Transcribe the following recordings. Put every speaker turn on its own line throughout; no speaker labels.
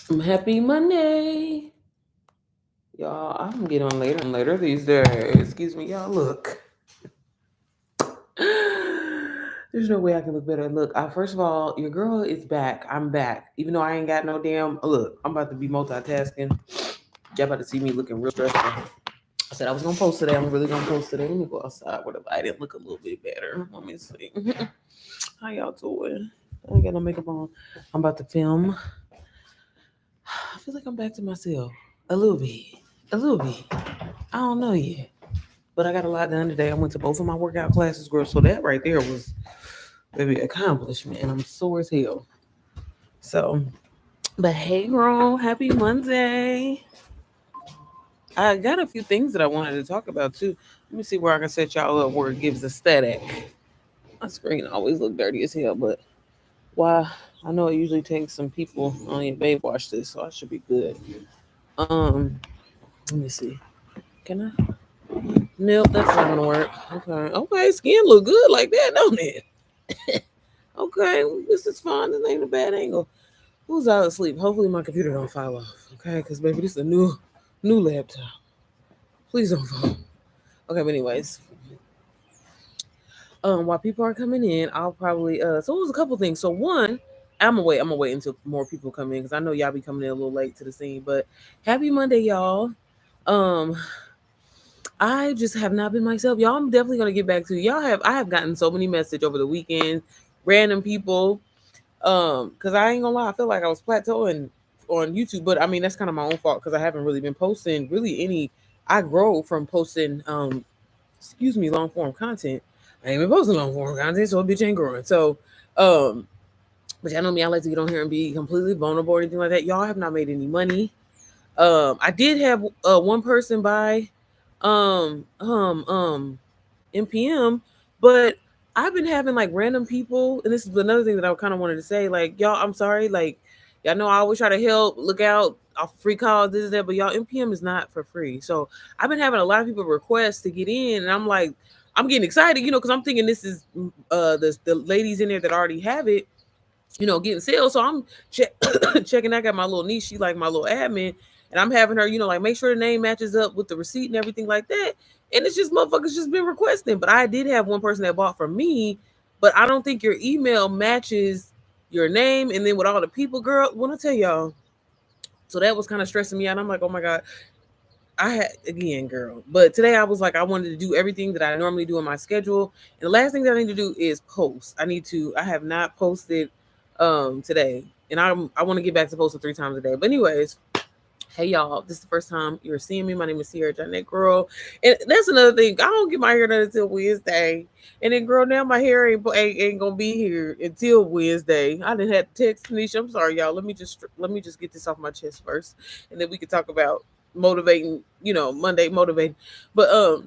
Happy Monday. Y'all, I'm getting on later and later these days. Excuse me, y'all. Look. There's no way I can look better. Look, first of all, your girl is back. I'm back. Even though I ain't got no damn. Look, I'm about to be multitasking. Y'all about to see me looking real stressful. I said I was going to post today. I'm really going to post today. Let me go outside where the lighting look a little bit better. Let me see. How y'all doing? I ain't got no makeup on. I'm about to film. I feel like I'm back to myself. A little bit. A little bit. I don't know yet. But I got a lot done today. I went to both of my workout classes, girl. So that right there was baby accomplishment. And I'm sore as hell. So, but hey girl, happy Monday. I got a few things that I wanted to talk about too. Let me see where I can set y'all up where it gives aesthetic. My screen always look dirty as hell, but why I know it usually takes some people on your babe watch this, so I should be good. Um, let me see. Can I? Nope, that's not gonna work. Okay, okay, skin look good like that, don't it? Okay, this is fine. This ain't a bad angle. Who's out asleep? Hopefully my computer don't fall off. Okay, because baby, this is a new laptop. Please don't fall. Okay, but anyways, while people are coming in, I'll probably so it was a couple things. So one, I'm gonna wait until more people come in because I know y'all be coming in a little late to the scene. But happy Monday, y'all. Um, I just have not been myself. Y'all, I'm definitely gonna get back to y'all. I have gotten so many messages over the weekend, random people. Because I ain't gonna lie, I feel like I was plateauing on YouTube, but I mean that's kind of my own fault because I haven't really been posting really any. I grow from posting excuse me, long form content. I ain't been posting long form content, so a bitch ain't growing. So um, but y'all know me, I like to get on here and be completely vulnerable or anything like that. Y'all have not made any money. I did have one person buy um um um NPM, but I've been having like random people, and this is another thing that I kind of wanted to say. Like, y'all, I'm sorry. Like, y'all know I always try to help, look out, off free calls, this and that, but y'all, NPM is not for free. So I've been having a lot of people request to get in, and I'm like, I'm getting excited, because I'm thinking this is the ladies in there that already have it, getting sales. So I'm checking. I got my little niece. She like my little admin, and I'm having her, like make sure the name matches up with the receipt and everything like that. And it's just motherfuckers just been requesting. But I did have one person that bought from me, but I don't think your email matches your name. And then with all the people, girl, when I tell y'all, so that was kind of stressing me out. I'm like, oh my god, I had again, girl. But today I was like, I wanted to do everything that I normally do in my schedule. And the last thing that I need to do is post. I have not posted today. And I want to get back to posting 3 times a day. But anyways, hey y'all, this is the first time you're seeing me. My name is Sierra Janet Girl. And that's another thing. I don't get my hair done until Wednesday. And then girl, now my hair ain't gonna be here until Wednesday. I didn't have to text Tanisha. I'm sorry, y'all. Let me just get this off my chest first. And then we can talk about motivating, Monday motivating. But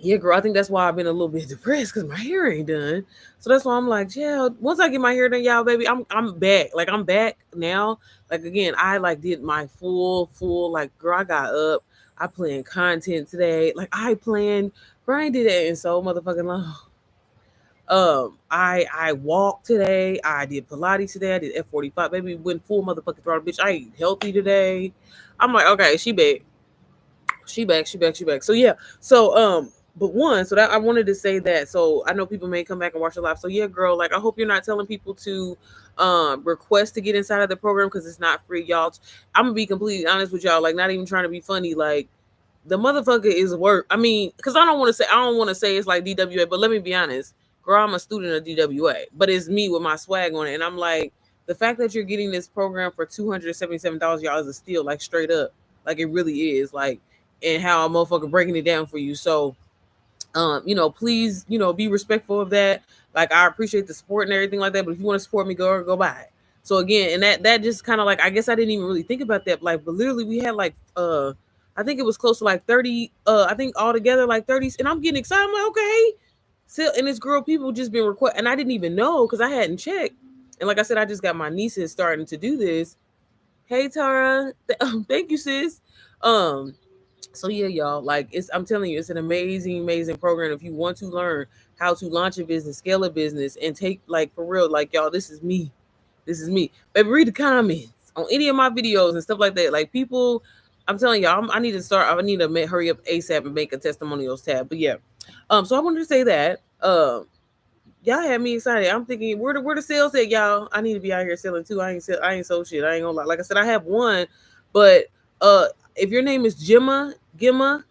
yeah, girl, I think that's why I've been a little bit depressed because my hair ain't done. So that's why I'm like, yeah, once I get my hair done, y'all, baby, I'm back. Like I'm back now. Like again, I like did my full like girl, I got up. I planned content today. Like I planned, Brian did that in so motherfucking long. I walked today. I did Pilates today. I did F45. Baby, went full motherfucking throttle, bitch. I ate healthy today. I'm like, okay, she back. She back. So yeah. So but one, so that I wanted to say that. So I know people may come back and watch the live. So yeah, girl, like I hope you're not telling people to request to get inside of the program because it's not free, y'all. I'm gonna be completely honest with y'all, like not even trying to be funny, like the motherfucker is work. I mean, because I don't want to say it's like DWA, but let me be honest, girl, I'm a student of DWA, but it's me with my swag on it, and I'm like, the fact that you're getting this program for $277, y'all, is a steal, like straight up, like it really is, like, and how a motherfucker breaking it down for you. So please, be respectful of that. Like I appreciate the support and everything like that, but if you want to support me, go buy it. So again, and that just kind of like I guess I didn't even really think about that. Like, but literally we had like I think it was close to like 30, I think altogether like 30, and I'm getting excited. I'm like, okay. So and this girl, people just been request and I didn't even know because I hadn't checked. And like I said, I just got my nieces starting to do this. Hey Tara, thank you, sis. Um, so yeah, y'all, like I'm telling you, it's an amazing program. If you want to learn how to launch a business, scale a business, and take like for real, like y'all, this is me. This is me. Baby, read the comments. on any of my videos and stuff like that. Like people, I'm telling y'all, I need to start. I need to hurry up ASAP and make a testimonials tab. But yeah, so I wanted to say that y'all had me excited. I'm thinking where the sales at, y'all. I need to be out here selling too. I ain't sold shit. I ain't gonna lie. Like I said, I have one, but if your name is Gemma, Gema,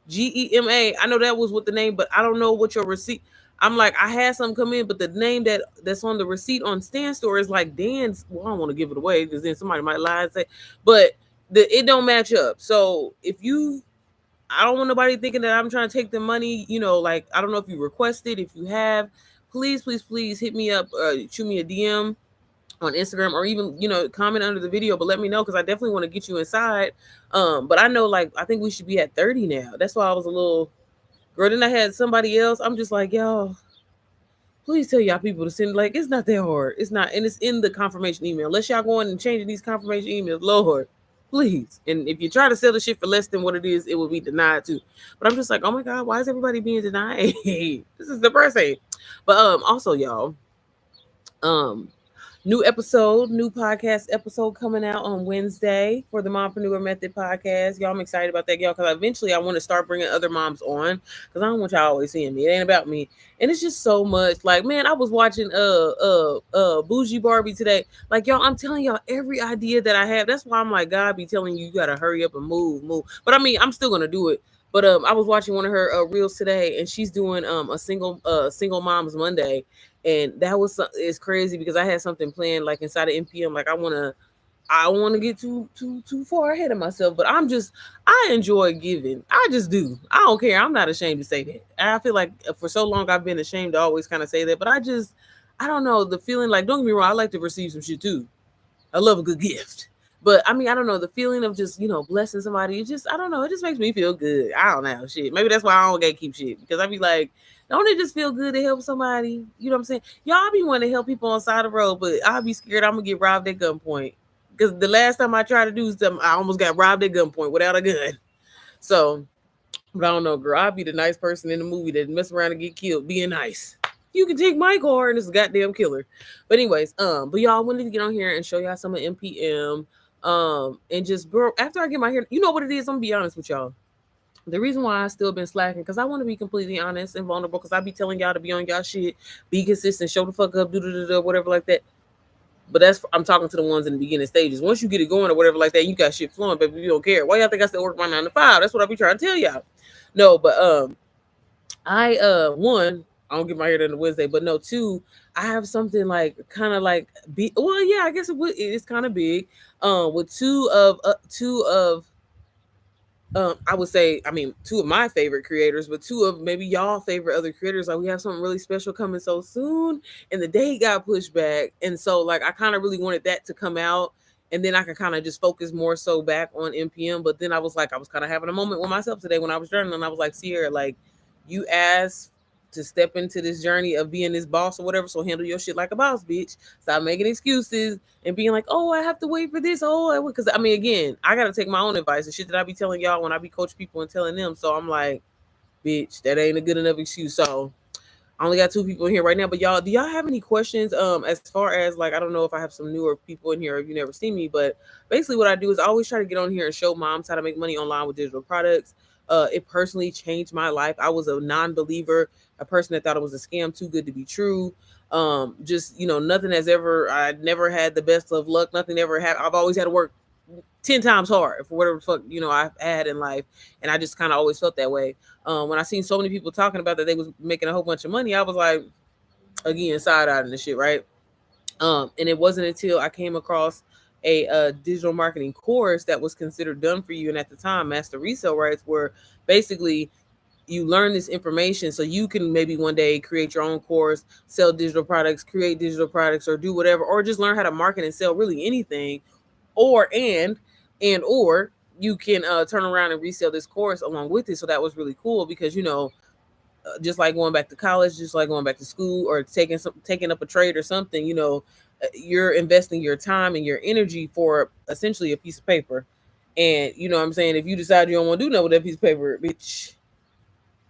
I know that was what the name, but I don't know what your receipt. I'm like, I had something come in, but the name that's on the receipt on Stan Store is like Dan's. Well, I don't want to give it away because then somebody might lie and say, but it don't match up. So if you, I don't want nobody thinking that I'm trying to take the money. Like I don't know if you requested. If you have, please hit me up, shoot me a DM on Instagram, or even comment under the video. But let me know because I definitely want to get you inside. But I know, like, I think we should be at 30 now. That's why I was a little girl. Then I had somebody else. I'm just like, yo, please tell y'all people to send. Like, it's not that hard. It's not, and it's in the confirmation email. Unless y'all going and changing these confirmation emails, Lord, please. And if you try to sell the shit for less than what it is, it will be denied too. But I'm just like, oh my god, why is everybody being denied? This is depressing. But also, y'all, um new podcast episode coming out on Wednesday for the Mompreneur Method podcast. Y'all, I'm excited about that, y'all, because eventually I want to start bringing other moms on because I don't want y'all always seeing me. It ain't about me. And it's just so much. Like, man, I was watching Bougie Barbie today. Like, y'all, I'm telling y'all every idea that I have. That's why I'm like, God be telling you gotta hurry up and move. But I mean, I'm still gonna do it. But I was watching one of her reels today, and she's doing a single moms Monday, and that was it's crazy because I had something planned like inside of NPM. Like I want to get too far ahead of myself, but I enjoy giving. I just do. I don't care. I'm not ashamed to say that. I feel like for so long I've been ashamed to always kind of say that, but I don't know the feeling. Like, don't get me wrong, I like to receive some shit too. I love a good gift. But I mean, I don't know, the feeling of just, blessing somebody. It just, I don't know, it just makes me feel good. I don't know, shit. Maybe that's why I don't get keep shit, because I be like, don't it just feel good to help somebody? You know what I'm saying? Y'all be wanting to help people on the side of the road, but I'll be scared I'm gonna get robbed at gunpoint. Because the last time I tried to do something, I almost got robbed at gunpoint without a gun. So, but I don't know, girl. I'll be the nice person in the movie that mess around and get killed being nice. You can take my car and it's a goddamn killer. But anyways, but y'all, I wanted to get on here and show y'all some of MPM. And just, bro, after I get my hair, you know what it is? I'm gonna be honest with y'all. The reason why I still been slacking, because I want to be completely honest and vulnerable, because I be telling y'all to be on y'all shit, be consistent, show the fuck up, do whatever like that. But I'm talking to the ones in the beginning stages. Once you get it going or whatever like that, you got shit flowing, baby. You don't care. Why y'all think I still work my 9 to 5? That's what I be trying to tell y'all. No, but I one, I don't get my hair done on Wednesday, but no, two, I have something like kind of like well, yeah, I guess it's kind of big. With two of I would say, I mean, two of my favorite creators, but two of maybe y'all favorite other creators. Like, we have something really special coming so soon, and the date got pushed back, and so like I kind of really wanted that to come out, and then I could kind of just focus more so back on NPM. But then I was kind of having a moment with myself today when I was journaling. I was like, Sierra, like, you asked to step into this journey of being this boss or whatever, so handle your shit like a boss, bitch. Stop making excuses and being like, oh, I have to wait for this. Oh, because I mean, again, I got to take my own advice and shit that I be telling y'all when I be coach people and telling them. So I'm like, bitch, that ain't a good enough excuse. So I only got two people in here right now, but y'all, do y'all have any questions? As far as, like, I don't know if I have some newer people in here if you never seen me, but basically what I do is I always try to get on here and show moms how to make money online with digital products. It personally changed my life. I was a non-believer, a person that thought it was a scam, too good to be true. Just, nothing has ever, I never had the best of luck. Nothing ever had. I've always had to work 10 times hard for whatever the fuck, I've had in life. And I just kind of always felt that way. When I seen so many people talking about that they was making a whole bunch of money, I was like, again, side eyeing the shit, right? And it wasn't until I came across a digital marketing course that was considered done for you, and at the time, Master Resale Rights, where basically you learn this information so you can maybe one day create your own course, sell digital products, create digital products, or do whatever, or just learn how to market and sell really anything, or or you can turn around and resell this course along with it. So that was really cool because just like going back to college, just like going back to school, or taking up a trade or something, you're investing your time and your energy for essentially a piece of paper. And you know what I'm saying, if you decide you don't want to do nothing with that piece of paper, bitch,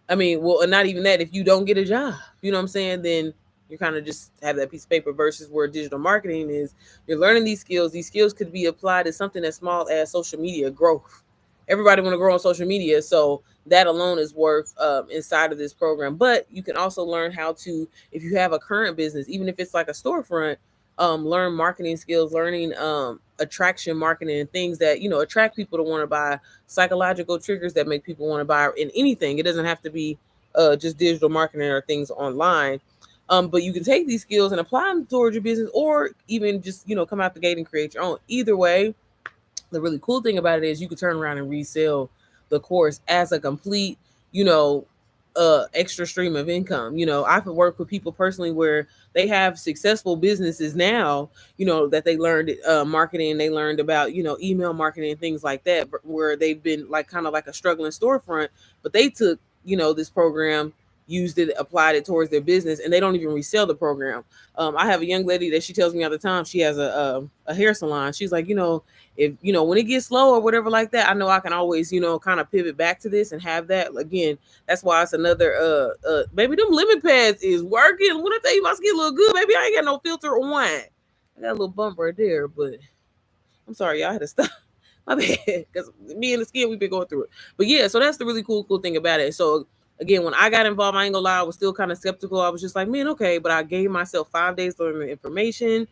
I mean, well, not even that, if you don't get a job, you know what I'm saying, then You kind of just have that piece of paper versus where digital marketing is you're learning these skills. These skills could be applied to something as small as social media growth. Everybody want to grow on social media, so that alone is worth inside of this program. But you can also learn how to, if you have a current business, even if it's like a storefront, learn marketing skills, learning attraction marketing and things that attract people to want to buy, psychological triggers that make people want to buy in anything. It doesn't have to be just digital marketing or things online. But you can take these skills and apply them towards your business, or even just come out the gate and create your own. Either way, the really cool thing about it is you could turn around and resell the course as a complete, you know, extra stream of income. I've worked with people personally where they have successful businesses now, that they learned marketing, they learned about, email marketing and things like that, where they've been like kind of like a struggling storefront, but they took, this program, used it, applied it towards their business, and they don't even resell the program. I have a young lady that she tells me all the time. She has a hair salon. She's like, if when it gets slow or whatever like that, I know I can always kind of pivot back to this and have that again. That's why it's another baby, them lemon pads is working. When I tell you my skin look good, baby, I ain't got no filter on. I got a little bump right there, but I'm sorry, y'all, I had to stop. My bad, because me and the skin, we've been going through it. But yeah, so that's the really cool thing about it. So again, when I got involved, I ain't gonna lie, I was still kind of skeptical. I was just like, man, okay, but I gave myself 5 days to learn the information,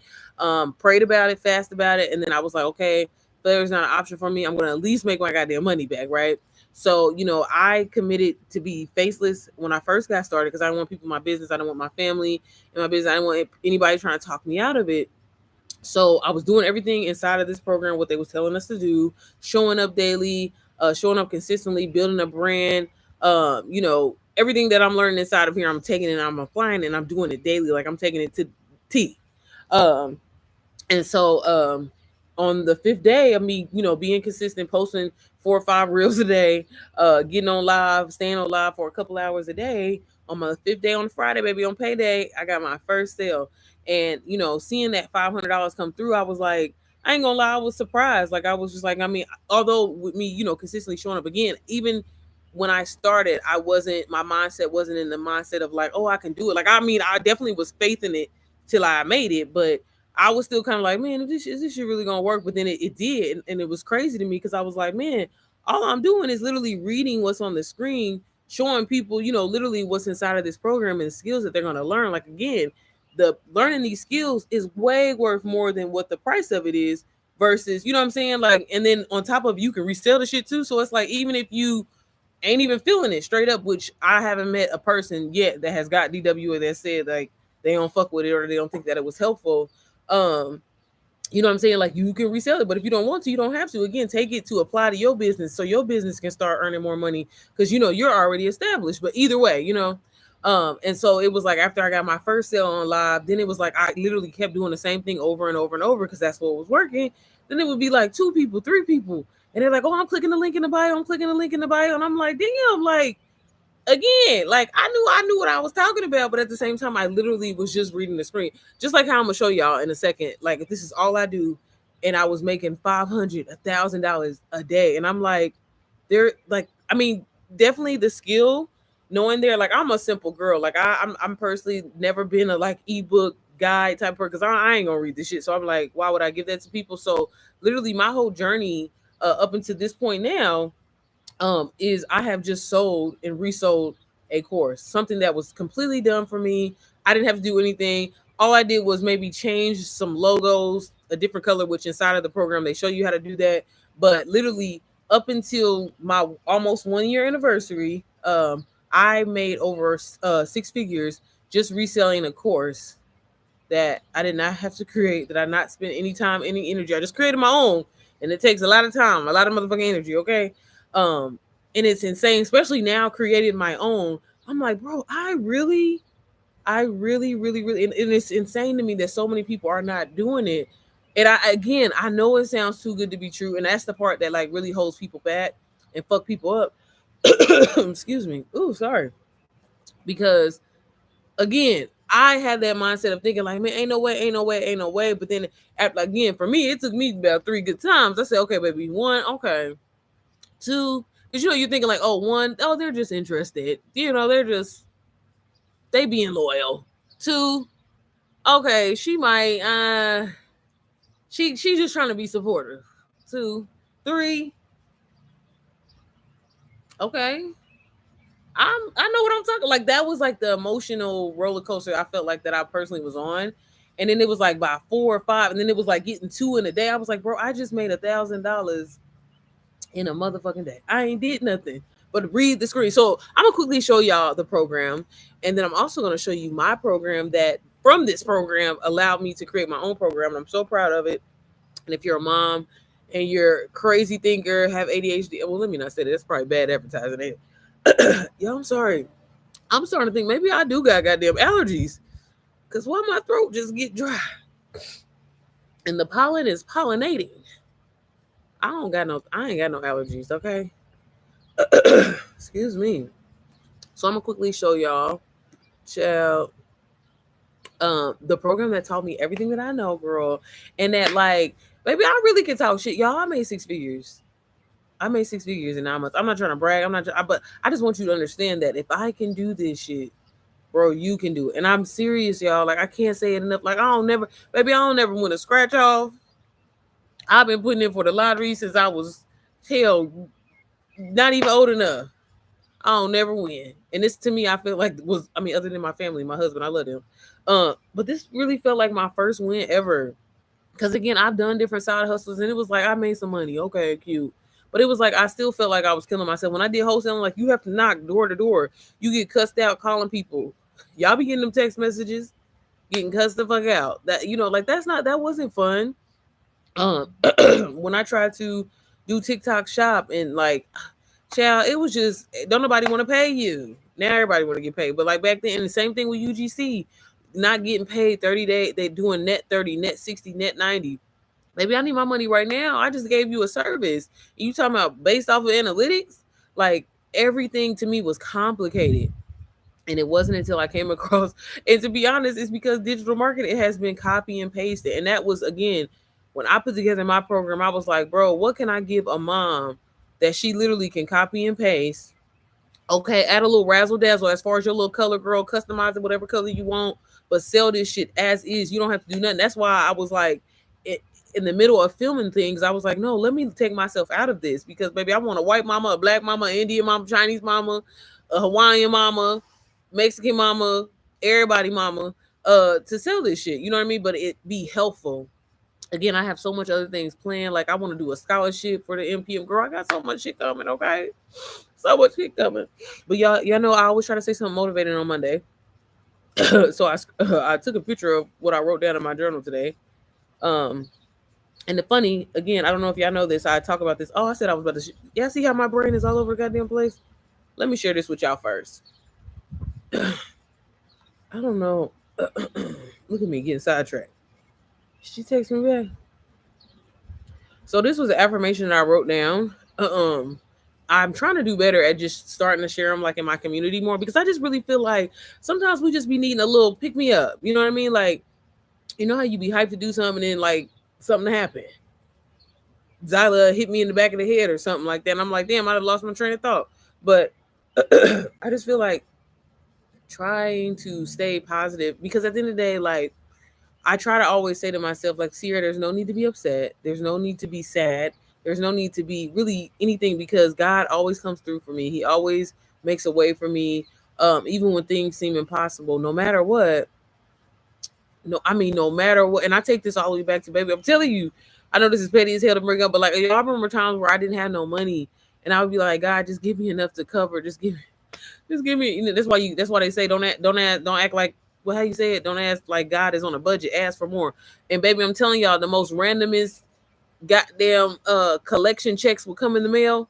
prayed about it, fast about it, and then I was like, okay, failure's not an option for me. I'm gonna at least make my goddamn money back, right? So I committed to be faceless when I first got started because I don't want people in my business, I don't want my family in my business, I don't want anybody trying to talk me out of it. So I was doing everything inside of this program, what they was telling us to do, showing up daily, showing up consistently, building a brand, everything that I'm learning inside of here, I'm taking it and I'm applying it and I'm doing it daily. Like I'm taking it to T. Um, and so on the fifth day of me, being consistent, posting 4 or 5 reels a day, getting on live, staying on live for a couple hours a day, on my fifth day on Friday, baby, on payday, I got my first sale. And, seeing that $500 come through, I was like, I ain't gonna lie, I was surprised. Like, I was just like, I mean, although with me, consistently showing up again, even when I started, my mindset wasn't in the mindset of like, oh, I can do it. Like, I mean, I definitely was faith in it till I made it, but I was still kind of like, man, is this shit really gonna work? But then it did, and it was crazy to me because I was like, man, all I'm doing is literally reading what's on the screen, showing people, literally what's inside of this program and the skills that they're gonna learn. Like again, the learning these skills is way worth more than what the price of it is. Versus, you know what I'm saying? Like, and then on top of you can resell the shit too. So it's like even if you ain't even feeling it straight up, which I haven't met a person yet that has got DW or that said like they don't fuck with it or they don't think that it was helpful. Um, you know what I'm saying? Like you can resell it, but if you don't want to, you don't have to. Again, take it to apply to your business so your business can start earning more money because you're already established. But either way, and so it was like after I got my first sale on live, then it was like I literally kept doing the same thing over and over and over because that's what was working. Then it would be like 2 people, 3 people, and they're like, "Oh, I'm clicking the link in the bio. I'm clicking the link in the bio," and I'm like, "Damn!" Like again, like I knew what I was talking about, but at the same time, I literally was just reading the screen. Just like how I'm gonna show y'all in a second. Like if this is all I do, and I was making $500, $1,000 a day, and I'm like, they're like, I mean, definitely the skill, knowing there, like I'm a simple girl. Like I'm personally never been a like ebook guide type of person because I ain't gonna read this shit. So I'm like, why would I give that to people? So literally, my whole journey up until this point now is I have just sold and resold a course, something that was completely done for me. I didn't have to do anything. All I did was maybe change some logos, a different color, which inside of the program they show you how to do that. But literally, up until my almost 1 year anniversary, I made over 6 figures just reselling a course that I did not have to create, that I not spent any time, any energy. I just created my own, and it takes a lot of time, a lot of motherfucking energy. Okay, um, and it's insane, especially now creating my own. I'm like, bro, I really, and it's insane to me that so many people are not doing it. And I know it sounds too good to be true, and that's the part that like really holds people back and fuck people up. Excuse me. Ooh, sorry. Because again, I had that mindset of thinking like, man, ain't no way, ain't no way, ain't no way. But then after, again, for me, it took me about 3 good times. I said, okay, baby, one, okay, two, because you're thinking like, oh, one, oh, they're just interested, they're just they being loyal. Two, okay, she might she's just trying to be supportive. Two, three, okay. I know what I'm talking, like that was like the emotional roller coaster I felt like that I personally was on. And then it was like by 4 or 5, and then it was like getting two in a day. I was like, bro, I just made $1,000 in a motherfucking day. I ain't did nothing but read the screen. So I'm gonna quickly show y'all the program, and then I'm also gonna show you my program that from this program allowed me to create my own program. And I'm so proud of it. And if you're a mom and you're a crazy thinker, have ADHD, well, let me not say that. That's probably bad advertising. Ain't it? Yo, I'm sorry. I'm starting to think maybe I do got goddamn allergies. Cause why my throat just get dry? And the pollen is pollinating. I ain't got no allergies, okay? Excuse me. So I'm gonna quickly show y'all, child, the program that taught me everything that I know, girl. And that like, baby, I really can talk shit. Y'all, I made 6 figures. I made 6 figures in 9 months. I'm not trying to brag. But I just want you to understand that if I can do this shit, bro, you can do it. And I'm serious, y'all. Like I can't say it enough. Like baby, I don't never want to scratch off. I've been putting in for the lottery since I was hell, not even old enough. I don't never win. And this to me, I feel like was, I mean, other than my family, my husband, I love him. But this really felt like my first win ever. Cause again, I've done different side hustles and it was like I made some money. Okay, cute. But it was like I still felt like I was killing myself. When I did wholesaling, like you have to knock door to door. You get cussed out calling people. Y'all be getting them text messages, getting cussed the fuck out. That like that wasn't fun. Um when I tried to do TikTok shop and like child, it was just don't nobody want to pay you. Now everybody want to get paid. But like back then, and the same thing with UGC, not getting paid 30 days, they doing net 30, net 60, net 90. Maybe I need my money right now. I just gave you a service. You talking about based off of analytics? Like everything to me was complicated. And it wasn't until I came across, and to be honest, it's because digital marketing has been copy and pasted. And that was again, when I put together my program, I was like, bro, what can I give a mom that she literally can copy and paste? Okay, add a little razzle dazzle as far as your little color, girl, customize it whatever color you want, but sell this shit as is. You don't have to do nothing. That's why I was like, in the middle of filming things, I was like, no, let me take myself out of this because, baby, I want a white mama, a black mama, Indian mama, Chinese mama, a Hawaiian mama, Mexican mama, everybody mama, to sell this shit. You know what I mean? But it be helpful. Again, I have so much other things planned. Like I want to do a scholarship for the MPM. Girl, I got so much shit coming. Okay, so much shit coming. But y'all know I always try to say something motivating on Monday. So I took a picture of what I wrote down in my journal today. Um, and the funny again, I don't know if y'all know this. I talk about this. Oh, I said I was about to. Y'all see how my brain is all over the goddamn place? Let me share this with y'all first. I don't know. Look at me getting sidetracked. She texts me back. So this was an affirmation that I wrote down. I'm trying to do better at just starting to share them like in my community more because I just really feel like sometimes we just be needing a little pick me up. You know what I mean? Like, you know how you be hyped to do something and then like something happen. Zyla hit me in the back of the head or something like that. And I'm like, damn, I'd have lost my train of thought. But I just feel like trying to stay positive because at the end of the day, like I try to always say to myself, like, Sierra, there's no need to be upset. There's no need to be sad. There's no need to be really anything because God always comes through for me. He always makes a way for me. Even when things seem impossible, no matter what. No, I mean, no matter what. And I take this all the way back to baby. I'm telling you, I know this is petty as hell to bring up, but like, y'all remember times where I didn't have no money and I would be like, God, just give me enough to cover. Just give me, that's why they say, don't act like, well, how you say it? Don't ask like God is on a budget. Ask for more. And baby, I'm telling y'all, the most randomest goddamn collection checks will come in the mail.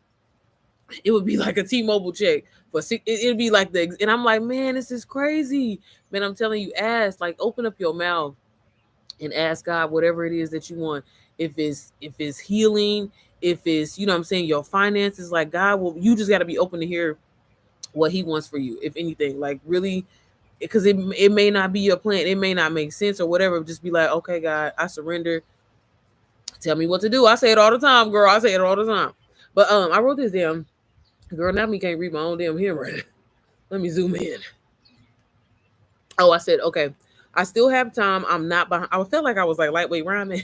It would be like a T-Mobile check for it'd be like and I'm like, man, this is crazy, man. I'm telling you, ask, like, open up your mouth and ask God whatever it is that you want. If it's healing, if it's what I'm saying, your finances, like God will. You just got to be open to hear what He wants for you. If anything, like really, because it may not be your plan, it may not make sense or whatever. Just be like, okay, God, I surrender. Tell me what to do. I say it all the time, girl. I say it all the time. But I wrote this down. Girl, now me can't read my own damn handwriting. Let me zoom in. Oh, I said, okay. I still have time. I'm not behind. I felt like I was like lightweight rhyming.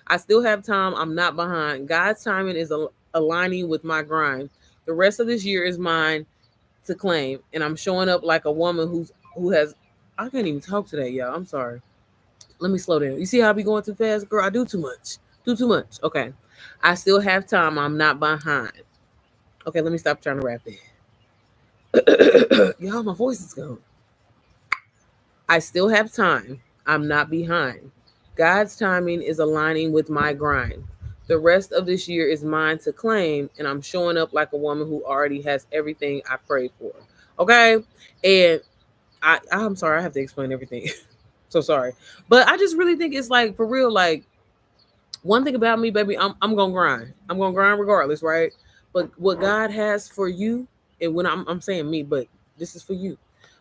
I still have time. I'm not behind. God's timing is aligning with my grind. The rest of this year is mine to claim, and I'm showing up like a woman who has. I can't even talk today, y'all. I'm sorry. Let me slow down. You see how I be going too fast, girl? I do too much. Do too much. Okay. I still have time. I'm not behind. Okay, let me stop trying to rap it. Y'all, my voice is gone. I still have time. I'm not behind. God's timing is aligning with my grind. The rest of this year is mine to claim, and I'm showing up like a woman who already has everything I prayed for. Okay? And I'm sorry, I have to explain everything. So sorry. But I just really think it's like for real, like one thing about me, baby, I'm gonna grind. I'm gonna grind regardless, right? But what God has for you, and when I'm saying me, but this is for you.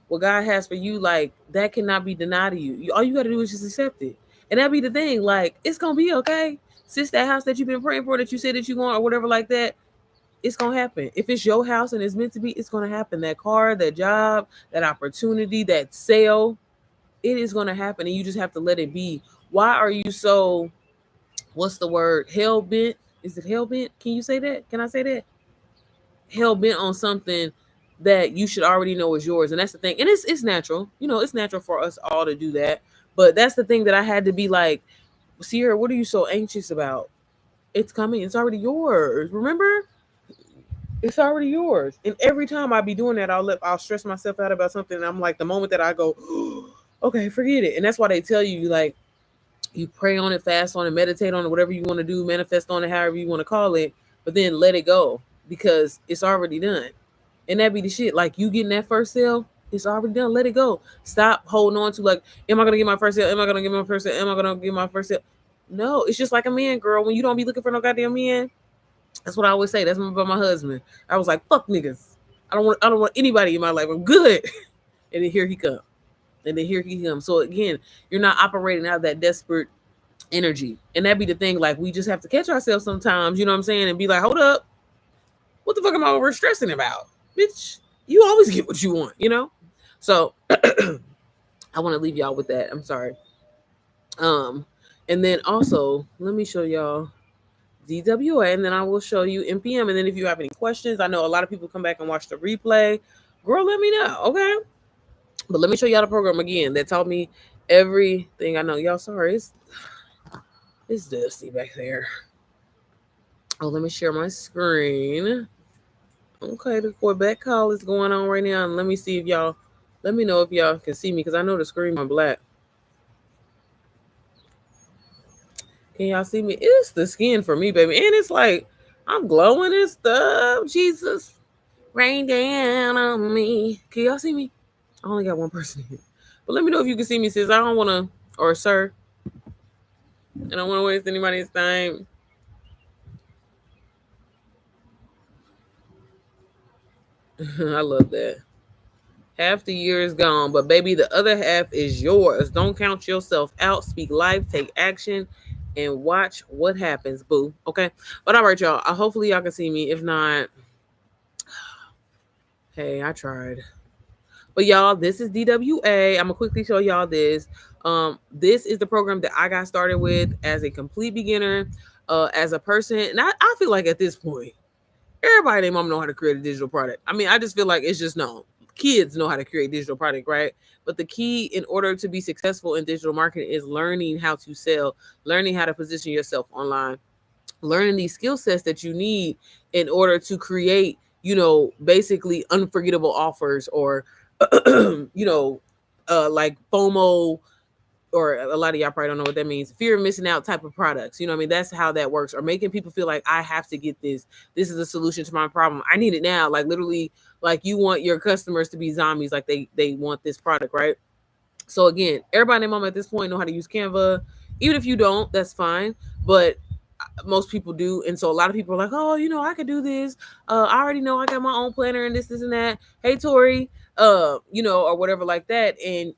What God has for you, like that cannot be denied to you. All you gotta do is just accept it. And that be the thing, like it's gonna be okay. Sis, that house that you've been praying for, that you said that you want or whatever like that, it's gonna happen. If it's your house and it's meant to be, it's gonna happen. That car, that job, that opportunity, that sale, it is gonna happen, and you just have to let it be. Why are you so, what's the word, hell bent? Is it hell bent? Can you say that? Can I say that? Hell bent on something that you should already know is yours. And that's the thing. And it's natural. You know, it's natural for us all to do that. But that's the thing that I had to be like, Sierra, what are you so anxious about? It's coming. It's already yours. Remember? It's already yours. And every time I be doing that, I'll stress myself out about something. And I'm like, the moment that I go, okay, forget it. And that's why they tell you, like, you pray on it, fast on it, meditate on it, whatever you want to do, manifest on it, however you want to call it, but then let it go because it's already done. And that be the shit. Like you getting that first sale, it's already done. Let it go. Stop holding on to like, am I gonna get my first sale? Am I gonna get my first sale? Am I gonna get my first sale? No, it's just like a man, girl. When you don't be looking for no goddamn man, that's what I always say. That's about my husband. I was like, fuck niggas. I don't want anybody in my life. I'm good. And then here he comes. And then here he comes. So again, you're not operating out of that desperate energy. And that be the thing. Like we just have to catch ourselves sometimes, you know what I'm saying? And be like, hold up, what the fuck am I over stressing about? Bitch, you always get what you want, you know? So I want to leave y'all with that. I'm sorry. Um, and then also let me show y'all DWA, and then I will show you NPM. And then if you have any questions, I know a lot of people come back and watch the replay. Girl, let me know, okay? But let me show y'all the program again that taught me everything I know. Y'all, sorry, it's dusty back there. Oh, let me share my screen. Okay, the Quebec call is going on right now. And let me see if y'all, let me know if y'all can see me because I know the screen on black. Can y'all see me? It's the skin for me, baby. And it's like, I'm glowing and stuff. Jesus, rain down on me. Can y'all see me? I only got one person here. But let me know if you can see me, sis. I don't want to, or sir, I don't want to waste anybody's time. I love that. Half the year is gone, but baby, the other half is yours. Don't count yourself out. Speak life, take action, and watch what happens, boo. Okay? But all right, y'all. Hopefully y'all can see me. If not, hey, I tried. But y'all, this is DWA. I'm gonna quickly show y'all this. This is the program that I got started with as a complete beginner, as a person. And I feel like at this point, everybody and mom know how to create a digital product. I mean, I just feel like it's just known. Kids know how to create digital product, right? But the key in order to be successful in digital marketing is learning how to sell, learning how to position yourself online, learning these skill sets that you need in order to create, basically unforgettable offers or, like FOMO, or a lot of y'all probably don't know what that means, fear of missing out type of products. You know what I mean? That's how that works. Or making people feel like I have to get this. This is a solution to my problem. I need it now. Like literally, like you want your customers to be zombies, like they want this product, right? So again, everybody in mom at this point know how to use Canva. Even if you don't, that's fine. But most people do. And so a lot of people are like, oh, I could do this. I already know I got my own planner and this and that. Hey Tori, or whatever like that. And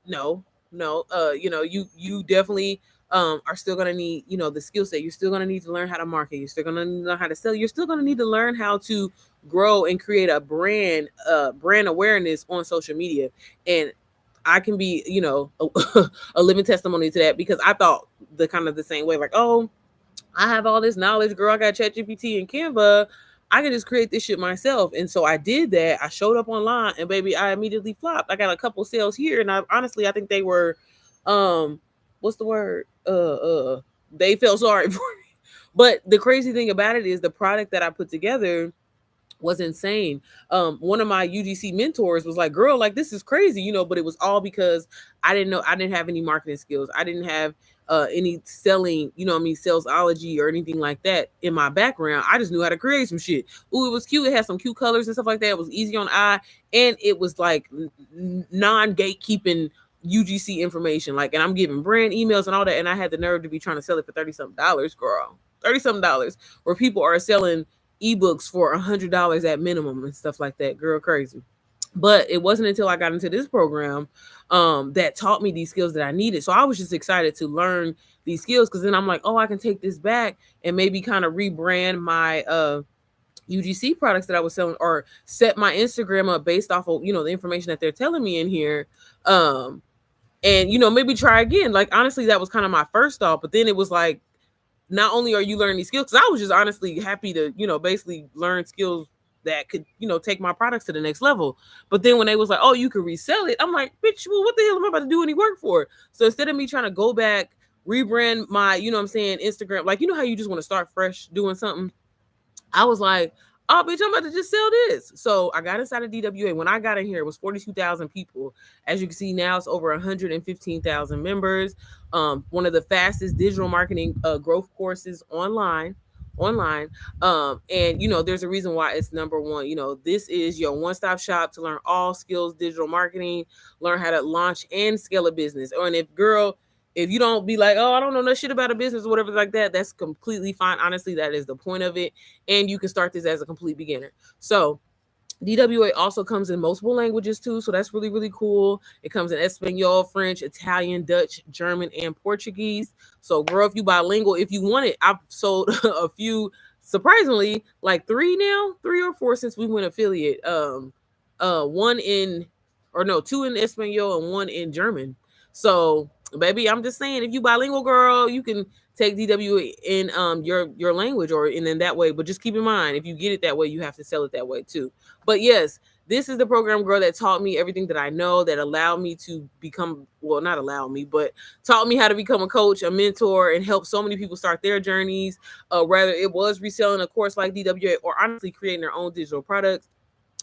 no, you definitely are still gonna need, the skill set. You're still gonna need to learn how to market. You're still gonna know how to sell. You're still gonna need to learn how to grow and create a brand awareness on social media. And I can be, a living testimony to that, because I thought the same way, like, oh, I have all this knowledge, girl. I got ChatGPT and Canva. I can just create this shit myself. And so I did that. I showed up online, and baby, I immediately flopped. I got a couple sales here, and I think they were, um, what's the word? They felt sorry for me. But the crazy thing about it is the product that I put together was insane. One of my UGC mentors was like, "Girl, like this is crazy," but it was all because I didn't have any marketing skills. I didn't have any selling, salesology or anything like that in my background. I just knew how to create some shit. Ooh, it was cute. It had some cute colors and stuff like that. It was easy on the eye, and it was like non gatekeeping UGC information. Like, and I'm giving brand emails and all that, and I had the nerve to be trying to sell it for $30-something, girl. $30-something, where people are selling ebooks for $100 at minimum and stuff like that. Girl, crazy. But it wasn't until I got into this program that taught me these skills that I needed. So I was just excited to learn these skills, because then I'm like, oh, I can take this back and maybe kind of rebrand my UGC products that I was selling, or set my Instagram up based off of, the information that they're telling me in here. And maybe try again. Like, honestly, that was kind of my first thought. But then it was like, not only are you learning these skills, because I was just honestly happy to, basically learn skills that could, take my products to the next level. But then when they was like, oh, you can resell it, I'm like, bitch, well, what the hell am I about to do any work for? So instead of me trying to go back, rebrand my, Instagram, like, how you just want to start fresh doing something, I was like, oh, bitch, I'm about to just sell this. So I got inside of DWA. When I got in here, it was 42,000 people. As you can see now, it's over 115,000 members. One of the fastest digital marketing growth courses online. And there's a reason why it's number one. This is your one-stop shop to learn all skills digital marketing, learn how to launch and scale a business. And if you don't be like, oh, I don't know no shit about a business or whatever like that, that's completely fine. Honestly, that is the point of it. And you can start this as a complete beginner. So DWA also comes in multiple languages too, so that's really, really cool. It comes in Espanol, French, Italian, Dutch, German, and Portuguese. So, girl, if you bilingual, if you want it, I've sold a few, surprisingly, like three or four since we went affiliate. One in, or no, two in Espanol and one in German. So, baby, I'm just saying, if you bilingual, girl, you can take DWA in your language or in that way. But just keep in mind, if you get it that way, you have to sell it that way too. But yes, this is the program, girl, that taught me everything that I know, that allowed me to become, well, not allowed me, but taught me how to become a coach, a mentor, and help so many people start their journeys. Whether it was reselling a course like DWA or honestly creating their own digital products.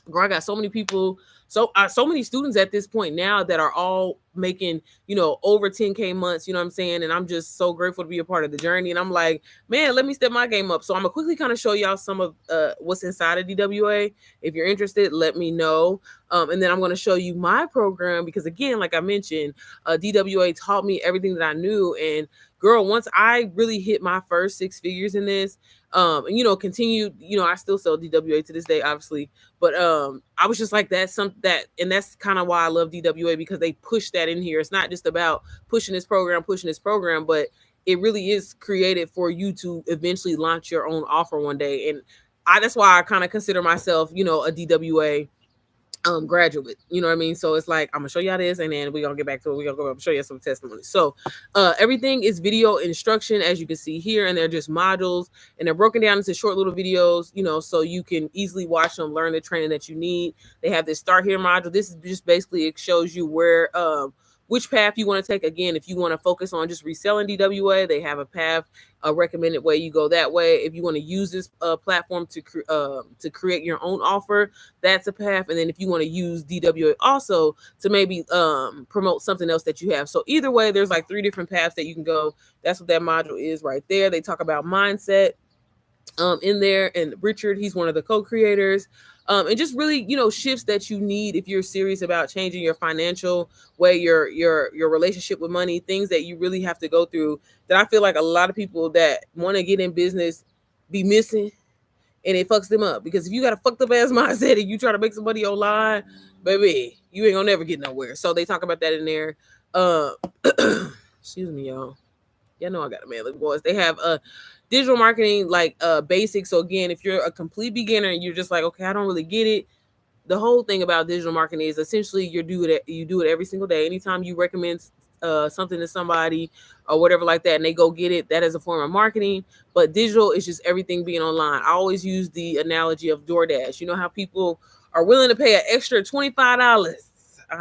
Girl, I got so many people, so many students at this point now that are all making, over 10K months, you know what I'm saying? And I'm just so grateful to be a part of the journey. And I'm like, man, let me step my game up. So I'm gonna quickly kind of show y'all some of what's inside of DWA. If you're interested, let me know. And then I'm going to show you my program, because again, like I mentioned, DWA taught me everything that I knew. And girl, once I really hit my first 6 figures in this, and continued, I still sell DWA to this day, obviously, but I was just like, and that's kind of why I love DWA, because they push that in here. It's not just about pushing this program, but it really is created for you to eventually launch your own offer one day. And that's why I kind of consider myself, a DWA graduate, you know what I mean? So it's like, I'm gonna show y'all this, and then we're gonna get back to it. We're gonna go up and show you some testimonies. So everything is video instruction, as you can see here, and they're just modules, and they're broken down into short little videos, so you can easily watch them, learn the training that you need. They have this start here module. This is just basically, it shows you where which path you want to take. Again, if you want to focus on just reselling DWA, they have a path, a recommended way, you go that way. If you want to use this platform to create your own offer, that's a path. And then if you want to use DWA also to maybe promote something else that you have. So either way, there's like 3 different paths that you can go. That's what that module is right there. They talk about mindset in there, and Richard, he's one of the co-creators. And just really, shifts that you need if you're serious about changing your financial way, your relationship with money, things that you really have to go through, that I feel like a lot of people that want to get in business be missing, and it fucks them up. Because if you got a fucked up ass mindset and you try to make some money online, baby, you ain't gonna never get nowhere. So they talk about that in there. Excuse me, y'all. Y'all know I got a manly voice. They have digital marketing, like basics. So again, if you're a complete beginner and you're just like, okay, I don't really get it, the whole thing about digital marketing is essentially you do it every single day. Anytime you recommend something to somebody or whatever like that, and they go get it, that is a form of marketing. But digital is just everything being online. I always use the analogy of DoorDash. You know how people are willing to pay an extra $25,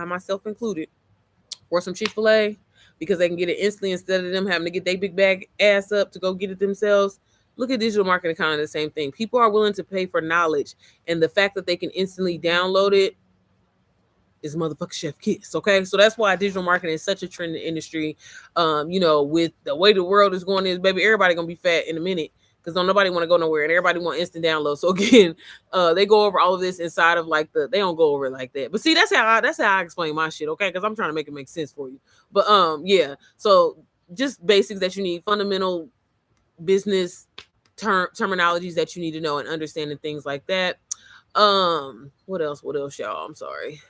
myself included, for some Chick-fil-A because they can get it instantly instead of them having to get their big bag ass up to go get it themselves. Look at digital marketing, kind of the same thing. People are willing to pay for knowledge, and the fact that they can instantly download it is motherfucking chef kiss. Okay, so that's why digital marketing is such a trending industry. With the way the world is going, is baby, everybody gonna be fat in a minute because don't nobody want to go nowhere, and everybody want instant download. So again, they go over all of this inside of like they don't go over it like that. But see, that's how I explain my shit. Okay, because I'm trying to make it make sense for you. But yeah. So just basics that you need, fundamental business terminologies that you need to know and understand, and things like that. What else? What else, y'all? I'm sorry.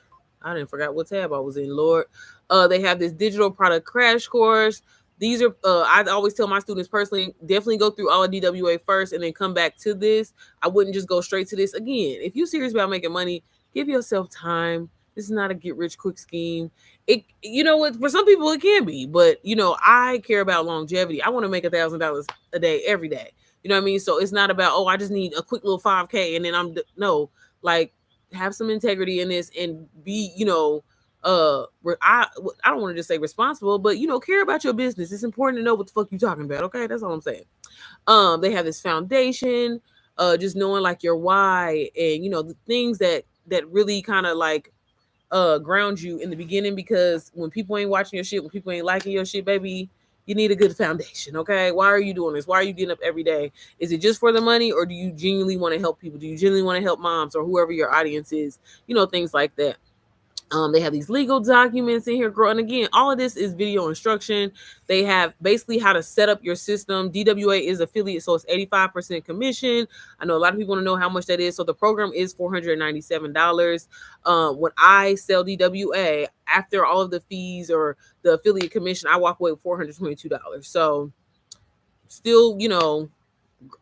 I didn't forget what tab I was in, Lord. They have this digital product crash course. These are I always tell my students personally, definitely go through all of DWA first and then come back to this. I wouldn't just go straight to this. Again, if you're serious about making money, give yourself time. This is not a get rich quick scheme. It, you know what, for some people it can be, but I care about longevity. I want to make $1,000 a day every day. You know what I mean? So it's not about, oh, I just need a quick little 5K and then no, like, have some integrity in this and be, I don't want to just say responsible, but care about your business. It's important to know what the fuck you talking about. Okay, that's all I'm saying. They have this foundation, just knowing like your why and the things that really kind of like ground you in the beginning, because when people ain't watching your shit, when people ain't liking your shit, baby, you need a good foundation. Okay, why are you doing this? Why are you getting up every day? Is it just for the money, or do you genuinely want to help people? Do you genuinely want to help moms or whoever your audience is? Things like that. They have these legal documents in here, girl. And again, all of this is video instruction. They have basically how to set up your system. DWA is affiliate, so it's 85% commission. I know a lot of people want to know how much that is. So the program is $497. When I sell DWA, after all of the fees or the affiliate commission, I walk away with $422. So still,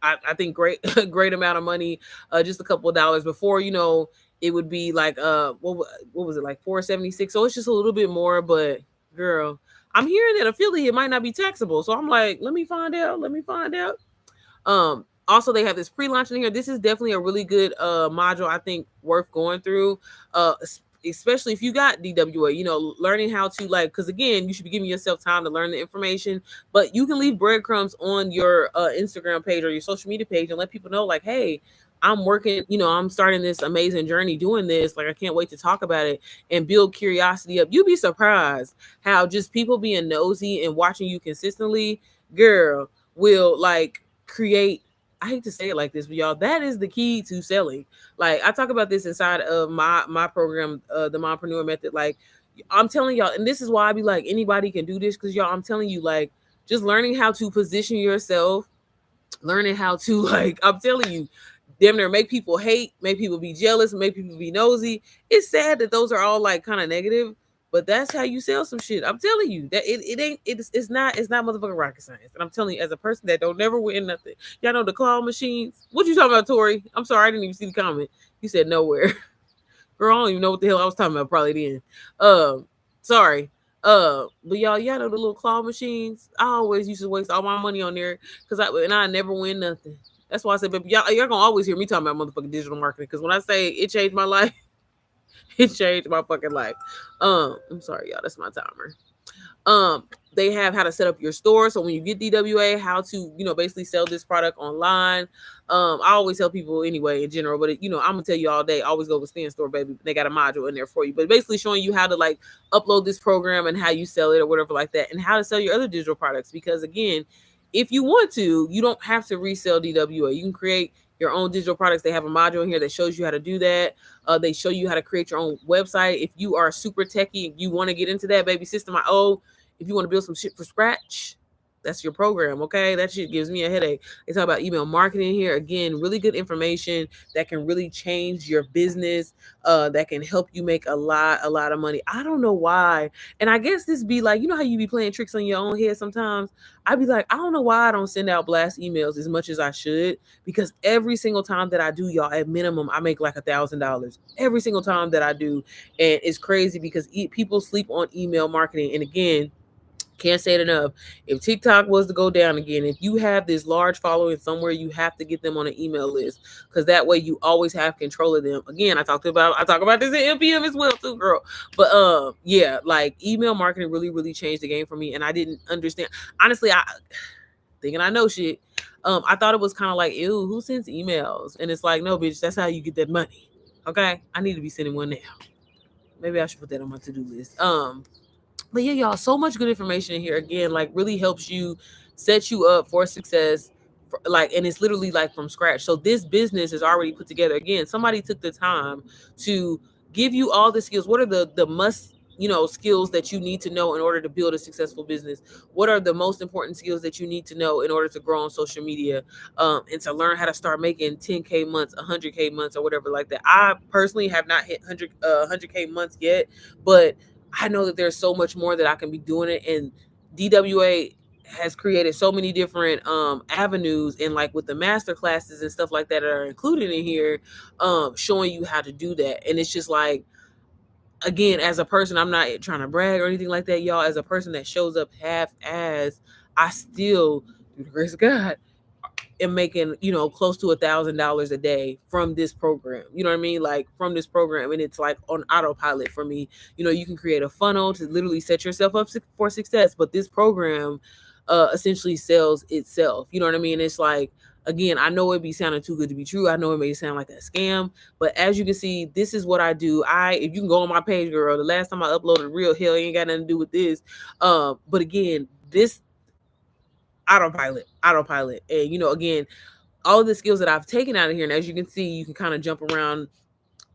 I think great great amount of money. Just a couple of dollars before, it would be like what was it, like 476? So it's just a little bit more, but girl, I'm hearing that affiliate might not be taxable. So I'm like, let me find out. Also, they have this pre-launch in here. This is definitely a really good module, I think, worth going through. Especially if you got DWA, learning how to, like, because again, you should be giving yourself time to learn the information, but you can leave breadcrumbs on your Instagram page or your social media page and let people know, like, hey, I'm working, I'm starting this amazing journey doing this. Like, I can't wait to talk about it and build curiosity up. You'd be surprised how just people being nosy and watching you consistently, girl, will like create, I hate to say it like this, but y'all, that is the key to selling. Like, I talk about this inside of my program, the Mompreneur Method. Like, I'm telling y'all, and this is why I be like, anybody can do this, because y'all, I'm telling you, like, just learning how to position yourself, learning how to, like, I'm telling you, damn near make people hate, make people be jealous, make people be nosy. It's sad that those are all like kind of negative, but that's how you sell some shit. I'm telling you that it's not motherfucking rocket science. And I'm telling you, as a person that don't never win nothing, y'all know the claw machines. What you talking about, Tori? I'm sorry, I didn't even see the comment. You said nowhere. Girl, I don't even know what the hell I was talking about. Probably then. Sorry. But y'all know the little claw machines. I always used to waste all my money on there because I never win nothing. That's why I said, baby, y'all gonna always hear me talking about motherfucking digital marketing, because when I say it changed my life, it changed my fucking life. I'm sorry, y'all. That's my timer. They have how to set up your store. So when you get DWA, how to, basically sell this product online. I always tell people anyway in general, but I'm gonna tell you all day, always go with Stand Store, baby. They got a module in there for you, but basically showing you how to like upload this program and how you sell it or whatever like that, and how to sell your other digital products. Because again, if you want to, you don't have to resell DWA. You can create your own digital products. They have a module in here that shows you how to do that. They show you how to create your own website. If you are super techie and you want to get into that, baby, System IO, if you want to build some shit from scratch, That's your program, okay? That shit gives me a headache. They talk about email marketing here. Again, really good information that can really change your business, that can help you make a lot of money. I don't know why. And I guess this be like, you know how you be playing tricks on your own head sometimes? I'd be like, I don't know why I don't send out blast emails as much as I should, because every single time that I do, y'all, at minimum, I make like $1,000 every single time that I do. And it's crazy because people sleep on email marketing. And again, can't say it enough. If TikTok was to go down again, if you have this large following somewhere, you have to get them on an email list, because that way you always have control of them. Again, I talk about this in MPM as well too, girl. But yeah, like email marketing really, really changed the game for me, and I didn't understand. Honestly, I thinking I know shit. I thought it was kind of like, ew, who sends emails? And it's like, no, bitch, that's how you get that money. Okay, I need to be sending one now. Maybe I should put that on my to-do list. But yeah, y'all, so much good information in here. Again, like really helps you set you up for success. Like, and it's literally like from scratch. So this business is already put together. Again, somebody took the time to give you all the skills. What are the must, skills that you need to know in order to build a successful business? What are the most important skills that you need to know in order to grow on social media, and to learn how to start making 10K months, 100K months, or whatever like that? I personally have not hit 100K months yet, but I know that there's so much more that I can be doing it. And DWA has created so many different avenues, and like with the master classes and stuff like that are included in here, showing you how to do that. And it's just like, again, as a person, I'm not trying to brag or anything like that, y'all. As a person that shows up half as, I still, through the grace of God, am making, close to $1,000 a day from this program. You know what I mean? Like from this program, and it's like on autopilot for me. You can create a funnel to literally set yourself up for success, but this program essentially sells itself. You know what I mean? It's like, again, I know it'd be sounding too good to be true. I know it may sound like a scam, but as you can see, this is what I do. If you can go on my page, girl, the last time I uploaded real, hell, ain't got nothing to do with this. But again, this autopilot. And again, all of the skills that I've taken out of here, and as you can see, you can kind of jump around.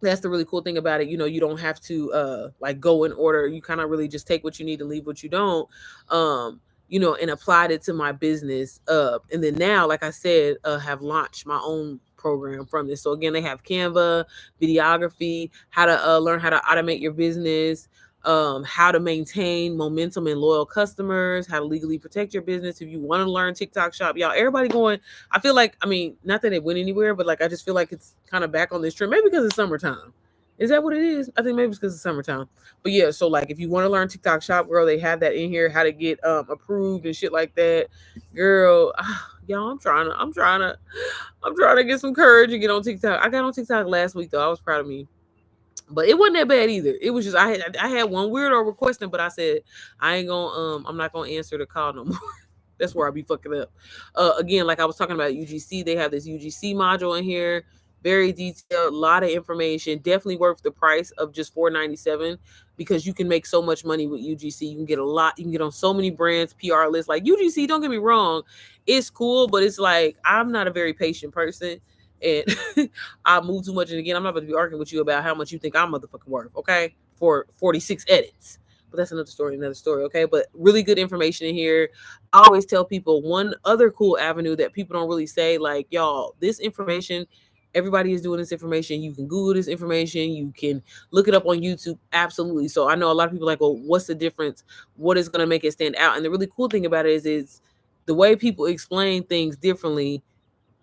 That's the really cool thing about it. You don't have to like go in order. You kind of really just take what you need and leave what you don't. And applied it to my business. And then now, like I said, have launched my own program from this. So again, they have Canva, videography, how to learn how to automate your business, how to maintain momentum and loyal customers, how to legally protect your business. If you want to learn TikTok shop, y'all, everybody going, I feel like, I mean, not that it went anywhere, but like, I just feel like it's kind of back on this trend, maybe because it's summertime. Is that what it is? I think maybe it's because it's summertime. But yeah, so like if you want to learn TikTok shop, girl, they have that in here, how to get approved and shit like that. Girl, y'all, I'm trying to get some courage and get on TikTok. I got on TikTok last week though. I was proud of me. But it wasn't that bad either. It was just I had one weirdo requesting, but I said I'm not gonna answer the call no more. That's where I be fucking up. Again, like I was talking about UGC, they have this UGC module in here, very detailed, a lot of information. Definitely worth the price of just $4.97, because you can make so much money with UGC. You can get a lot. You can get on so many brands, PR lists. Like UGC, don't get me wrong, it's cool, but it's like I'm not a very patient person, and I move too much. And again, I'm not going to be arguing with you about how much you think I'm motherfucking worth, okay? For 46 edits. But that's another story, okay? But really good information in here. I always tell people one other cool avenue that people don't really say, like, y'all, this information, everybody is doing this information. You can Google this information. You can look it up on YouTube. Absolutely. So I know a lot of people are like, well, what's the difference? What is going to make it stand out? And the really cool thing about it is the way people explain things differently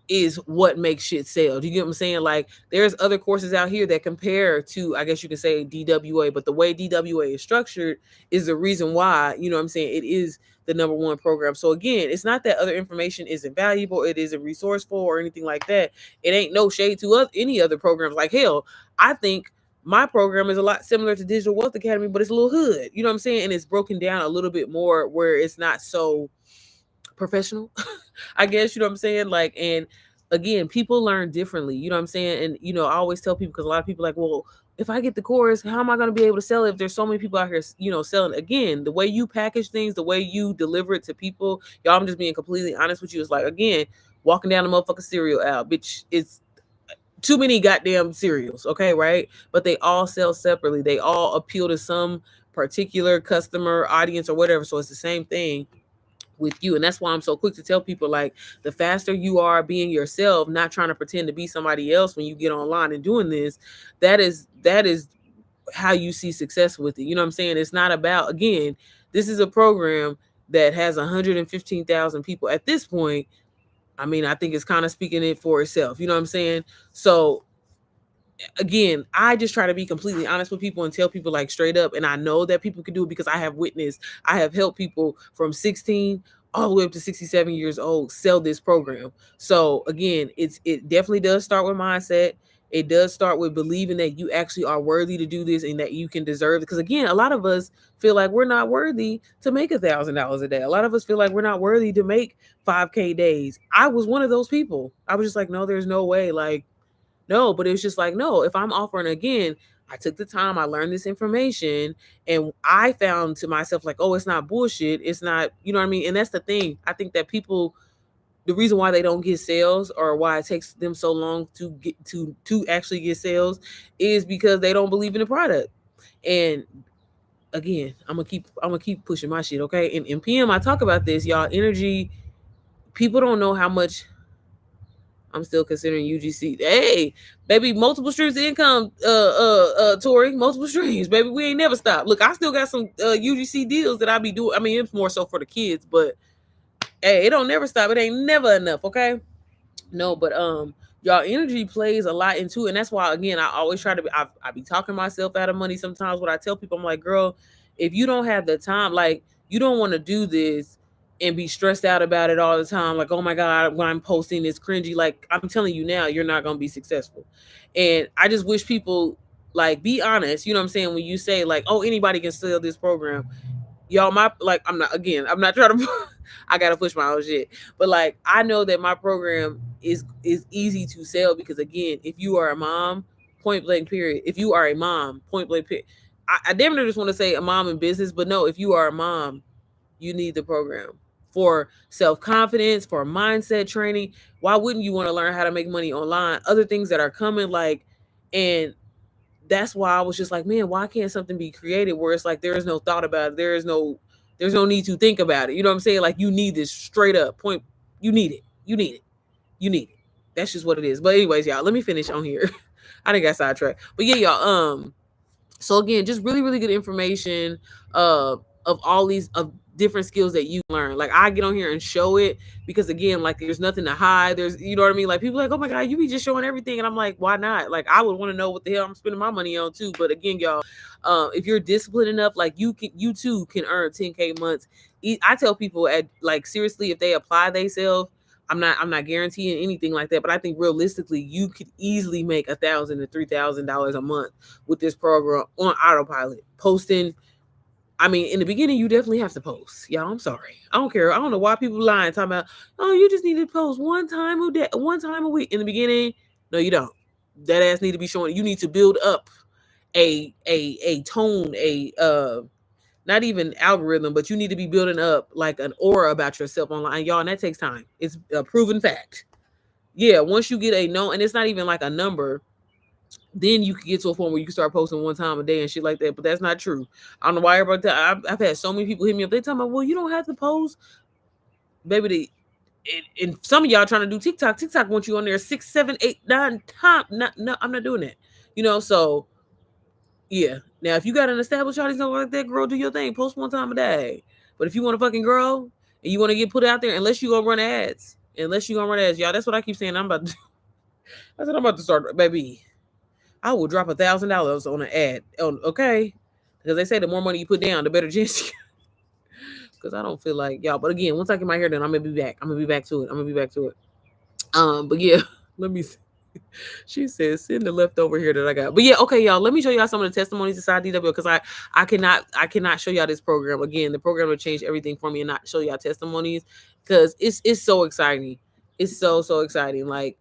is what makes shit sell. Do you get what I'm saying? Like there's other courses out here that compare to, I guess you could say, DWA, but the way DWA is structured is the reason why, you know what I'm saying, it is the number one program. So again, it's not that other information isn't valuable, it isn't resourceful or anything like that. It ain't no shade to any other programs. Like hell, I think my program is a lot similar to Digital Wealth Academy, but it's a little hood. You know what I'm saying? And it's broken down a little bit more where it's not so professional. I guess, you know what I'm saying? Like, and again, people learn differently, you know what I'm saying? And, I always tell people, because a lot of people are like, well, if I get the course, how am I going to be able to sell it if there's so many people out here, selling? Again, the way you package things, the way you deliver it to people, y'all, I'm just being completely honest with you. It's like, again, walking down the motherfucking cereal aisle, bitch, it's too many goddamn cereals, okay, right? But they all sell separately. They all appeal to some particular customer audience or whatever. So it's the same thing with you. And that's why I'm so quick to tell people, like, the faster you are being yourself, not trying to pretend to be somebody else when you get online and doing this, that is how you see success with it. You know what I'm saying? It's not about, again, this is a program that has 115,000 people at this point. I mean, I think it's kind of speaking it for itself. You know what I'm saying? So again, I just try to be completely honest with people and tell people, like, straight up. And I know that people can do it because I have witnessed, I have helped people from 16 all the way up to 67 years old sell this program. So again, it definitely does start with mindset. It does start with believing that you actually are worthy to do this and that you can deserve it. Because again, a lot of us feel like we're not worthy to make $1,000 a day. A lot of us feel like we're not worthy to make 5K days. I was one of those people. I was just like, no, there's no way. Like, no, but it's just like, no, if I'm offering again, I took the time, I learned this information, and I found to myself, like, oh, it's not bullshit. It's not, you know what I mean? And that's the thing. I think that people, the reason why they don't get sales or why it takes them so long to get to actually get sales is because they don't believe in the product. And again, I'm gonna keep pushing my shit, okay? And in PM, I talk about this, y'all. Energy, people don't know how much. I'm still considering UGC. Hey, baby, multiple streams of income, Tori, multiple streams, baby. We ain't never stopped. Look, I still got some UGC deals that I be doing. I mean, it's more so for the kids, but hey, it don't never stop. It ain't never enough, okay? No, but y'all, energy plays a lot into it. And that's why, again, I always try to be, I be talking myself out of money sometimes. When I tell people, I'm like, girl, if you don't have the time, like, you don't want to do this and be stressed out about it all the time, like, oh my god, when I'm posting it's cringy. Like, I'm telling you now, you're not going to be successful. And I just wish people, like, be honest. You know what I'm saying? When you say, like, oh, anybody can sell this program, y'all, my, like, I'm not trying to I gotta push my own shit, but like, I know that my program is easy to sell because, again, if you are a mom, point blank period, if you are a mom, point blank period, I damn near just want to say a mom in business, but no, if you are a mom, you need the program for self-confidence, for mindset training. Why wouldn't you want to learn how to make money online, other things that are coming, like, and that's why I was just like, man, why can't something be created where it's like there is no thought about it, there's no need to think about it. You know what I'm saying? Like, you need this straight up point. You need it. You need it. You need it. That's just what it is. But anyways, y'all, let me finish on here. I think I got sidetracked. But yeah, y'all. So again, just really, really good information of all these of different skills that you learn. Like, I get on here and show it because, again, like, there's nothing to hide. There's, you know what I mean? Like, people are like, oh my god, you be just showing everything, and I'm like, why not? Like, I would want to know what the hell I'm spending my money on too. But again, y'all, if you're disciplined enough, like, you too can earn 10K months. I tell people, at, like, seriously, if they apply themselves, I'm not guaranteeing anything like that, but I think realistically you could easily make $1,000 to $3,000 a month with this program on autopilot. Posting, I mean, in the beginning, you definitely have to post. Y'all, I'm sorry. I don't care. I don't know why people lying, talking about, oh, you just need to post one time a day, one time a week. In the beginning, no, you don't. That ass need to be showing. You need to build up a tone, not even algorithm, but you need to be building up like an aura about yourself online, y'all, and that takes time. It's a proven fact. Yeah, once you get a no, and it's not even like a number, then you can get to a point where you can start posting one time a day and shit like that. But that's not true. I don't know why everybody. I've had so many people hit me up. They tell me, well, you don't have to post, baby. And some of y'all trying to do TikTok. TikTok wants you on there 6, 7, 8, 9 times. No, I'm not doing that. You know, so yeah. Now, if you got an established audience like that, girl, do your thing. Post one time a day. But if you want to fucking grow and you want to get put out there, unless you gonna run ads, y'all. That's what I keep saying. I'm about to. I said I'm about to start, baby. I will drop $1,000 on an ad. On, okay, because they say the more money you put down, the better chance. Because I don't feel like y'all. But again, once I get my hair done, I'm gonna be back. I'm gonna be back to it. But yeah, let me. She says, send the leftover here that I got. But yeah, okay, y'all. Let me show y'all some of the testimonies inside DW because I cannot show y'all this program. Again, the program will change everything for me and not show y'all testimonies because it's so exciting. It's so exciting. Like,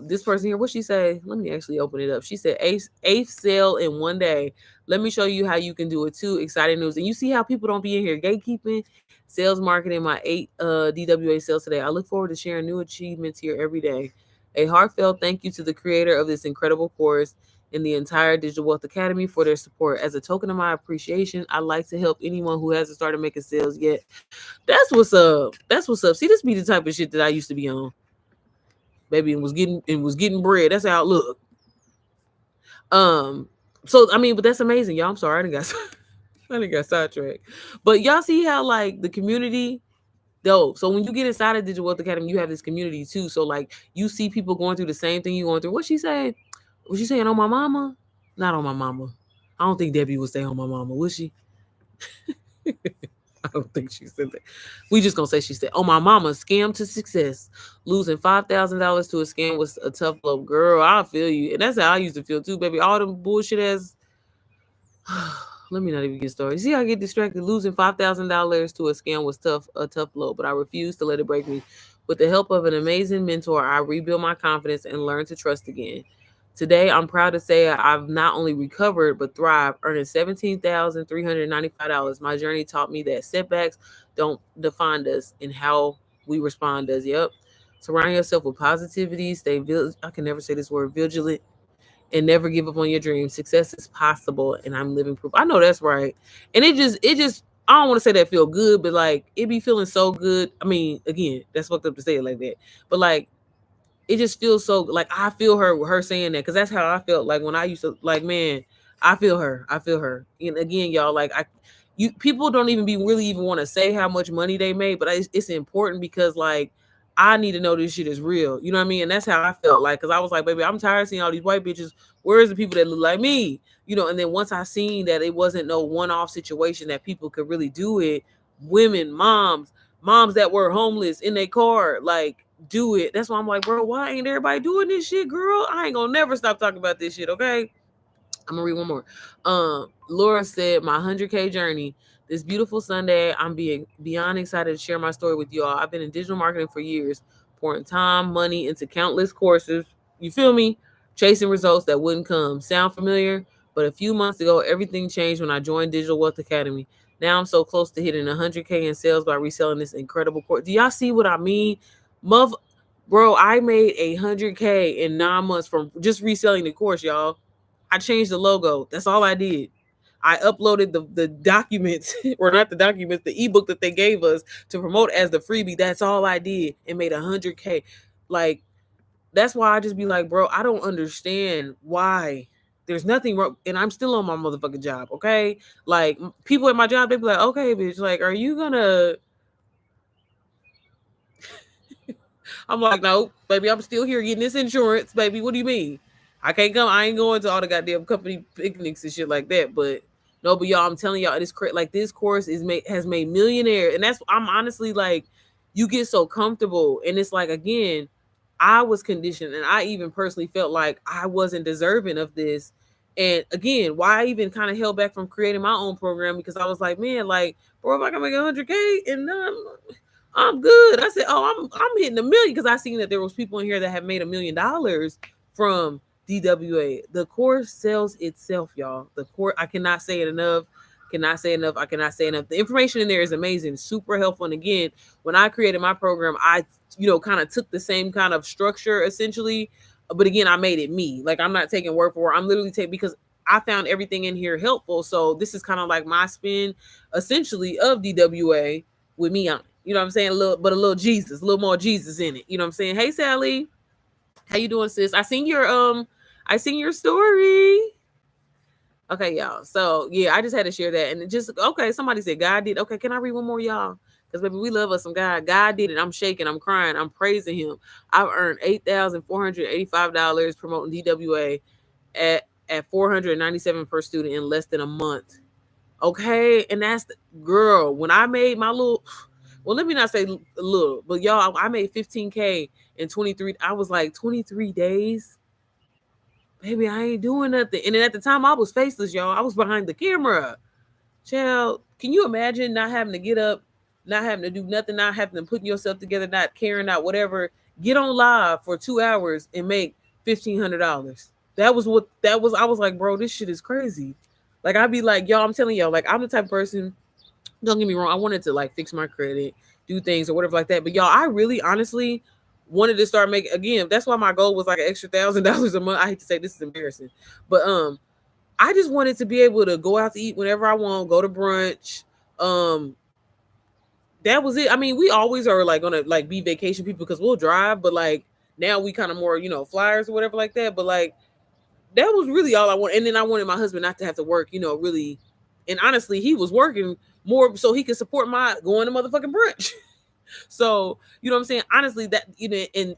this person here, what she say? Let me actually open it up. She said eighth sale in one day. Let me show you how you can do it too. Exciting news. And you see how people don't be in here gatekeeping, sales marketing, my 8 DWA sales today. I look forward to sharing new achievements here every day. A heartfelt thank you to the creator of this incredible course. and the entire Digital Wealth Academy for their support. As a token of my appreciation, I'd like to help anyone who hasn't started making sales yet. That's what's up. That's what's up. See, this be the type of shit that I used to be on, baby, and was getting bread. That's how it look. Um, so I mean, but that's amazing, y'all. I'm sorry, I didn't got I didn't got sidetracked. But y'all see how like the community though. So when you get inside of Digital Wealth Academy, you have this community too. So like you see people going through the same thing you going through. What she say? Was she saying on my mama? Not on my mama. I don't think Debbie would say on my mama, would she? I don't think she said that. We just gonna say she said, "Oh my mama, scam to success. Losing $5,000 to a scam was a tough blow, girl. I feel you, and that's how I used to feel too, baby. All them bullshit ass. Let me not even get started. See, I get distracted. Losing $5,000 to a scam was tough, a tough blow, but I refused to let it break me. With the help of an amazing mentor, I rebuilt my confidence and learned to trust again. Today, I'm proud to say I've not only recovered but thrived, earning $17,395. My journey taught me that setbacks don't define us, and how we respond does. Yep. Surround yourself with positivity. I can never say this word, vigilant, and never give up on your dreams. Success is possible, and I'm living proof. I know that's right. And it just I don't want to say that feel good, but like it be feeling so good. I mean, again, that's fucked up to say it like that. But like it just feels so like I feel her saying that, because that's how I felt like when I used to, like, man, I feel her. I feel her. And again, y'all, like you people don't even be really even want to say how much money they made, but it's important because like I need to know this shit is real. You know what I mean? And that's how I felt like, because I was like, baby, I'm tired of seeing all these white bitches. Where's the people that look like me? You know, and then once I seen that it wasn't no one-off situation, that people could really do it, women, moms that were homeless in their car, like do it. That's why I'm like, bro, why ain't everybody doing this shit, girl? I ain't gonna never stop talking about this shit, okay? I'm gonna read one more. Laura said, my 100K journey. This beautiful Sunday, I'm being beyond excited to share my story with you all. I've been in digital marketing for years, pouring time, money into countless courses. You feel me? Chasing results that wouldn't come. Sound familiar? But a few months ago, everything changed when I joined Digital Wealth Academy. Now I'm so close to hitting 100K in sales by reselling this incredible course. Do y'all see what I mean? Muff, bro, I made 100K in 9 months from just reselling the course, y'all. I changed the logo. That's all I did. I uploaded the documents, or not the documents, the ebook that they gave us to promote as the freebie. That's all I did, and made 100K. Like, that's why I just be like, bro, I don't understand why. There's nothing wrong, and I'm still on my motherfucking job. Okay, like people at my job, they be like, okay, bitch, like, are you gonna? I'm like, no, baby, I'm still here getting this insurance, baby. What do you mean? I can't come. I ain't going to all the goddamn company picnics and shit like that. But no, but y'all, I'm telling y'all, it's crazy. Like this course has made millionaire, and that's I'm honestly like, you get so comfortable, and it's like again, I was conditioned, and I even personally felt like I wasn't deserving of this. And again, why I even kind of held back from creating my own program, because I was like, man, like, bro, if I can make 100K and I'm good. I said, oh, I'm hitting a million, because I seen that there was people in here that have made $1 million from DWA. The course sells itself, y'all. The course, I cannot say it enough. Cannot say enough. I cannot say enough. The information in there is amazing, super helpful. And again, when I created my program, I kind of took the same kind of structure essentially, but again, I made it me. Like I'm not taking word for word. I'm literally taking, because I found everything in here helpful. So this is kind of like my spin, essentially, of DWA with me on it. You know what I'm saying? A little Jesus, a little more Jesus in it. You know what I'm saying? Hey Sally, how you doing, sis? I seen your story. Okay, y'all. So yeah, I just had to share that. And it just okay, somebody said God did. Okay, can I read one more, y'all? Because baby, we love us some God. God did it. I'm shaking, I'm crying, I'm praising him. I've earned $8,485 promoting DWA at 497 per student in less than a month. Okay, and that's girl. When I made my little, well, let me not say little, but y'all, I made 15K in 23. I was like 23 days, baby. I ain't doing nothing. And then at the time, I was faceless, y'all. I was behind the camera. Child, can you imagine not having to get up, not having to do nothing, not having to put yourself together, not caring, not whatever? Get on live for 2 hours and make $1,500. That was what that was. I was like, bro, this shit is crazy. Like I'd be like, y'all, I'm telling y'all, like I'm the type of person. Don't get me wrong. I wanted to like fix my credit, do things or whatever like that. But y'all, I really, honestly, wanted to start making again. That's why my goal was like an extra $1,000 a month. I hate to say this is embarrassing, but I just wanted to be able to go out to eat whenever I want, go to brunch. Um, that was it. I mean, we always are like gonna like be vacation people because we'll drive, but like now we kind of more flyers or whatever like that. But like that was really all I wanted. And then I wanted my husband not to have to work, really. And honestly, he was working more so he could support my going to motherfucking brunch. So, you know what I'm saying? Honestly, that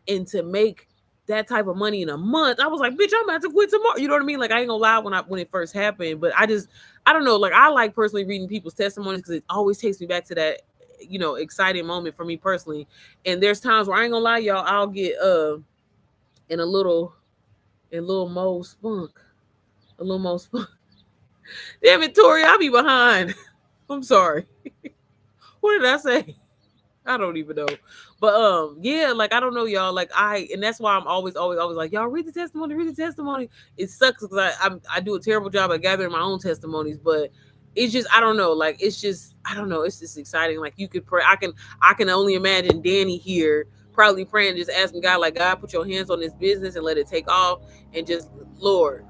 and to make that type of money in a month, I was like, bitch, I'm about to quit tomorrow. You know what I mean? Like I ain't gonna lie when it first happened, but I don't know, like I like personally reading people's testimonies because it always takes me back to that, exciting moment for me personally. And there's times where I ain't gonna lie, y'all, I'll get in a little mo spunk. A little more spunk. Damn it, Tori, I'll be behind. I'm sorry. What did I say? I don't even know. But yeah, like I don't know, y'all. Like and that's why I'm always like, y'all read the testimony, read the testimony. It sucks because I do a terrible job at gathering my own testimonies, but it's just I don't know. Like it's just I don't know. It's just exciting. Like you could pray. I can only imagine Danny here probably praying, just asking God, like God, put your hands on this business and let it take off, and just Lord,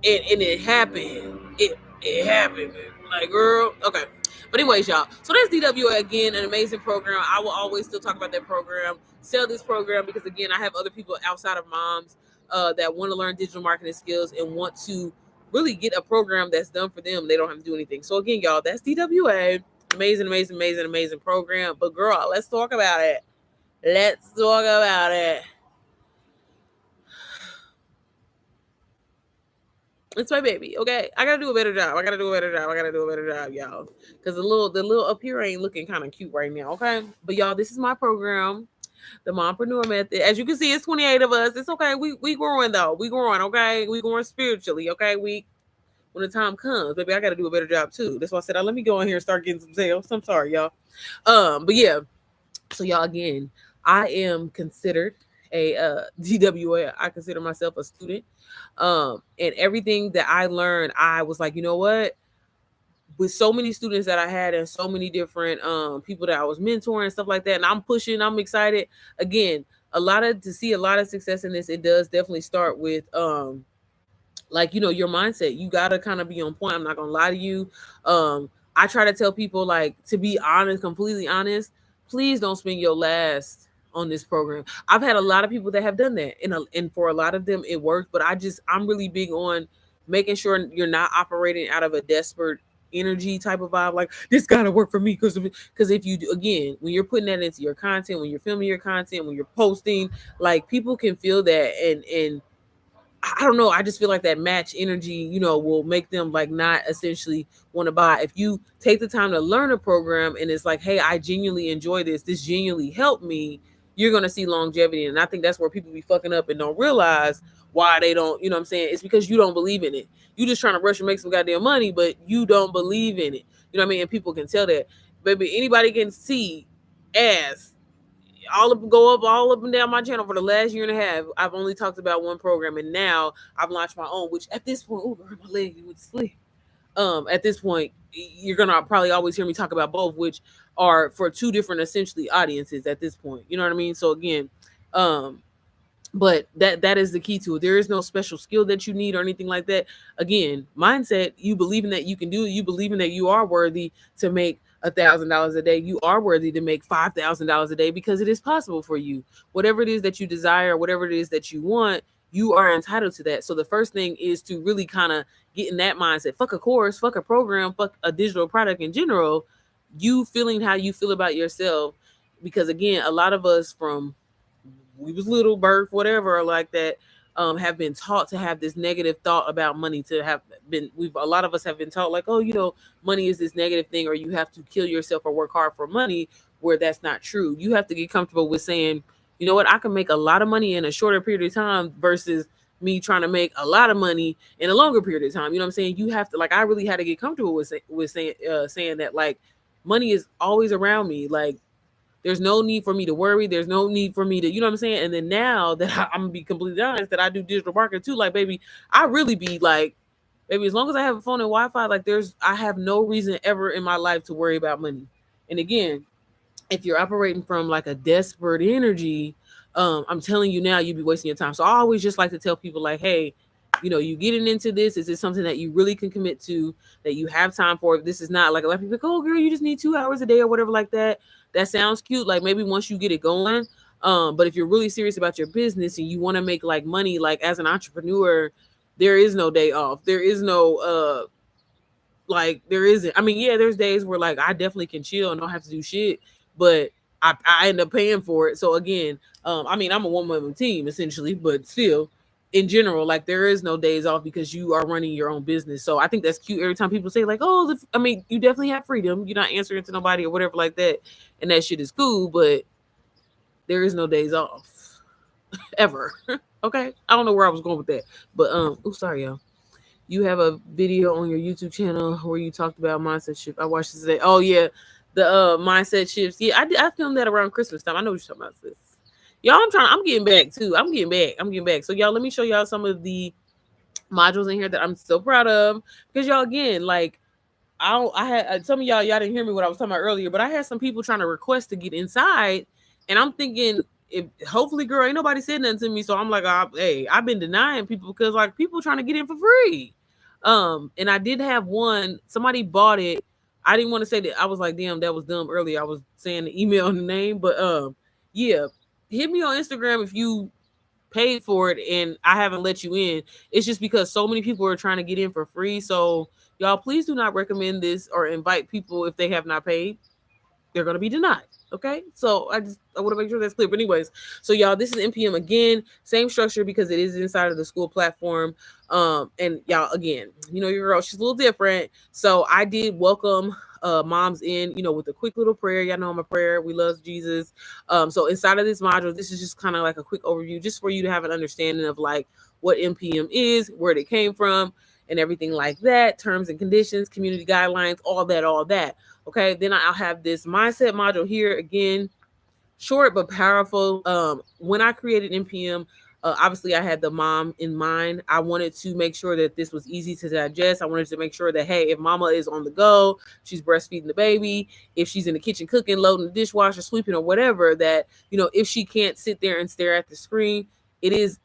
and it happened. It happened. Like, girl, okay. But anyways, y'all. So that's DWA again, an amazing program. I will always still talk about that program. Sell this program because again, I have other people outside of moms that want to learn digital marketing skills and want to really get a program that's done for them. They don't have to do anything. So again, y'all, that's DWA. Amazing, amazing, amazing, amazing program. But girl, let's talk about it. Let's talk about it. It's my baby. Okay, I gotta do a better job. I gotta do a better job. I gotta do a better job, y'all. Because the little up here ain't looking kind of cute right now. Okay, but y'all, this is my program, the Mompreneur Method. As you can see, it's 28 of us. It's okay. We growing though. We growing. Okay, we growing spiritually. Okay, we when the time comes, baby, I gotta do a better job too. That's why I said, let me go in here and start getting some sales. I'm sorry, y'all. But yeah. So y'all, again, I am considered a DWA. I consider myself a student. And everything that I learned, I was like, you know what? With so many students that I had and so many different people that I was mentoring and stuff like that, and I'm pushing, I'm excited. Again, to see a lot of success in this, it does definitely start with like your mindset. You gotta kind of be on point. I'm not gonna lie to you. I try to tell people, like, to be honest, completely honest, please don't spend your last on this program. I've had a lot of people that have done that, and for a lot of them it worked, but I'm really big on making sure you're not operating out of a desperate energy type of vibe, like this gotta work for me, because if you do, again, when you're putting that into your content, when you're filming your content, when you're posting, like people can feel that, and I don't know. I just feel like that match energy, will make them like not essentially want to buy. If you take the time to learn a program and it's like, hey, I genuinely enjoy this. This genuinely helped me. You're gonna see longevity, and I think that's where people be fucking up and don't realize why they don't. You know what I'm saying? It's because you don't believe in it. You just trying to rush and make some goddamn money, but you don't believe in it. You know what I mean? And people can tell that. Baby, anybody can see ass all up and down my channel for the last year and a half. I've only talked about one program, and now I've launched my own. Which at this point, oh, my leg went to sleep. At this point, you're gonna probably always hear me talk about both, which are for two different essentially audiences at this point. You know what I mean? So again, um, but that is the key to it. There is no special skill that you need or anything like that. Again, mindset, you believing that you can do it, you believing that you are worthy to make $1,000 a day, you are worthy to make $5,000 a day, because it is possible for you. Whatever it is that you desire, whatever it is that you want, you are entitled to that. So the first thing is to really kind of get in that mindset. Fuck a course, fuck a program, fuck a digital product in general. You feeling how you feel about yourself, because again, a lot of us from we was little, birth, whatever like that, have been taught to have this negative thought about money. To have been, a lot of us have been taught like, oh, money is this negative thing, or you have to kill yourself or work hard for money. Where that's not true. You have to get comfortable with saying, you know what, I can make a lot of money in a shorter period of time versus me trying to make a lot of money in a longer period of time. You know what I'm saying? You have to, like, I really had to get comfortable with saying that, like, money is always around me. Like, there's no need for me to worry. There's no need for me to, you know what I'm saying? And then now that I'm gonna be completely honest, that I do digital marketing too, like, baby, I really be like, baby, as long as I have a phone and Wi-Fi, like, I have no reason ever in my life to worry about money. And again, if you're operating from like a desperate energy, I'm telling you now, you'd be wasting your time. So I always just like to tell people like, hey, you getting into this? Is it something that you really can commit to, that you have time for? If this is not, like a lot of people like, oh girl, you just need 2 hours a day or whatever like that. That sounds cute. Like maybe once you get it going. But if you're really serious about your business and you want to make like money, like as an entrepreneur, there is no day off. There is no like there isn't. I mean, yeah, there's days where like I definitely can chill and don't have to do shit, but I end up paying for it. So again, I mean, I'm a one woman team essentially, but still, in general, like there is no days off because you are running your own business. So I think that's cute. Every time people say like, oh, I mean, you definitely have freedom. You're not answering to nobody or whatever like that, and that shit is cool. But there is no days off ever. Okay, I don't know where I was going with that, but oh, sorry, y'all. You have a video on your YouTube channel where you talked about mindset shift. I watched it today. Oh yeah, the mindset shifts. Yeah, I filmed that around Christmas time. I know what you're talking about, sis. Y'all, I'm getting back too. I'm getting back. So y'all, let me show y'all some of the modules in here that I'm so proud of, because y'all, again, like I had some of y'all didn't hear me what I was talking about earlier, but I had some people trying to request to get inside, and I'm thinking, if hopefully, girl, ain't nobody said nothing to me, so I'm like, hey, I've been denying people because like people trying to get in for free. And I did have one, somebody bought it. I didn't want to say that. I was like, damn, that was dumb earlier. I was saying the email and the name, but yeah, hit me on Instagram if you paid for it and I haven't let you in. It's just because so many people are trying to get in for free. So y'all, please do not recommend this or invite people if they have not paid. They're going to be denied. Okay, so I want to make sure that's clear. But anyways, so y'all, this is NPM again, same structure because it is inside of the school platform. And y'all, again, your girl, she's a little different. So I did welcome moms in, with a quick little prayer. Y'all know I'm a prayer. We love Jesus. So inside of this module, this is just kind of like a quick overview, just for you to have an understanding of like what NPM is, where it came from, and everything like that, terms and conditions, community guidelines, all that, all that. Okay, then I'll have this mindset module here again, short but powerful. When I created NPM, obviously I had the mom in mind. I wanted to make sure that this was easy to digest. I wanted to make sure that, hey, if mama is on the go, she's breastfeeding the baby, if she's in the kitchen cooking, loading the dishwasher, sweeping, or whatever, that if she can't sit there and stare at the screen, it is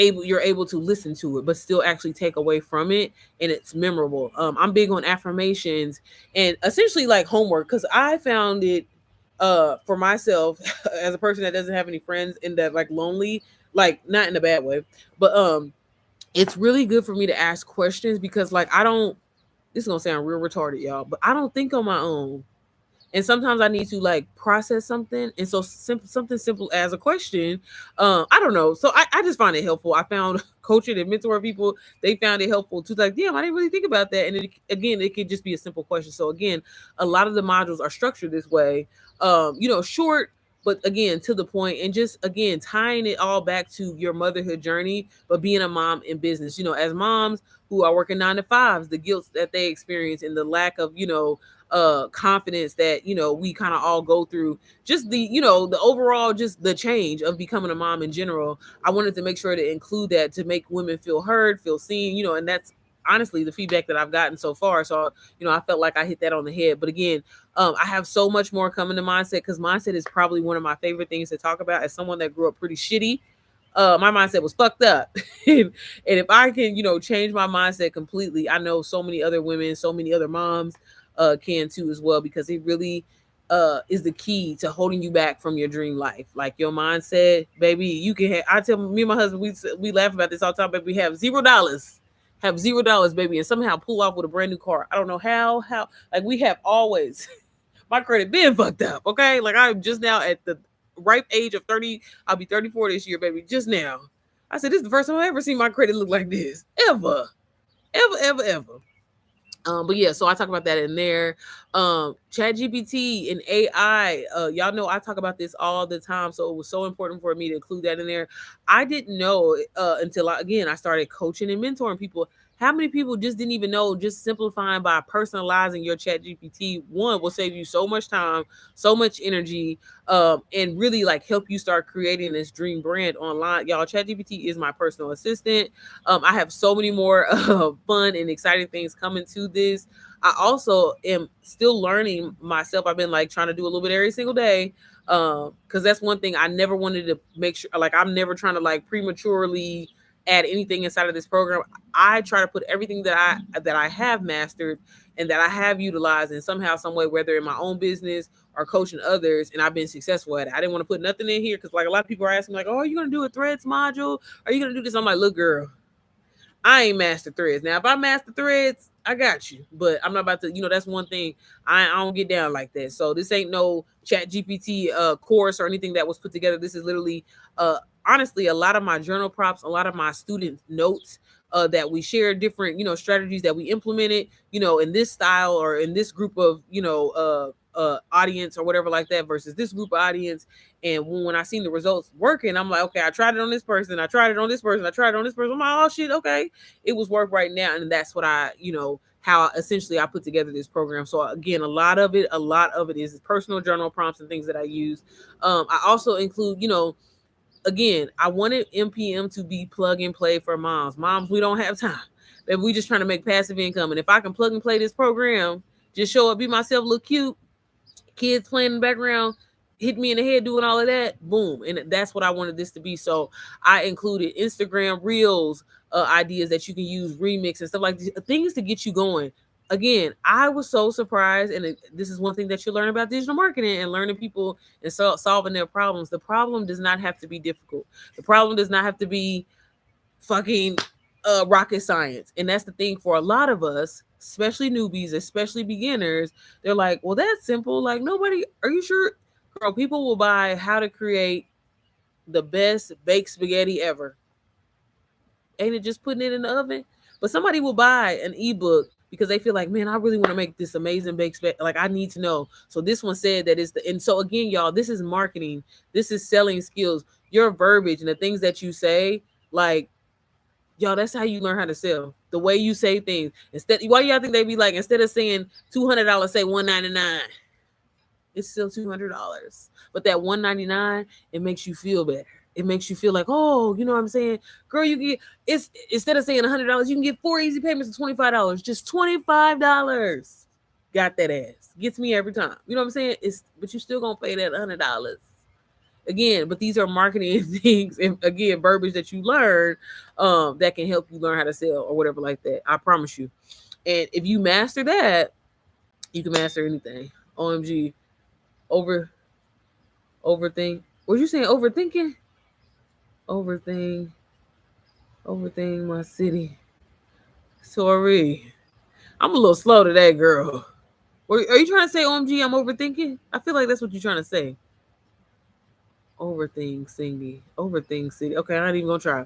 you're able to listen to it but still actually take away from it, and it's memorable. I'm big on affirmations and essentially like homework, because I found it for myself as a person that doesn't have any friends and that like lonely, like not in a bad way, but it's really good for me to ask questions, because like I don't, this is gonna sound real retarded, y'all, but I don't think on my own, and sometimes I need to like process something, and so something simple as a question, I don't know, so I just find it helpful. I found coaching and mentoring people, they found it helpful too, like damn, I didn't really think about that. And again, it could just be a simple question. So again, a lot of the modules are structured this way, short, but again to the point, and just again tying it all back to your motherhood journey, but being a mom in business, as moms who are working 9 to 5s, the guilt that they experience and the lack of confidence that we kind of all go through, just the overall, just the change of becoming a mom in general. I wanted to make sure to include that, to make women feel heard, feel seen, and that's honestly the feedback that I've gotten so far. So I felt like I hit that on the head. But again, I have so much more coming to mindset, because mindset is probably one of my favorite things to talk about as someone that grew up pretty shitty. My mindset was fucked up. And if I can, change my mindset completely, I know so many other women, so many other moms can too as well, because it really is the key to holding you back from your dream life. Like your mindset, baby, you can have, I tell me and my husband, we laugh about this all the time, but we have $0, baby, and somehow pull off with a brand new car. I don't know how, like we have always, my credit been fucked up. Okay. Like I'm just now at the ripe age of 30. I'll be 34 this year, baby. Just now. I said, this is the first time I've ever seen my credit look like this. Ever. Ever, ever, ever. But yeah, so I talk about that in there. Chat GPT and AI, y'all know I talk about this all the time, so it was so important for me to include that in there. I didn't know until I started coaching and mentoring people How many people just didn't even know just simplifying by personalizing your chat GPT one will save you so much time, so much energy, and really like help you start creating this dream brand online. Y'all, chat GPT is my personal assistant. I have so many more fun and exciting things coming to this. I also am still learning myself. I've been like trying to do a little bit every single day. Because that's one thing I never wanted to make sure, like, I'm never trying to like prematurely add anything inside of this program. I try to put everything that I have mastered and that I have utilized in somehow, some way, whether in my own business or coaching others, and I've been successful at it. I didn't want to put nothing in here because like a lot of people are asking like, "Oh, are you gonna do a threads module? Are you gonna do this?" I'm like, "Look, girl, I ain't master threads. Now, if I master threads, I got you. But I'm not about to, that's one thing. I don't get down like that. So this ain't no chat GPT course or anything that was put together. This is literally uh honestly a lot of my journal prompts, a lot of my student notes that we share, different, strategies that we implemented, in this style or in this group of, audience or whatever like that versus this group of audience. And when I seen the results working, I'm like, okay, I tried it on this person, I tried it on this person, I tried it on this person. I'm like, oh shit, okay, it was work right now. And that's what how essentially I put together this program. So again, a lot of it is personal journal prompts and things that I use. I also include, again, I wanted MPM to be plug and play for moms. Moms, we don't have time. But we just trying to make passive income. And if I can plug and play this program, just show up, be myself, look cute, kids playing in the background, hit me in the head doing all of that, boom. And that's what I wanted this to be. So I included Instagram reels, ideas that you can use, remix and stuff like this, things to get you going. Again, I was so surprised, and this is one thing that you learn about digital marketing and learning people and solving their problems. The problem does not have to be difficult. The problem does not have to be fucking rocket science. And that's the thing for a lot of us, especially newbies, especially beginners. They're like, well, that's simple. Like, nobody, are you sure? Girl, people will buy how to create the best baked spaghetti ever. Ain't it just putting it in the oven? But somebody will buy an ebook because they feel like, man, I really want to make this amazing baked spaghetti. Like, I need to know. So this one said that it's and so again, y'all, this is marketing. This is selling skills. Your verbiage and the things that you say, like, y'all, that's how you learn how to sell. The way you say things. Instead, why y'all think they be like, instead of saying $200, say $199. It's still $200. But that $199, it makes you feel better. It makes you feel like, oh, you know what I'm saying? Girl, you get it's instead of saying $100, you can get 4 easy payments of $25. Just $25. Got that ass. Gets me every time. You know what I'm saying? But you still gonna pay that $100 again. But these are marketing things and again verbiage that you learn that can help you learn how to sell or whatever like that. I promise you. And if you master that, you can master anything. OMG. Over overthink. What you saying? Overthinking? Overthink. Overthink my city. Sorry. I'm a little slow today, girl. Are you trying to say OMG I'm overthinking? I feel like that's what you're trying to say. Overthink Cindy. Overthink city. Okay, I'm not even gonna try.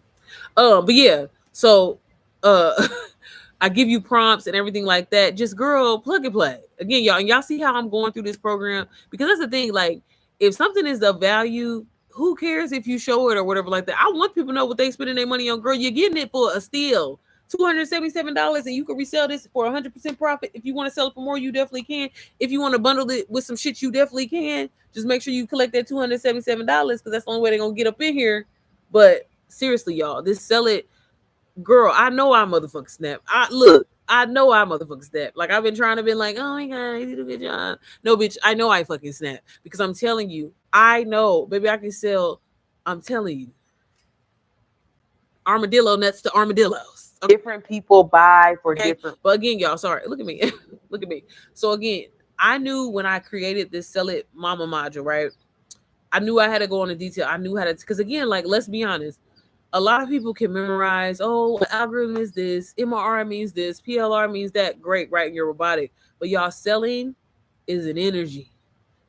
But yeah, so I give you prompts and everything like that. Just girl, plug and play. Again, y'all, and y'all see how I'm going through this program because that's the thing. Like, if something is of value, who cares if you show it or whatever like that? I want people to know what they spending their money on. Girl, you're getting it for a steal. $277, and you can resell this for 100% profit. If you want to sell it for more, you definitely can. If you want to bundle it with some shit, you definitely can. Just make sure you collect that $277 because that's the only way they're gonna get up in here. But seriously, y'all, this sell it, girl. I know I motherfucking snap. I know I motherfucking snap. Like, I've been trying to be like, oh my god, you did a good job. No, bitch, I know I fucking snap because I'm telling you, I know, baby, I can sell. I'm telling you, armadillo nuts to armadillos. Okay? Different people buy for different. But again, y'all, sorry. Look at me. Look at me. So again, I knew when I created this Sell It Mama module, right? I knew I had to go into detail. I knew how to, because again, like, let's be honest. A lot of people can memorize, oh, algorithm is this, MRR means this, PLR means that. Great, right? You're robotic. But y'all, selling is an energy.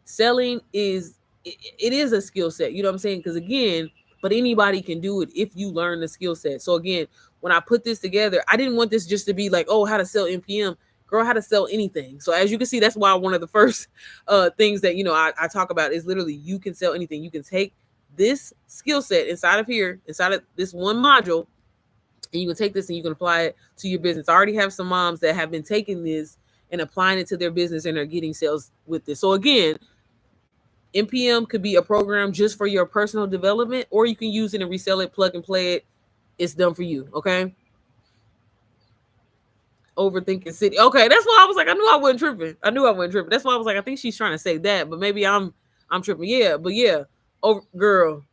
Selling is it is a skill set. You know what I'm saying? Because again, but anybody can do it if you learn the skill set. So again, when I put this together, I didn't want this just to be like, oh, how to sell NPM. Girl, how to sell anything. So as you can see, that's why one of the first things that I talk about is literally you can sell anything. You can take this skill set inside of here, inside of this one module, and you can take this and you can apply it to your business. I already have some moms that have been taking this and applying it to their business and are getting sales with this. So again, NPM could be a program just for your personal development, or you can use it and resell it, plug and play it. It's done for you. Okay. Overthinking city. Okay, that's why I was like, I knew I wasn't tripping. I knew I wasn't tripping. That's why I was like, I think she's trying to say that, but maybe I'm tripping. Yeah, but yeah, over girl.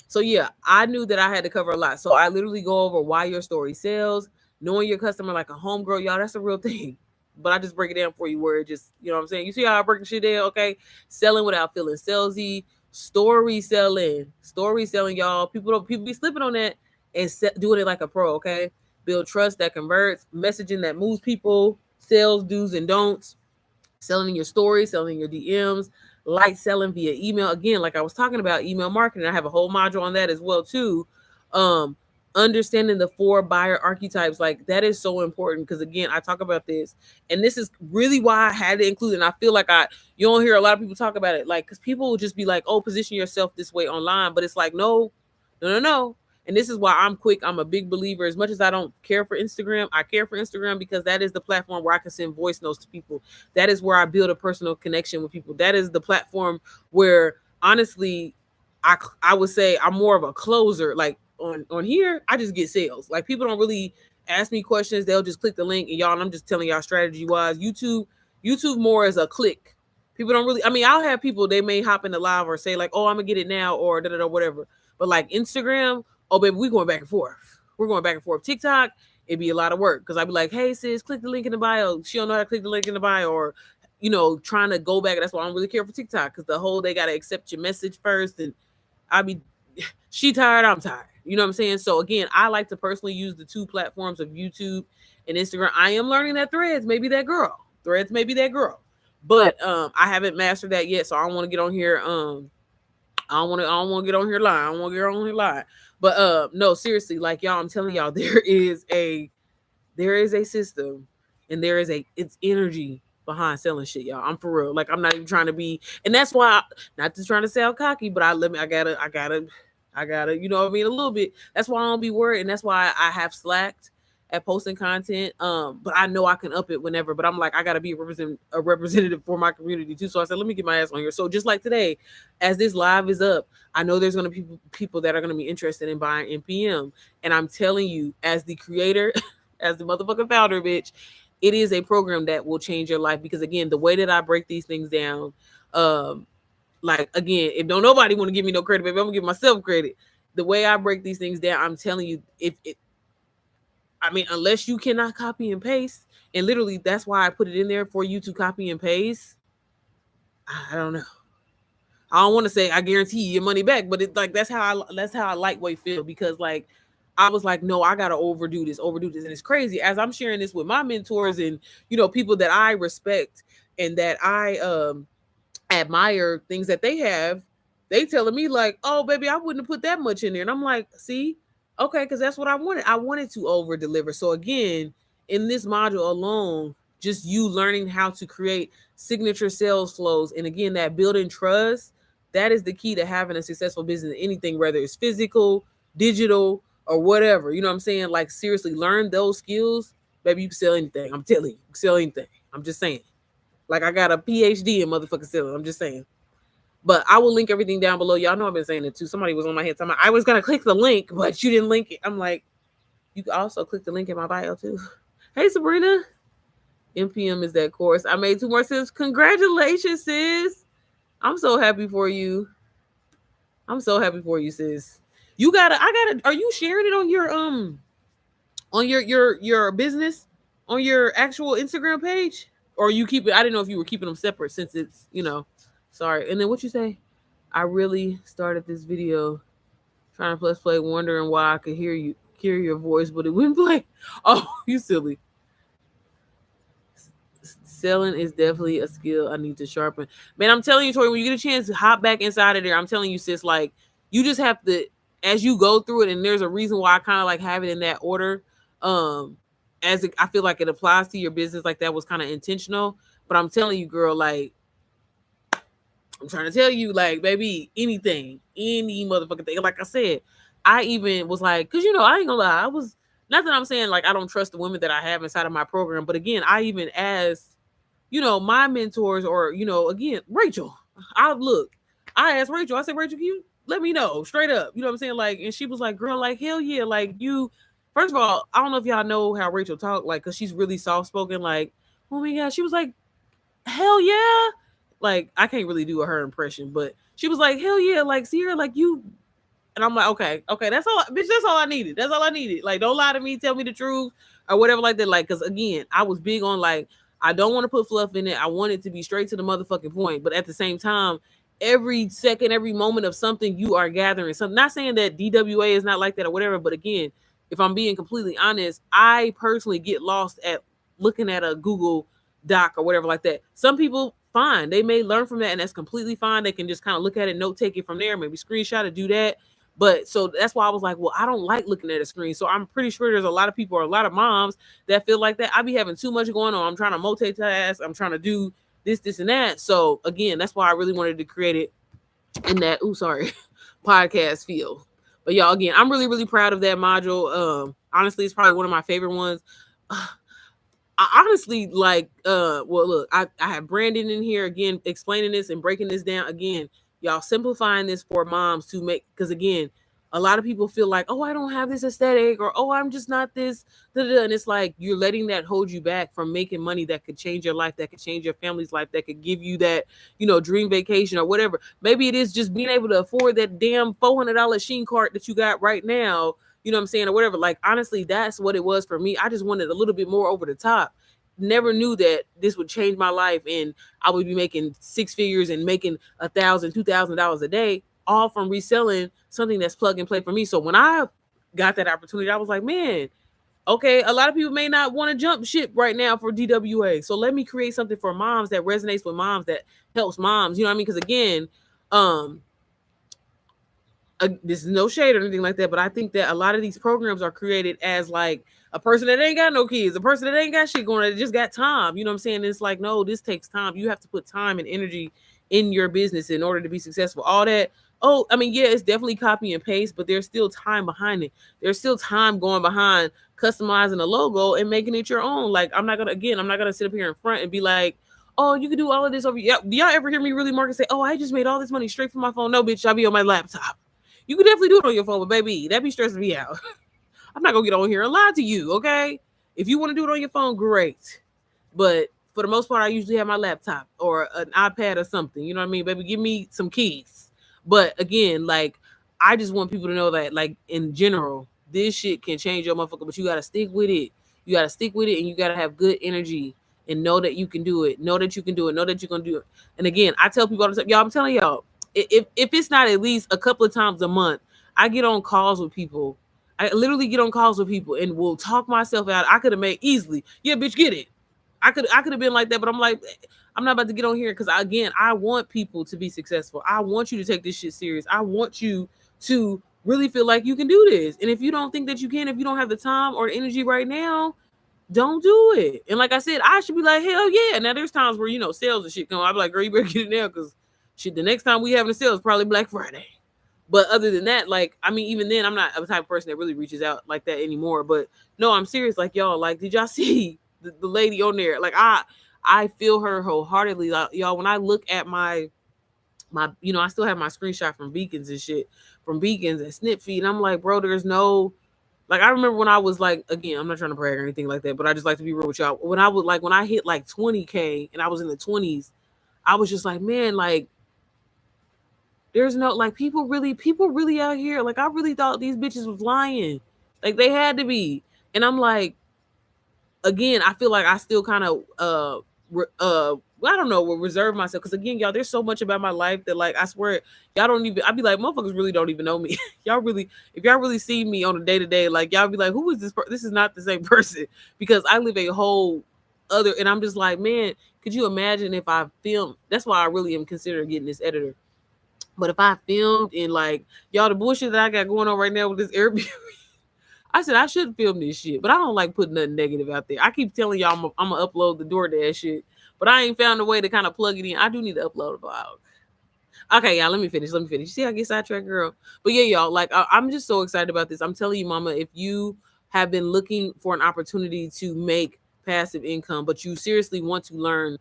So yeah, I knew that I had to cover a lot. So I literally go over why your story sells, knowing your customer like a homegirl, y'all. That's a real thing. But I just break it down for you where it just, you know what I'm saying? You see how I break the shit down? Okay. Selling without feeling salesy, story selling. Story selling, y'all. People be slipping on that and doing it like a pro, okay? Build trust that converts, messaging that moves people, sales do's and don'ts, selling your stories, selling your DMs, light selling via email. Again, like I was talking about email marketing, I have a whole module on that as well too. Um, Understanding the 4 buyer archetypes, like that is so important because again, I talk about this, and this is really why I had to include it. And I feel like you don't hear a lot of people talk about it, like because people will just be like, "Oh, position yourself this way online," but it's like, no, no, no, no. And this is why I'm quick. I'm a big believer. As much as I don't care for Instagram, I care for Instagram because that is the platform where I can send voice notes to people. That is where I build a personal connection with people. That is the platform where honestly, I would say I'm more of a closer. Like on here, I just get sales. Like people don't really ask me questions. They'll just click the link and y'all, and I'm just telling y'all strategy wise. YouTube more as a click. People don't really. I mean, I'll have people they may hop in the live or say like, "Oh, I'm gonna get it now," or da da da whatever. But like Instagram, oh baby, we going back and forth. We're going back and forth. TikTok, it'd be a lot of work because I'd be like, "Hey sis, click the link in the bio." She don't know how to click the link in the bio, or trying to go back. That's why I don't really care for TikTok because the whole they gotta accept your message first, and I be she tired, I'm tired. You know what I'm saying? So again, I like to personally use the 2 platforms of YouTube and Instagram. I am learning that Threads may be that girl. Threads may be that girl. But I haven't mastered that yet, so I don't want to get on here. I don't want to get on here lying. I don't want to get on here lying. But no, seriously, like y'all, I'm telling y'all, there is a system and there is it's energy behind selling shit, y'all. I'm for real. Like I'm not even trying to be, and that's why not just trying to sound cocky, but I gotta, you know what I mean, a little bit. That's why I don't be worried, and that's why I have slacked at posting content. But I know I can up it whenever. But I'm like, I gotta be a representative for my community too. So I said, let me get my ass on here. So just like today, as this live is up, I know there's gonna be people that are gonna be interested in buying NPM, and I'm telling you, as the creator, as the motherfucking founder, bitch, it is a program that will change your life because again, the way that I break these things down, um, like again, if don't nobody want to give me no credit, baby, I'm gonna give myself credit. The way I break these things down, I'm telling you, if it, I mean, unless you cannot copy and paste, and literally that's why I put it in there for you to copy and paste. I don't know. I don't want to say I guarantee you your money back, but it's like that's how I lightweight feel because like I was like, no, I gotta overdo this, and it's crazy as I'm sharing this with my mentors and people that I respect and that I admire things that they have. They telling me like, oh baby, I wouldn't have put that much in there, and I'm like, see, okay, because that's what I wanted. I wanted to over deliver. So again, in this module alone, just you learning how to create signature sales flows, and again, that building trust, that is the key to having a successful business. Anything, whether it's physical, digital, or whatever. You know what I'm saying? Like seriously, learn those skills, baby. You can sell anything. I'm telling you, sell anything. I'm just saying. Like I got a PhD in motherfucking selling. I'm just saying. But I will link everything down below. Y'all know I've been saying it too. Somebody was on my head talking about, I was gonna click the link, but you didn't link it. I'm like, you can also click the link in my bio too. Hey Sabrina. NPM is that course. I made 2 more sis. Congratulations, sis. I'm so happy for you. I'm so happy for you, sis. Are you sharing it on your business on your actual Instagram page? Or you keep it? I didn't know if you were keeping them separate since it's. Sorry. And then what you say? I really started this video trying to press play, wondering why I could hear your voice, but it wouldn't play. Oh, you silly. Selling is definitely a skill I need to sharpen. Man, I'm telling you, Tori, when you get a chance to hop back inside of there, I'm telling you, sis, like you just have to, as you go through it, and there's a reason why I kind of like have it in that order. Um, I feel like it applies to your business, like that was kind of intentional. But I'm telling you, girl, like I'm trying to tell you, like, baby, anything, any motherfucking thing. Like I said, I even was like, cause I ain't gonna lie, Not that I'm saying like I don't trust the women that I have inside of my program, but again, I even asked, my mentors, or again, Rachel. I look, I asked Rachel. I said, Rachel, can you let me know straight up? You know what I'm saying? Like, and she was like, girl, like hell yeah, like you. First of all, I don't know if y'all know how Rachel talk, like, cause she's really soft spoken. Like, oh my god, she was like, hell yeah. Like, I can't really do her impression, but she was like, hell yeah, like Sierra, like you. And I'm like, okay, okay, that's all, bitch. That's all I needed. That's all I needed. Like, don't lie to me. Tell me the truth or whatever, like that. Like, because again, I was big on like, I don't want to put fluff in it. I want it to be straight to the motherfucking point. But at the same time, every second, every moment of something you are gathering. So, not saying that DWA is not like that or whatever. But again, if I'm being completely honest, I personally get lost at looking at a Google Doc or whatever like that. Some people, fine, they may learn from that, and that's completely fine. They can just kind of look at it, note take it from there, maybe screenshot it, do that. But so that's why I was like, well, I don't like looking at a screen. So I'm pretty sure there's a lot of people or a lot of moms that feel like that. I be having too much going on. I'm trying to multitask. I'm trying to do this, and that. So again, that's why I really wanted to create it in that, podcast field. But y'all, again, I'm really, really proud of that module. Honestly, it's probably one of my favorite ones. I honestly like well look, I have Brandon in here again explaining this and breaking this down again. Y'all simplifying this for moms to make, because again, a lot of people feel like, oh, I don't have this aesthetic, or oh, I'm just not this, da, da, da. And it's like you're letting that hold you back from making money that could change your life, that could change your family's life, that could give you that, dream vacation or whatever. Maybe it is just being able to afford that damn $400 Sheen cart that you got right now, you know what I'm saying, or whatever. Like, honestly, that's what it was for me. I just wanted a little bit more over the top. Never knew that this would change my life and I would be making six figures and making $1,000, $2,000 a day, all from reselling something that's plug and play for me. So when I got that opportunity, I was like, man, okay, a lot of people may not want to jump ship right now for DWA. So let me create something for moms that resonates with moms, that helps moms. You know what I mean? Because again, um, this is no shade or anything like that, but I think that a lot of these programs are created as like a person that ain't got no kids, a person that ain't got shit going, that just got time. You know what I'm saying? It's like, no, this takes time. You have to put time and energy in your business in order to be successful. All that. Oh, I mean, yeah, it's definitely copy and paste, but there's still time behind it. There's still time going behind customizing a logo and making it your own. Like, I'm not gonna sit up here in front and be like, oh, you can do all of this over. Yeah, do y'all ever hear me really, Mark, and say, oh, I just made all this money straight from my phone? No, bitch, I'll be on my laptop. You can definitely do it on your phone, but baby, that be stressing me out. I'm not gonna get on here and lie to you, okay? If you want to do it on your phone, great. But for the most part, I usually have my laptop or an iPad or something. You know what I mean? Baby, give me some keys. But again, like, I just want people to know that, like, in general, this shit can change your motherfucker, but you gotta stick with it. You gotta stick with it, and you gotta have good energy and know that you can do it. Know that you can do it. Know that you're gonna do it. And again, I tell people all the time, y'all, I'm telling y'all, if it's not at least a couple of times a month, I get on calls with people. I literally get on calls with people and will talk myself out. I could have made easily, yeah, bitch, get it. I could have been like that, but I'm like, I'm not about to get on here because again, I want people to be successful. I want you to take this shit serious. I want you to really feel like you can do this. And if you don't think that you can, if you don't have the time or the energy right now, don't do it. And like I said, I should be like, hell yeah. Now there's times where sales and shit come. I'll be like, girl, you better get it now because shit, the next time we having a sale is probably Black Friday. But other than that, like, I mean, even then, I'm not a type of person that really reaches out like that anymore. But no, I'm serious. Like, y'all, like, did y'all see the lady on there? Like, I feel her wholeheartedly. Like, y'all, when I look at my, I still have my screenshot from Beacons and shit, from Beacons and Snip Feed, and I'm like, bro, there's no, like, I remember when I was like, again, I'm not trying to brag or anything like that, but I just like to be real with y'all. When I hit like 20K and I was in the 20s, I was just like, man, like, there's no, like, people really out here. Like, I really thought these bitches was lying. Like, they had to be. And I'm like, again, I feel like I still kind of I don't know, will reserve myself, because again, y'all, there's so much about my life that, like, I swear, y'all don't even, I'd be like, motherfuckers really don't even know me. Y'all really, if y'all really see me on a day-to-day, like, y'all be like, who is this this is not the same person, because I live a whole other, and I'm just like, man, could you imagine if I filmed? That's why I really am considering getting this editor. But if I filmed and, like, y'all, the bullshit that I got going on right now with this Airbnb, I said I should film this shit, but I don't like putting nothing negative out there. I keep telling y'all I'm gonna upload the DoorDash shit, but I ain't found a way to kind of plug it in. I do need to upload a vlog. Okay, y'all, let me finish. You see, I get sidetracked, girl. But yeah, y'all, like, I'm just so excited about this. I'm telling you, mama, if you have been looking for an opportunity to make passive income, but you seriously want to learn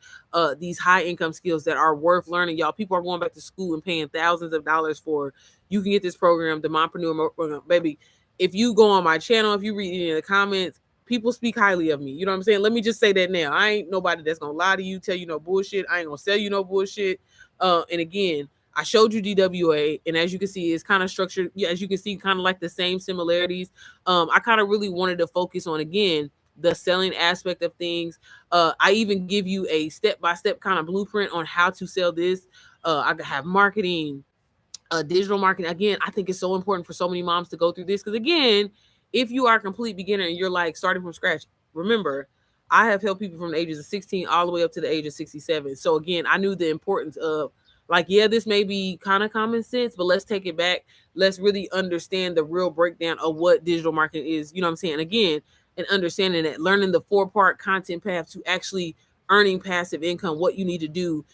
these high income skills that are worth learning, y'all. People are going back to school and paying thousands of dollars for. You can get this program, the Mompreneur program, baby. If you go on my channel, if you read any of the comments, people speak highly of me. You know what I'm saying? Let me just say that now. I ain't nobody that's gonna lie to you, tell you no bullshit. I ain't gonna sell you no bullshit. And again, I showed you DWA, and as you can see, it's kind of structured. Yeah, as you can see, kind of like the same similarities. I kind of really wanted to focus on, again, the selling aspect of things. I even give you a step-by-step kind of blueprint on how to sell this. I have marketing, digital marketing. Again, I think it's so important for so many moms to go through this, because again, if you are a complete beginner and you're like starting from scratch, remember, I have helped people from the ages of 16 all the way up to the age of 67. So again, I knew the importance of, like, yeah, this may be kind of common sense, but let's take it back. Let's really understand the real breakdown of what digital marketing is. You know what I'm saying? Again, and understanding that, learning the 4-part content path to actually earning passive income, what you need to do,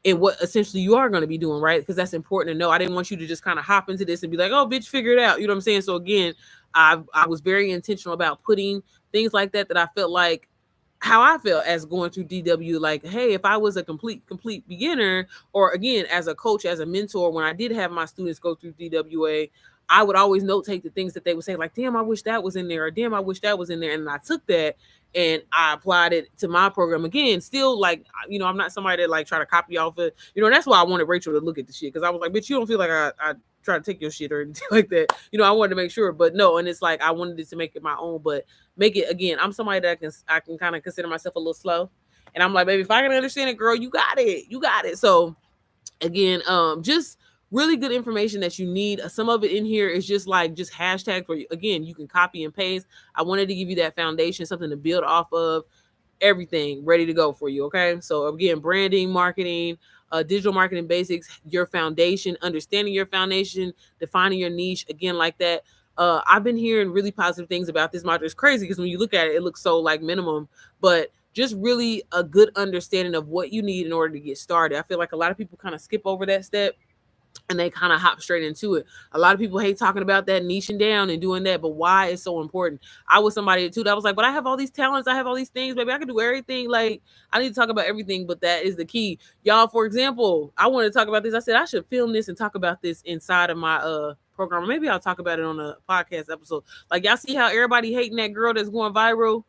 and what essentially you are going to be doing, right? Because that's important to know. I didn't want you to just kind of hop into this and be like, oh, bitch, figure it out. You know what I'm saying? So again, I was very intentional about putting things like that I felt like, how I felt as going through DW. Like, hey, if I was a complete beginner, or again, as a coach, as a mentor, when I did have my students go through DWA, I would always note take the things that they would say, like, damn, I wish that was in there, or damn, I wish that was in there. And I took that and I applied it to my program. Again, still, like, I'm not somebody that like try to copy off it. That's why I wanted Rachel to look at the shit, because I was like, bitch, you don't feel like I try to take your shit or anything like that. I wanted to make sure, but no. And it's like, I wanted it to make it my own, but make it, again, I'm somebody that I can kind of consider myself a little slow. And I'm like, baby, if I can understand it, girl, you got it. You got it. So again, just really good information that you need. Some of it in here is just hashtags where, again, you can copy and paste. I wanted to give you that foundation, something to build off of, everything ready to go for you. Okay. So again, branding, marketing, digital marketing basics, your foundation, understanding your foundation, defining your niche, again, like that. I've been hearing really positive things about this module. It's crazy because when you look at it, it looks so like minimum, but just really a good understanding of what you need in order to get started. I feel like a lot of people kind of skip over that step and they kind of hop straight into it. A lot of people hate talking about that, niching down and doing that, but why is so important? I was somebody too that was like, but I have all these talents, I have all these things, baby, I can do everything. Like, I need to talk about everything, but that is the key. Y'all, for example, I want to talk about this. I said I should film this and talk about this inside of my program. Maybe I'll talk about it on a podcast episode. Like, y'all see how everybody hating that girl that's going viral?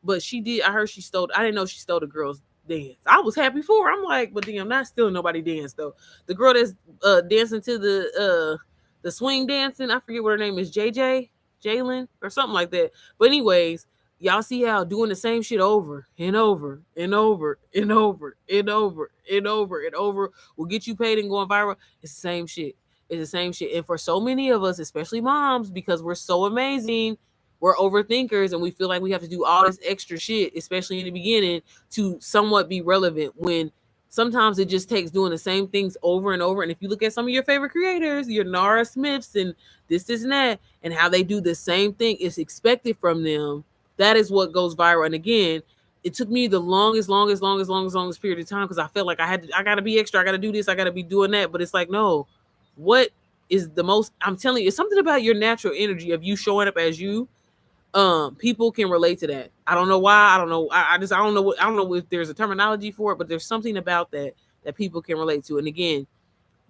But she did. I heard she stole. I didn't know she stole the girl's dance. I was happy for her. I'm like, but damn, not stealing nobody dance though. The girl that's dancing to the swing dancing. I forget what her name is. Jalen or something like that. But anyways, y'all see how doing the same shit over and over and over and over and over and over and over will get you paid and going viral. It's the same shit. It's the same shit. And for so many of us, especially moms, because we're so amazing, we're overthinkers and we feel like we have to do all this extra shit, especially in the beginning, to somewhat be relevant, when sometimes it just takes doing the same things over and over. And if you look at some of your favorite creators, your Nara Smiths and this and that, and how they do the same thing, it's expected from them. That is what goes viral. And again, it took me the longest period of time, because I felt like I gotta be extra, I gotta do this, I gotta be doing that. But it's like, no, what is the most, I'm telling you, it's something about your natural energy of you showing up as you. People can relate to that. I don't know why. I don't know. I don't know what, I don't know if there's a terminology for it, but there's something about that people can relate to. And again,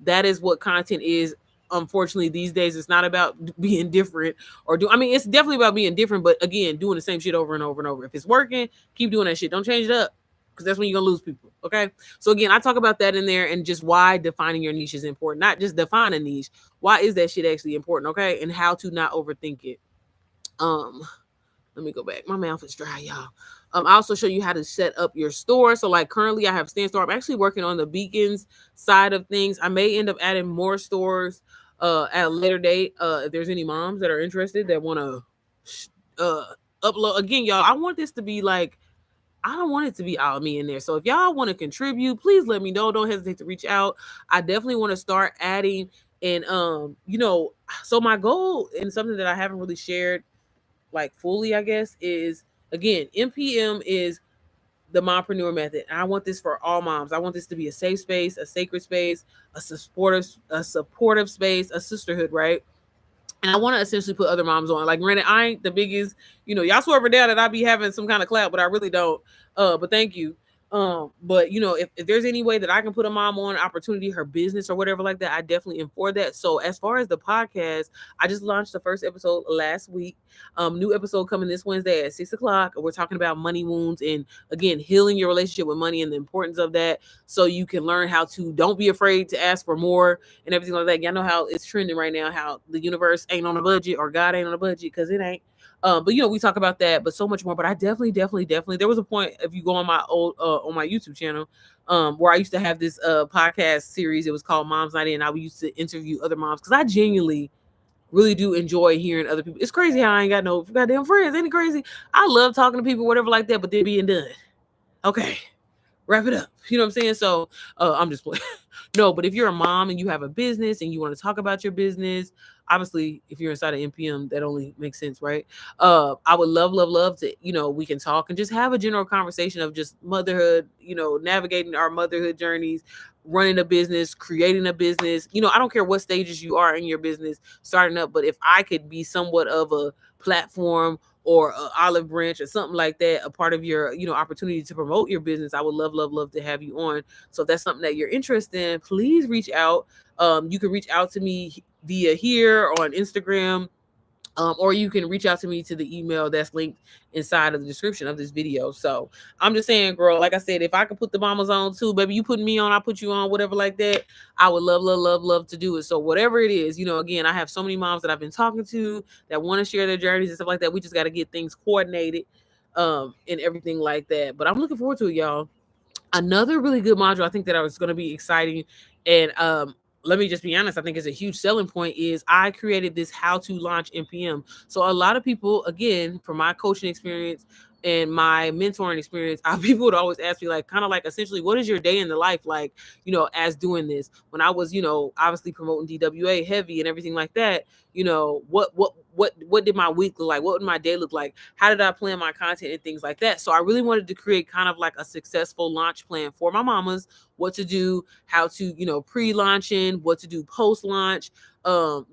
that is what content is. Unfortunately, these days it's not about being different it's definitely about being different, but again, doing the same shit over and over and over. If it's working, keep doing that shit. Don't change it up, because that's when you're gonna lose people. Okay. So again, I talk about that in there, and just why defining your niche is important. Not just define a niche. Why is that shit actually important? Okay. And how to not overthink it. Let me go back. My mouth is dry, y'all. I also show you how to set up your store. So like currently I have Stand Store. I'm actually working on the beacons side of things. I may end up adding more stores at a later date. If there's any moms that are interested that want to upload. Again, y'all, I want this to be like, I don't want it to be all me in there. So if y'all want to contribute, please let me know. Don't hesitate to reach out. I definitely want to start adding. And so my goal, and something that I haven't really shared like fully, I guess, is, again, MPM is the mompreneur method. And I want this for all moms. I want this to be a safe space, a sacred space, a supportive space, a sisterhood, right? And I want to essentially put other moms on. Like, granted, I ain't the biggest, y'all swear up or down that I be having some kind of clout, but I really don't. But thank you. But if there's any way that I can put a mom on opportunity, her business or whatever like that, I definitely am for that. So as far as the podcast, I just launched the first episode last week. New episode coming this Wednesday at 6 o'clock. We're talking about money wounds and again healing your relationship with money and the importance of that, so you can learn how to don't be afraid to ask for more and everything like that. Y'all know how it's trending right now, how the universe ain't on a budget or God ain't on a budget, because it ain't. But we talk about that, but so much more. But I definitely. There was a point, if you go on my old on my YouTube channel, where I used to have this podcast series. It was called Mom's Night In. I used to interview other moms because I genuinely really do enjoy hearing other people. It's crazy how I ain't got no goddamn friends. Ain't it crazy? I love talking to people, whatever like that, but then being done. Okay, wrap it up. You know what I'm saying? So I'm just playing. No, but if you're a mom and you have a business and you want to talk about your business, obviously if you're inside of NPM, that only makes sense, right? I would love to, we can talk and just have a general conversation of just motherhood, navigating our motherhood journeys, running a business, creating a business. I don't care what stages you are in your business starting up, but if I could be somewhat of a platform or a olive branch or something like that, a part of your, opportunity to promote your business, I would love to have you on. So if that's something that you're interested in, please reach out. You can reach out to me via here on Instagram, or you can reach out to me to the email that's linked inside of the description of this video. So I'm just saying, girl, like I said, if I could put the mamas on too, baby, you putting me on, I put you on, whatever like that, I would love to do it. So whatever it is, again, I have so many moms that I've been talking to that want to share their journeys and stuff like that. We just got to get things coordinated and everything like that. But I'm looking forward to it, y'all. Another really good module I think that I was going to be exciting, and let me just be honest, I think it's a huge selling point, is I created this how to launch NPM. So a lot of people, again, from my coaching experience and my mentoring experience, people would always ask me, like, kind of like, essentially, what is your day in the life like, as doing this? When I was, obviously promoting DWA heavy and everything like that, what did my week look like? What would my day look like? How did I plan my content and things like that? So I really wanted to create kind of like a successful launch plan for my mamas, what to do, how to, pre-launching, what to do post-launch, how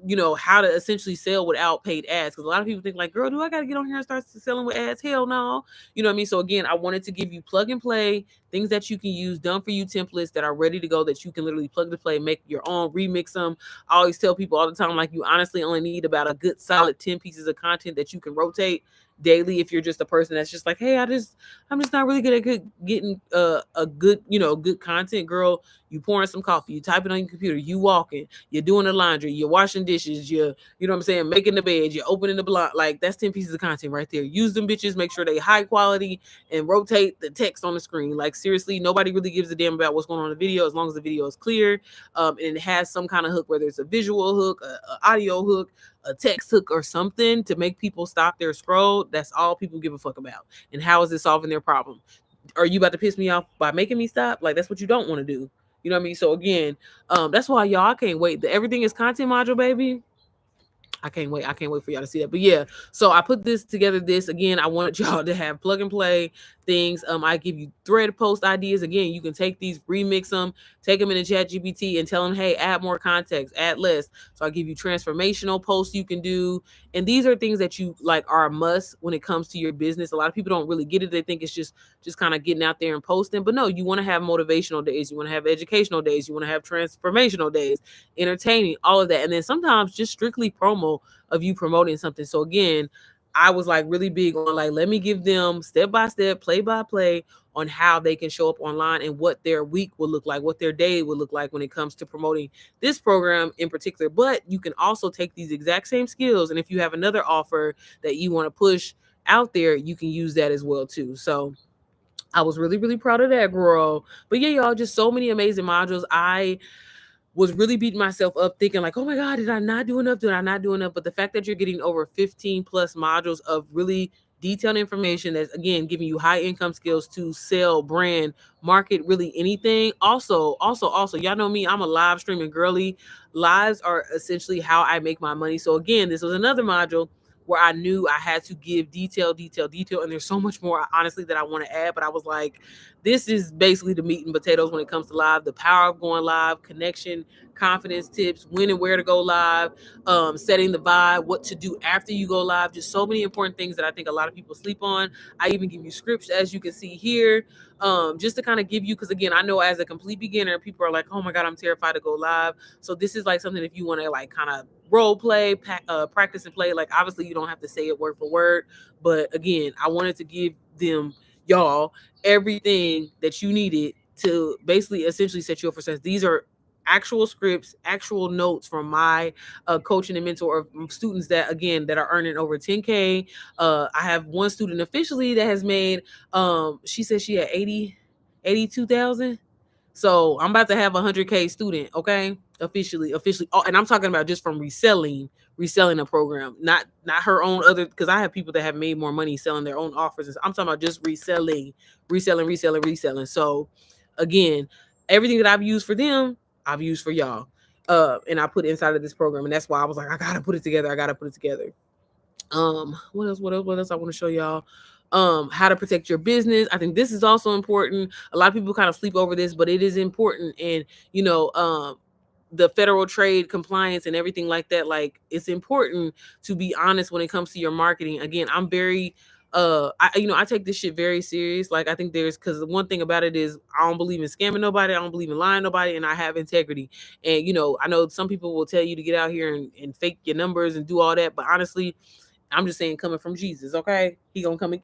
to essentially sell without paid ads. Because a lot of people think like, girl, do I got to get on here and start selling with ads? Hell no. You know what I mean? So again, I wanted to give you plug and play, things that you can use, done for you templates that are ready to go, that you can literally plug and play, make your own, remix them. I always tell people all the time, like, you honestly only need about a good solid 10 pieces of content that you can rotate daily. If you're just a person that's just like, hey, I'm just not really good at getting a good, good content, girl. You pouring some coffee, you typing on your computer, you walking, you're doing the laundry, you're washing dishes, you know what I'm saying, making the bed, you're opening the blind. Like, that's 10 pieces of content right there. Use them bitches, make sure they high quality, and rotate the text on the screen. Like, seriously, nobody really gives a damn about what's going on in the video as long as the video is clear, and it has some kind of hook, whether it's a visual hook, a audio hook, a text hook, or something to make people stop their scroll. That's all people give a fuck about. And how is it solving their problem? Are you about to piss me off by making me stop? Like, that's what you don't want to do. You know what I mean? So again, that's why, y'all, I can't wait. The everything is content module, baby. I can't wait. I can't wait for y'all to see that. But yeah, so I put this together. This again, I wanted y'all to have plug and play things. I give you thread post ideas. Again, you can take these, remix them, take them in the chat GPT and tell them, hey, add more context, add less. So I give you transformational posts you can do. And these are things that you like are a must when it comes to your business. A lot of people don't really get it. They think it's just kind of getting out there and posting. But no, you want to have motivational days. You want to have educational days. You want to have transformational days, entertaining, all of that. And then sometimes just strictly promo of you promoting something. So again, I was like really big on like, let me give them step by step, play by play on how they can show up online and what their week will look like, what their day will look like when it comes to promoting this program in particular. But you can also take these exact same skills, and if you have another offer that you want to push out there, you can use that as well too. So I was really proud of that, girl. But yeah, y'all, just so many amazing modules. I was really beating myself up thinking like, oh my God, did I not do enough? Did I not do enough? But the fact that you're getting over 15 plus modules of really detailed information that's, again, giving you high income skills to sell, brand, market, really anything. Also, y'all know me, I'm a live streaming girly. Lives are essentially how I make my money. So again, this was another module where I knew I had to give detail. And there's so much more, honestly, that I want to add. But I was like, this is basically the meat and potatoes when it comes to live, the power of going live, connection, confidence tips, when and where to go live, setting the vibe, what to do after you go live. Just so many important things that I think a lot of people sleep on. I even give you scripts, as you can see here, just to kind of give you, because again, I know as a complete beginner, people are like, oh my God, I'm terrified to go live. So this is like something, if you want to like kind of role play, practice and play, like obviously you don't have to say it word for word, but again, I wanted to give them, y'all, everything that you needed to basically essentially set you up for success. These are actual scripts, actual notes from my coaching and mentor of students that, again, that are earning over 10K. I have one student officially that has made, she said she had 82,000. So I'm about to have a 100K student, okay? Officially. Oh, and I'm talking about just from reselling a program, not her own other, because I have people that have made more money selling their own offers. I'm talking about just reselling. So again, everything that I've used for them, I've used for y'all. And I put inside of this program. And that's why I was like, I gotta put it together. What else I want to show y'all? How to protect your business. I think this is also important. A lot of people kind of sleep over this, but it is important. And the federal trade compliance and everything like that, like it's important to be honest when it comes to your marketing. Again, I'm very I take this shit very serious. Like I think because the one thing about it is I don't believe in scamming nobody, I don't believe in lying nobody, and I have integrity. And I know some people will tell you to get out here and fake your numbers and do all that, but honestly, I'm just saying, coming from Jesus, okay? He gonna come.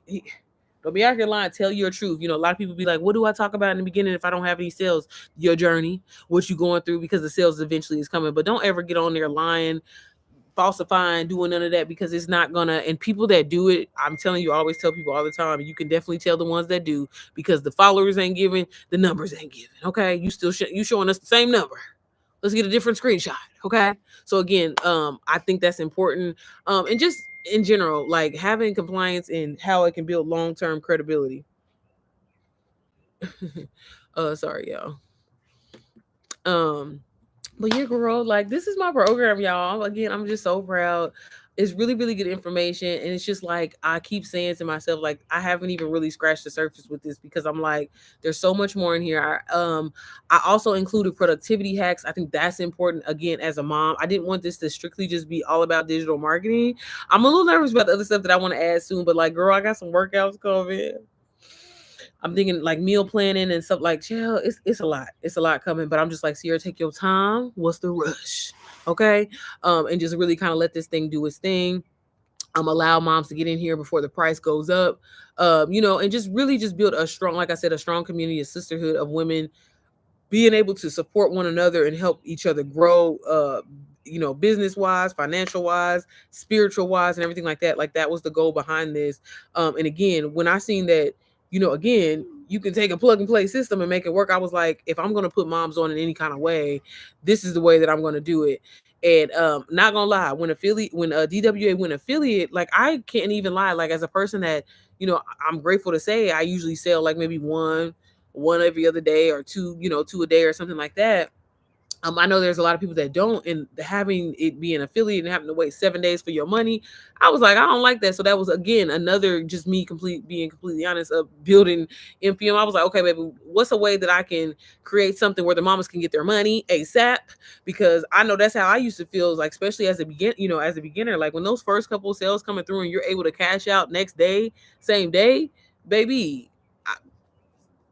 Don't be out here lying. Tell your truth. A lot of people be like, "What do I talk about in the beginning if I don't have any sales?" Your journey, what you going through, because the sales eventually is coming. But don't ever get on there lying, falsifying, doing none of that, because it's not gonna. And people that do it, I'm telling you, I always tell people all the time. You can definitely tell the ones that do, because the followers ain't giving, the numbers ain't giving. Okay, you still you showing us the same number. Let's get a different screenshot. Okay. So again, I think that's important. And just in general, like having compliance and how it can build long-term credibility. Sorry, y'all. But yeah, girl, like this is my program, y'all. Again, I'm just so proud. It's really, really good information. And it's just like I keep saying to myself, like, I haven't even really scratched the surface with this, because I'm like, there's so much more in here. I also included productivity hacks. I think that's important. Again, as a mom, I didn't want this to strictly just be all about digital marketing. I'm a little nervous about the other stuff that I want to add soon, but like, girl, I got some workouts coming. I'm thinking like meal planning and stuff, like, chill, it's a lot. It's a lot coming, but I'm just like, Sierra, take your time. What's the rush? Okay. And just really kind of let this thing do its thing. Allow moms to get in here before the price goes up. And just really just build a strong, like I said, a strong community, a sisterhood of women being able to support one another and help each other grow, business wise, financial wise, spiritual wise, and everything like that. Like that was the goal behind this. And again, when I seen that, again, you can take a plug and play system and make it work, I was like, if I'm going to put moms on in any kind of way, this is the way that I'm going to do it. And not gonna lie, when DWA went affiliate, like I can't even lie, like as a person that, I'm grateful to say I usually sell like maybe one every other day, or two a day or something like that. I know there's a lot of people that don't, and having it be an affiliate and having to wait 7 days for your money, I was like, I don't like that. So that was again another just me being completely honest of building MPM. I was like, okay, baby, what's a way that I can create something where the mamas can get their money ASAP? Because I know that's how I used to feel, like especially as a beginner, like when those first couple of sales coming through and you're able to cash out next day, same day, baby.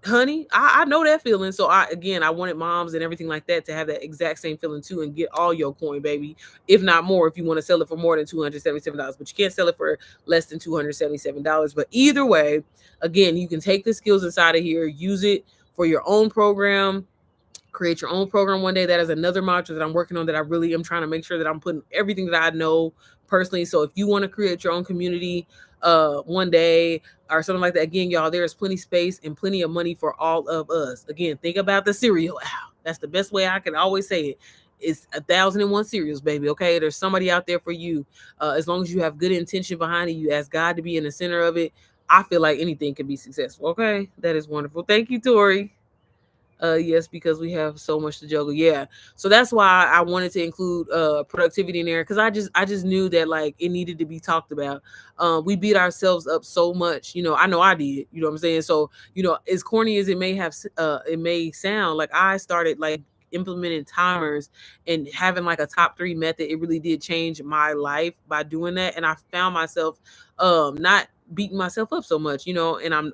Honey, I know that feeling. So I wanted moms and everything like that to have that exact same feeling too, and get all your coin, baby. If not more, if you want to sell it for more than $277, but you can't sell it for less than $277. But either way, again, you can take the skills inside of here, use it for your own program, create your own program one day. That is another module that I'm working on, that I really am trying to make sure that I'm putting everything that I know personally. So if you want to create your own community one day or something like that, again, y'all, there is plenty space and plenty of money for all of us. Again, think about the cereal owl. That's the best way I can always say it. It's 1,001 cereals, baby. Okay, there's somebody out there for you. As long as you have good intention behind it, you ask God to be in the center of it, I feel like anything can be successful. Okay, that is wonderful. Thank you, Tori. Yes, because we have so much to juggle. Yeah. So that's why I wanted to include productivity in there, because I just knew that like it needed to be talked about. We beat ourselves up so much, I know I did, you know what I'm saying? So, as corny as it may sound, like I started like implementing timers and having like a top 3 method. It really did change my life by doing that, and I found myself not beating myself up so much, and I'm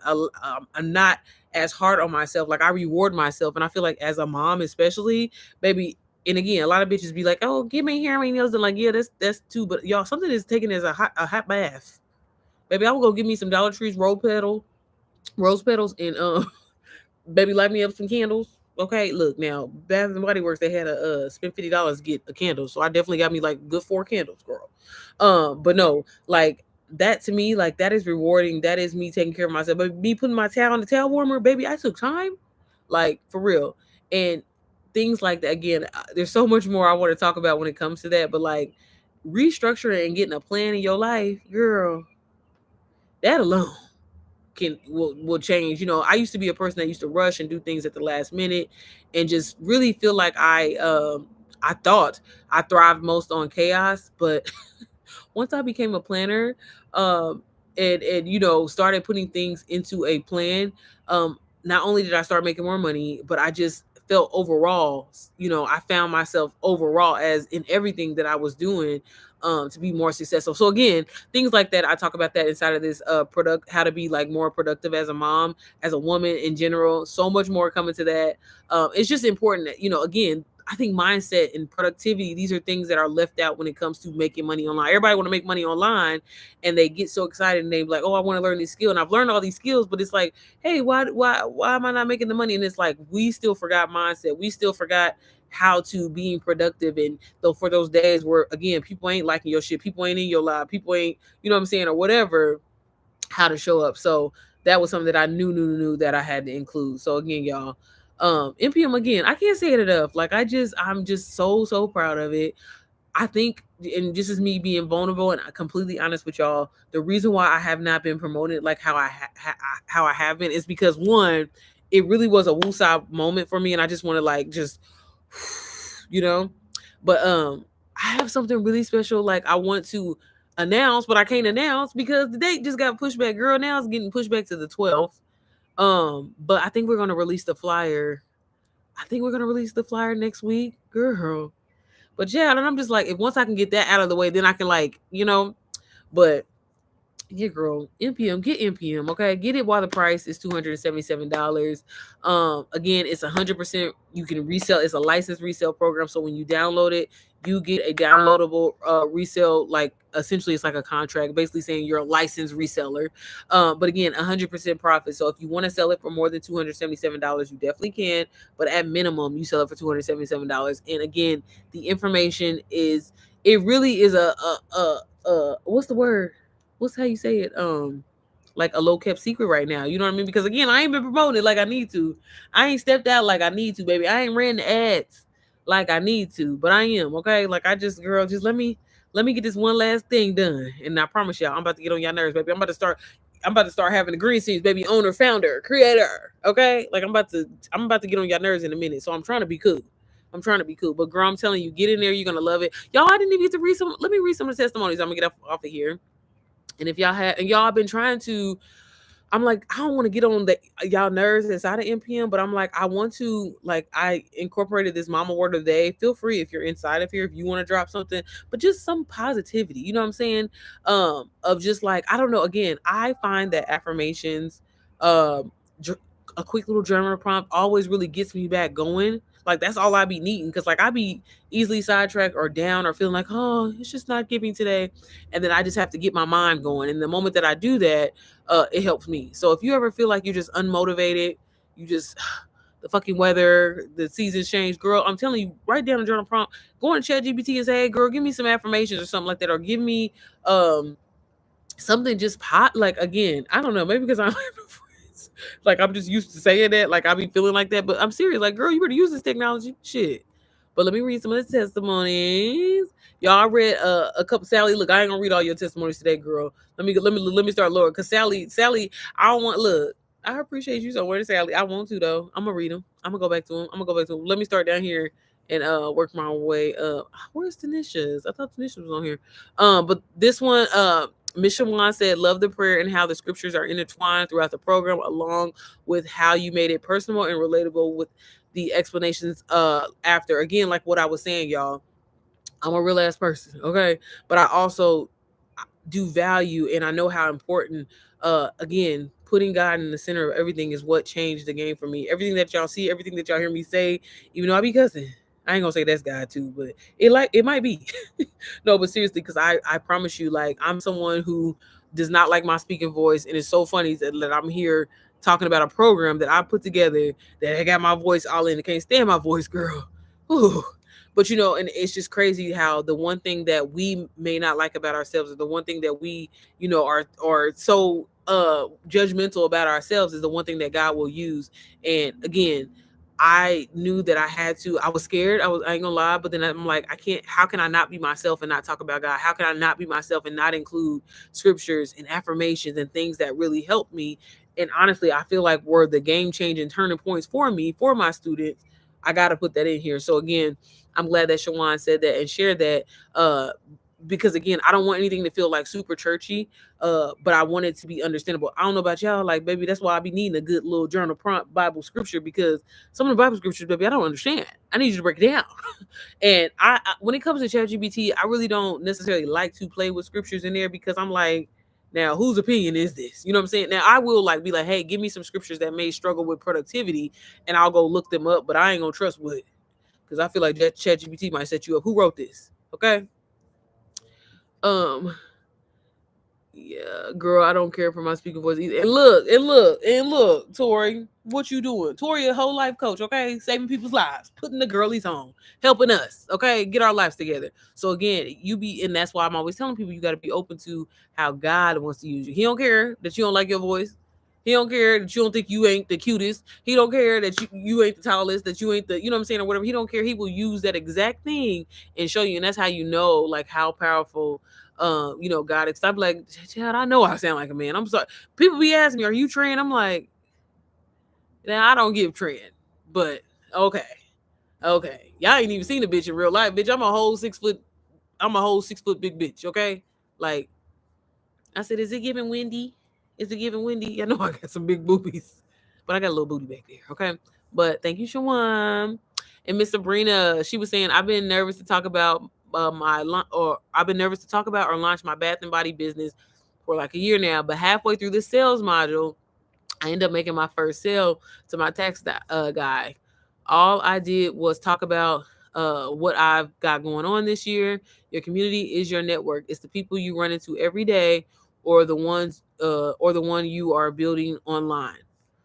not as hard on myself. Like I reward myself, and I feel like as a mom, especially, baby. And again, a lot of bitches be like, "Oh, give me hair and nails," and like, yeah, that's too. But y'all, something is taken as a hot bath, baby. I will go give me some Dollar Tree's rose petals, and baby, light me up some candles. Okay, look now, Bath and Body Works, they had a spend $50 get a candle, so I definitely got me like good 4 candles, girl. But no, like that to me, like that is rewarding. That is me taking care of myself. But me putting my towel on the towel warmer, baby, I took time, like for real, and things like that. Again, there's so much more I want to talk about when it comes to that, but like restructuring and getting a plan in your life, girl, that alone will change. I used to be a person that used to rush and do things at the last minute and just really feel like I thought I thrived most on chaos, but once I became a planner, um, and started putting things into a plan, not only did I start making more money, but I just felt overall, I found myself overall as in everything that I was doing, to be more successful. So again, things like that, I talk about that inside of this product, how to be like more productive as a mom, as a woman in general. So much more coming to that. It's just important that, again, I think mindset and productivity, these are things that are left out when it comes to making money online. Everybody want to make money online, and they get so excited and they be like, "Oh, I want to learn this skill." And I've learned all these skills, but it's like, "Hey, why am I not making the money?" And it's like we still forgot mindset. We still forgot how to being productive. And though for those days where again, people ain't liking your shit, people ain't in your live, people ain't, you know what I'm saying, or whatever, how to show up. So that was something that I knew that I had to include. So again, y'all, NPM, again, I can't say it enough. Like I'm just so proud of it. I think, and this is me being vulnerable and completely honest with y'all, the reason why I have not been promoted like how I have been is because one, it really was a woosah moment for me, and I just want to like just, you know, but I have something really special. Like I want to announce, but I can't announce because the date just got pushed back. Girl, now it's getting pushed back to the 12th. But I think we're gonna release the flyer. I think we're gonna release the flyer next week, girl. But yeah, and I'm just like, if once I can get that out of the way, then I can like, but yeah, girl, NPM, get NPM, okay? Get it while the price is $277. Again, it's 100%. You can resell. It's a licensed resale program, so when you download it, you get a downloadable resale. Like essentially, it's like a contract, basically saying you're a licensed reseller. But again, 100% profit. So if you want to sell it for more than $277, you definitely can. But at minimum, you sell it for $277. And again, the information is, it really is what's the word? What's how you say it? Like a low kept secret right now. You know what I mean? Because again, I ain't been promoting it like I need to. I ain't stepped out like I need to, baby. I ain't ran the ads like I need to, but I am, okay? Like I just, girl, just let me get this one last thing done. And I promise y'all, I'm about to get on y'all nerves, baby. I'm about to start having the green scenes, baby, owner, founder, creator. Okay? Like I'm about to get on y'all nerves in a minute. So I'm trying to be cool. I'm trying to be cool. But girl, I'm telling you, get in there, you're gonna love it. Y'all, I didn't even get to read some. Let me read some of the testimonies. I'm gonna get off of here. And if y'all have, and y'all been trying to, I'm like, I don't want to get on the y'all nerves inside of NPM, but I'm like, I want to, like, I incorporated this mama word of the day. Feel free if you're inside of here, if you want to drop something, but just some positivity, you know what I'm saying? Of just like, I don't know. Again, I find that affirmations, um, a quick little journal prompt always really gets me back going. Like that's all I be needing, because like I be easily sidetracked or down or feeling like, oh, it's just not giving today, and then I just have to get my mind going. And the moment that I do that, it helps me. So if you ever feel like you're just unmotivated, you just the fucking weather, the seasons change, girl, I'm telling you, write down a journal prompt, go on ChatGPT and say, hey, girl, give me some affirmations or something like that, or give me something just pot. Like again, I don't know, maybe because I'm like I'm just used to saying that, like I be feeling like that, but I'm serious. Like, girl, you better use this technology, shit. But let me read some of the testimonies. Y'all, I read a couple. Sally, look, I ain't gonna read all your testimonies today, girl. Let me start lower, cause Sally, I don't want look. I appreciate you so much, Sally. I want to though. I'm gonna read them. I'm gonna go back to them. I'm gonna go back to them. Let me start down here and work my way up. Where's Tanisha's? I thought Tanisha was on here. But this one, Miss Shawan said, "Love the prayer and how the scriptures are intertwined throughout the program, along with how you made it personal and relatable with the explanations after." Again, like what I was saying, y'all. I'm a real ass person, okay? But I also do value and I know how important again putting God in the center of everything is what changed the game for me. Everything that y'all see, everything that y'all hear me say, even though I be cussing, I ain't gonna say that's God too, but it might be. No, but seriously, because I promise you, like I'm someone who does not like my speaking voice, and it's so funny that I'm here talking about a program that I put together that I got my voice all in. I can't stand my voice, girl. Whew. But and it's just crazy how the one thing that we may not like about ourselves, or the one thing that we, are so judgmental about ourselves, is the one thing that God will use. And again, I knew that I had to. I was scared. I ain't gonna lie, but then I'm like, I can't. How can I not be myself and not talk about God? How can I not be myself and not include scriptures and affirmations and things that really help me? And honestly, I feel like were the game changing turning points for me, for my students. I got to put that in here. So again, I'm glad that Shawan said that and shared that. Because again, I don't want anything to feel like super churchy, but I want it to be understandable. I don't know about y'all, like baby, that's why I be needing a good little journal prompt Bible scripture, because some of the Bible scriptures, baby, I don't understand. I need you to break it down. And when it comes to ChatGPT, I really don't necessarily like to play with scriptures in there, because I'm like, now whose opinion is this? You know what I'm saying? Now I will like be like, hey, give me some scriptures that may struggle with productivity, and I'll go look them up, but I ain't gonna trust what, because I feel like that ChatGPT might set you up. Who wrote this? Okay. Um, yeah, girl, I don't care for my speaking voice either. And look, Tori, what you doing? Tori, a whole life coach, okay? Saving people's lives, putting the girlies on, helping us, okay? Get our lives together. So again, and that's why I'm always telling people you got to be open to how God wants to use you. He don't care that you don't like your voice. He don't care that you don't think you ain't the cutest. He don't care that you ain't the tallest, that you ain't the, you know what I'm saying, or whatever. He don't care. He will use that exact thing and show you. And that's how you know like how powerful God. It's I'm like, Chad, I know I sound like a man. I'm sorry. People be asking me, are you trained? I'm like, now I don't give trend, but okay. Okay. Y'all ain't even seen a bitch in real life. Bitch, I'm a whole 6 foot big bitch, okay? Like, I said, is it giving windy? Is it giving windy? I know I got some big boobies, but I got a little booty back there. Okay. But thank you, Shawan. And Miss Sabrina, she was saying, I've been nervous to talk about I've been nervous to talk about or launch my bath and body business for like a year now. But halfway through the sales module, I ended up making my first sale to my tax guy. All I did was talk about what I've got going on this year. Your community is your network. It's the people you run into every day, or the one you are building online.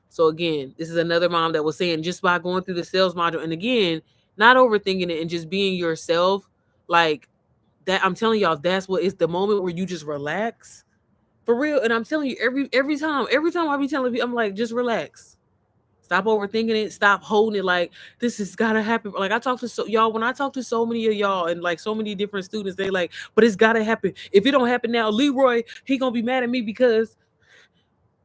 So again, this is another mom that was saying, just by going through the sales module, and again, not overthinking it and just being yourself, like that. I'm telling y'all, that's what it's the moment where you just relax for real. And I'm telling you, every time I be telling people, I'm like, just relax. Stop overthinking it. Stop holding it like this has gotta happen. Like I talk to y'all, when I talk to so many of y'all and like so many different students, they like, but it's gotta happen. If it don't happen now, Leroy, he gonna be mad at me because,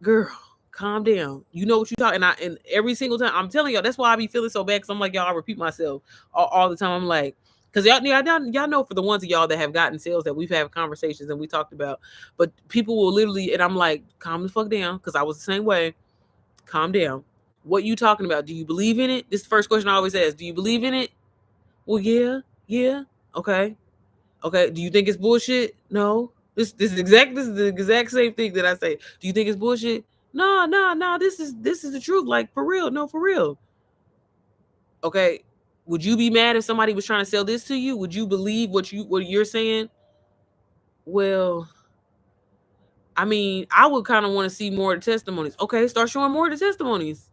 girl, calm down. You know what you talk, and every single time I'm telling y'all, that's why I be feeling so bad. Cause I'm like, y'all, I repeat myself all the time. I'm like, cause y'all know, for the ones of y'all that have gotten sales that we've had conversations and we talked about, but people will literally, and I'm like, calm the fuck down, cause I was the same way. Calm down. What you talking about? Do you believe in it? This is the first question I always ask. Do you believe in it? Well, yeah. Okay. Okay. Do you think it's bullshit? No. This is the exact same thing that I say. Do you think it's bullshit? No, no, no. This is the truth. Like for real. No, for real. Okay. Would you be mad if somebody was trying to sell this to you? Would you believe what you're saying? Well, I mean, I would kind of want to see more of the testimonies. Okay, start showing more of the testimonies.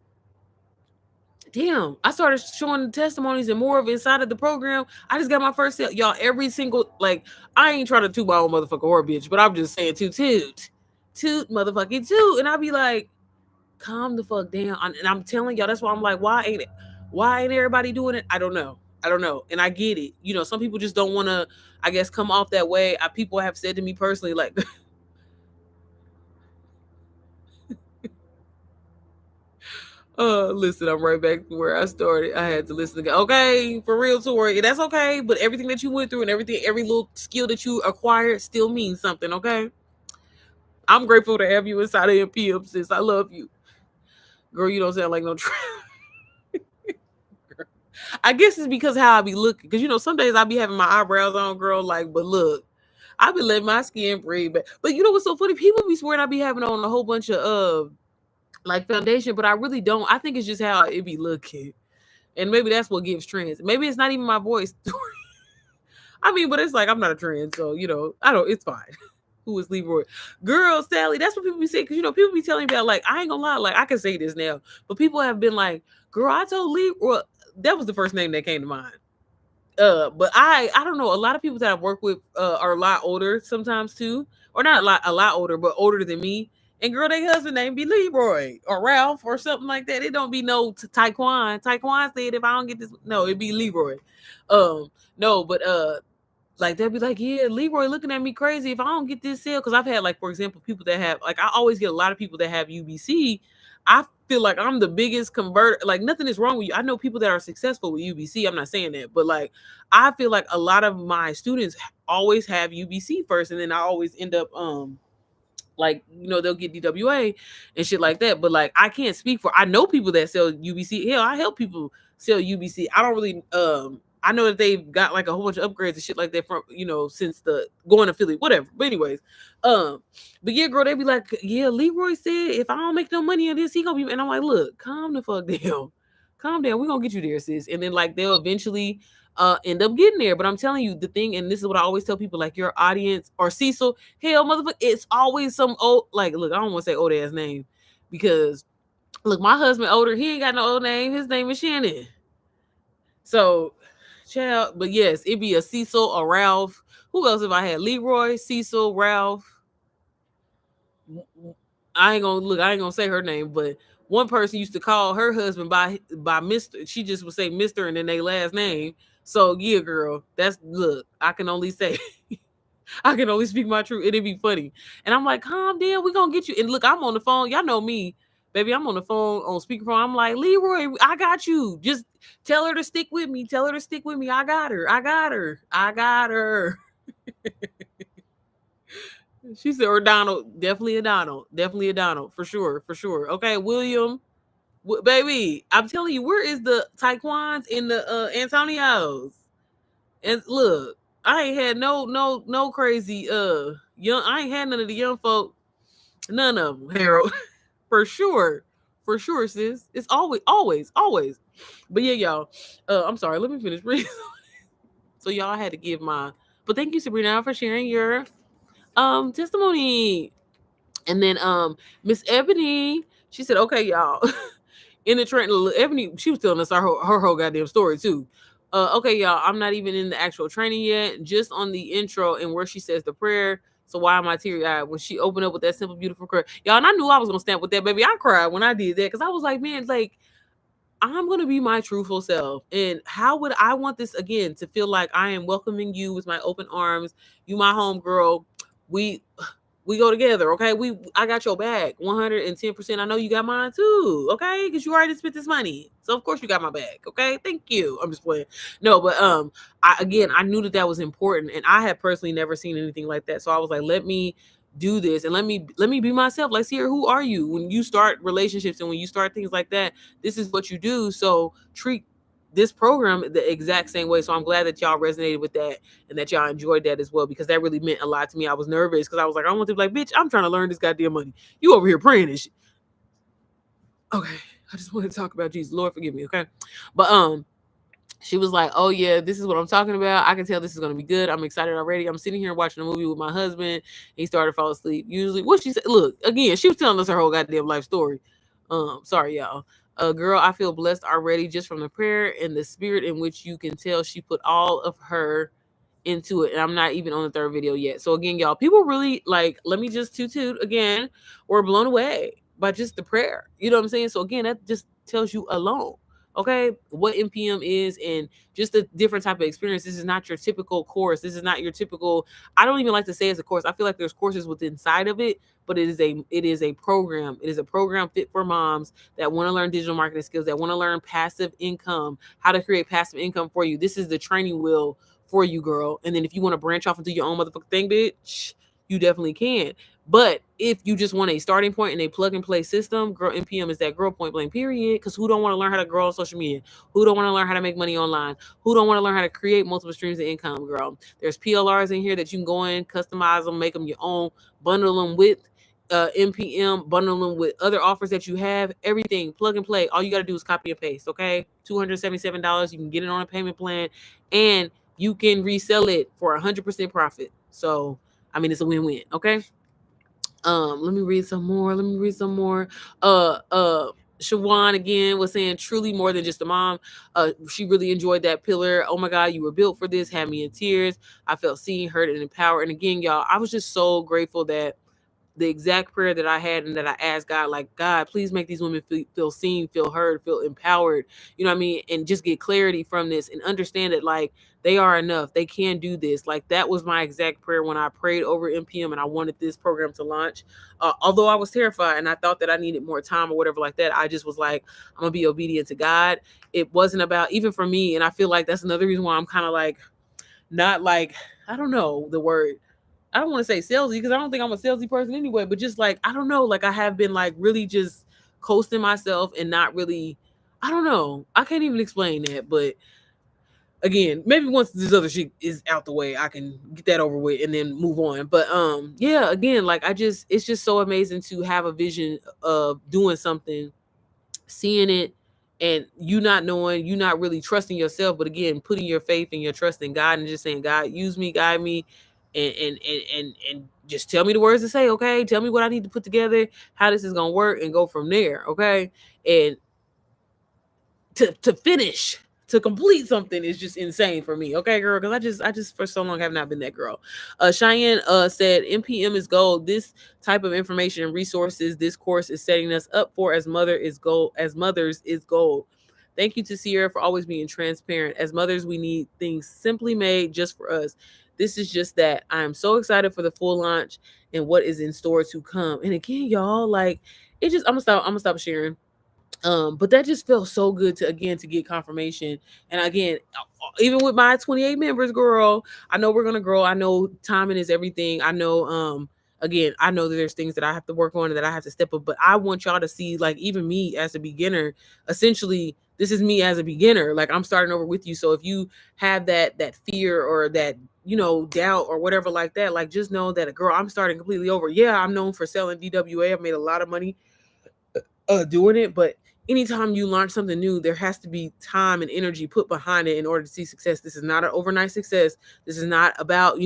Damn, I started showing the testimonies and more of it inside of the program. I just got my first sale. Y'all, every single, like, I ain't trying to toot my own motherfucking horn, bitch, but I'm just saying toot, motherfucking toot. And I'll be like, calm the fuck down. And I'm telling y'all, that's why I'm like, why ain't everybody doing it? I don't know. I don't know. And I get it. Some people just don't want to, I guess, come off that way. People have said to me personally, like, Listen, I'm right back to where I started. I had to listen again. Okay, for real, Tori, that's okay. But everything that you went through and everything, every little skill that you acquired, still means something. Okay, I'm grateful to have you inside of MPM, sis. I love you, girl. You don't sound like no. I guess it's because how I be looking. Because some days I be having my eyebrows on, girl. Like, but look, I be letting my skin breathe. But you know what's so funny? People be swearing I be having on a whole bunch of like foundation, but I really don't. I think it's just how it be looking. And maybe that's what gives trends. Maybe it's not even my voice. I mean, but it's like I'm not a trend, so I don't. It's fine. Who is Leroy? Girl, Sally. That's what people be saying because people be telling me about like I ain't gonna lie, like I can say this now, but people have been like, "Girl, I told Leroy." That was the first name that came to mind. But I don't know. A lot of people that I've worked with are a lot older sometimes too, or not a lot older, but older than me. And girl, their husband name be Leroy or Ralph or something like that. It don't be no Taekwon. Taekwon said if I don't get this, no, it'd be Leroy. No, but like they'll be like, yeah, Leroy looking at me crazy if I don't get this sale. Because I've had like, for example, people that have like I always get a lot of people that have UBC. I feel like I'm the biggest converter. Like nothing is wrong with you. I know people that are successful with UBC. I'm not saying that, but like I feel like a lot of my students always have UBC first, and then I always end up like they'll get DWA and shit like that. But like I can't speak for. I know people that sell UBC. Hell, I help people sell UBC. I don't really I know that they've got like a whole bunch of upgrades and shit like that from since the going to Philly, whatever. But anyways, um, but yeah, girl, they be like, yeah, Leroy said if I don't make no money on this, he gonna be. And I'm like, look, calm the fuck down, calm down. We gonna get you there, sis. And then like they'll eventually end up getting there. But I'm telling you the thing, and this is what I always tell people, like your audience or Cecil, hell, motherfucker, it's always some old like look, I don't want to say old ass name because look, my husband older, he ain't got no old name. His name is Shannon. So child, but yes, it'd be a Cecil, a Ralph. Who else if I had? Leroy, Cecil, Ralph. I ain't gonna say her name, but one person used to call her husband by Mr. She just would say Mr. and then their last name. So yeah, girl, that's look. I can only say I can only speak my truth. It'd be funny. And I'm like, calm down, we gonna get you. And look, I'm on the phone. Y'all know me, baby. I'm on the phone on speakerphone. I'm like, Leroy, I got you. Just tell her to stick with me. Tell her to stick with me. I got her. I got her. I got her. She said, or Donald. Definitely a Donald. Definitely a Donald. For sure. For sure. Okay, William. Baby, I'm telling you, where is the Taekwons in the Antonios? And look, I ain't had no crazy young. I ain't had none of the young folk. None of them, Harold. For sure, sis. It's always. But yeah, y'all. I'm sorry. Let me finish reading. So y'all had to give my. But thank you, Sabrina, for sharing your testimony. And then Miss Ebony, she said, "Okay, y'all." In the training, Ebony, she was telling us her whole goddamn story too. Okay, y'all, I'm not even in the actual training yet, just on the intro and where she says the prayer. So why am I teary eyed when she opened up with that simple, beautiful prayer, y'all? And I knew I was gonna stand with that, baby. I cried when I did that because I was like, man, like I'm gonna be my truthful self, and how would I want this again to feel like I am welcoming you with my open arms? You, my home girl. We we go together, okay? I got your back 110%. I know you got mine too, okay? Because you already spent this money. So of course you got my back, okay? Thank you. I'm just playing. No, but I knew that was important, and I had personally never seen anything like that. So I was like, let me do this and let me be myself. Let's hear who are you when you start relationships and when you start things like that. This is what you do. So treat this program the exact same way. So I'm glad that y'all resonated with that and that y'all enjoyed that as well, because that really meant a lot to me. I was nervous because I was like, I want to be like, bitch, I'm trying to learn this goddamn money. You over here praying and shit. Okay. I just want to talk about Jesus. Lord, forgive me. Okay. But she was like, oh yeah, this is what I'm talking about. I can tell this is going to be good. I'm excited already. I'm sitting here watching a movie with my husband. He started to fall asleep. Usually what she said, look, again, she was telling us her whole goddamn life story. Sorry, y'all. Girl, I feel blessed already just from the prayer and the spirit in which you can tell she put all of her into it. And I'm not even on the third video yet. So again, y'all, people really like, let me just toot again, were blown away by just the prayer. You know what I'm saying? So again, that just tells you alone. Okay, what NPM is, and just a different type of experience. This is not your typical course. This is not your typical. I don't even like to say it's a course. I feel like there's courses within inside of it, but it is a program. It is a program fit for moms that want to learn digital marketing skills, that want to learn passive income, how to create passive income for you. This is the training wheel for you, girl. And then if you want to branch off into your own motherfucking thing, bitch, you definitely can. But if you just want a starting point and a plug and play system, girl, NPM is that girl, point blank period. Because who don't want to learn how to grow on social media? Who don't want to learn how to make money online? Who don't want to learn how to create multiple streams of income, girl? There's PLRs in here that you can go in, customize them, make them your own, bundle them with NPM, bundle them with other offers that you have, everything, plug and play. All you got to do is copy and paste, okay? $277. You can get it on a payment plan, and you can resell it for 100% profit. So, I mean, it's a win-win, okay? Let me read some more. Shawan again was saying truly more than just a mom. She really enjoyed that pillar. Oh my God, you were built for this. Had me in tears. I felt seen, heard, and empowered. And again, y'all, I was just so grateful that the exact prayer that I had and that I asked God, like, God, please make these women feel seen, feel heard, feel empowered, you know what I mean? And just get clarity from this and understand that, like, they are enough. They can do this. Like, that was my exact prayer when I prayed over NPM and I wanted this program to launch. Although I was terrified and I thought that I needed more time or whatever like that, I just was like, I'm going to be obedient to God. It wasn't about, even for me, and I feel like that's another reason why I'm kind of like, not like, I don't know the word, I don't want to say salesy because I don't think I'm a salesy person anyway, but just like, I don't know, like I have been like really just coasting myself and not really, I don't know. I can't even explain that, but again, maybe once this other shit is out the way, I can get that over with and then move on. But yeah, again, like it's just so amazing to have a vision of doing something, seeing it, and you not knowing, you not really trusting yourself, but again, putting your faith and your trust in God and just saying, God, use me, guide me, and just tell me the words to say, okay? Tell me what I need to put together, how this is gonna work, and go from there, okay? And to finish, to complete something is just insane for me, okay, girl? Because I just for so long have not been that girl. Cheyenne said NPM is gold. This type of information and resources this course is setting us up for as mothers is gold. Thank you to Sierra for always being transparent. As mothers, we need things simply made just for us. This is just that. I am so excited for the full launch and what is in store to come. And again, y'all, like, it just, I'm gonna stop sharing, but that just felt so good to, again, to get confirmation. And again, even with my 28 members, girl, I know we're gonna grow. I know timing is everything. I know, again, I know that there's things that I have to work on and that I have to step up, but I want y'all to see, like, even me as a beginner, essentially this is me as a beginner, like I'm starting over with you. So if you have that fear or that, doubt or whatever like that, like, just know that, girl, I'm starting completely over. Yeah, I'm known for selling DWA. I've made a lot of money doing it, but anytime you launch something new, there has to be time and energy put behind it in order to see success. This is not an overnight success. This is not about,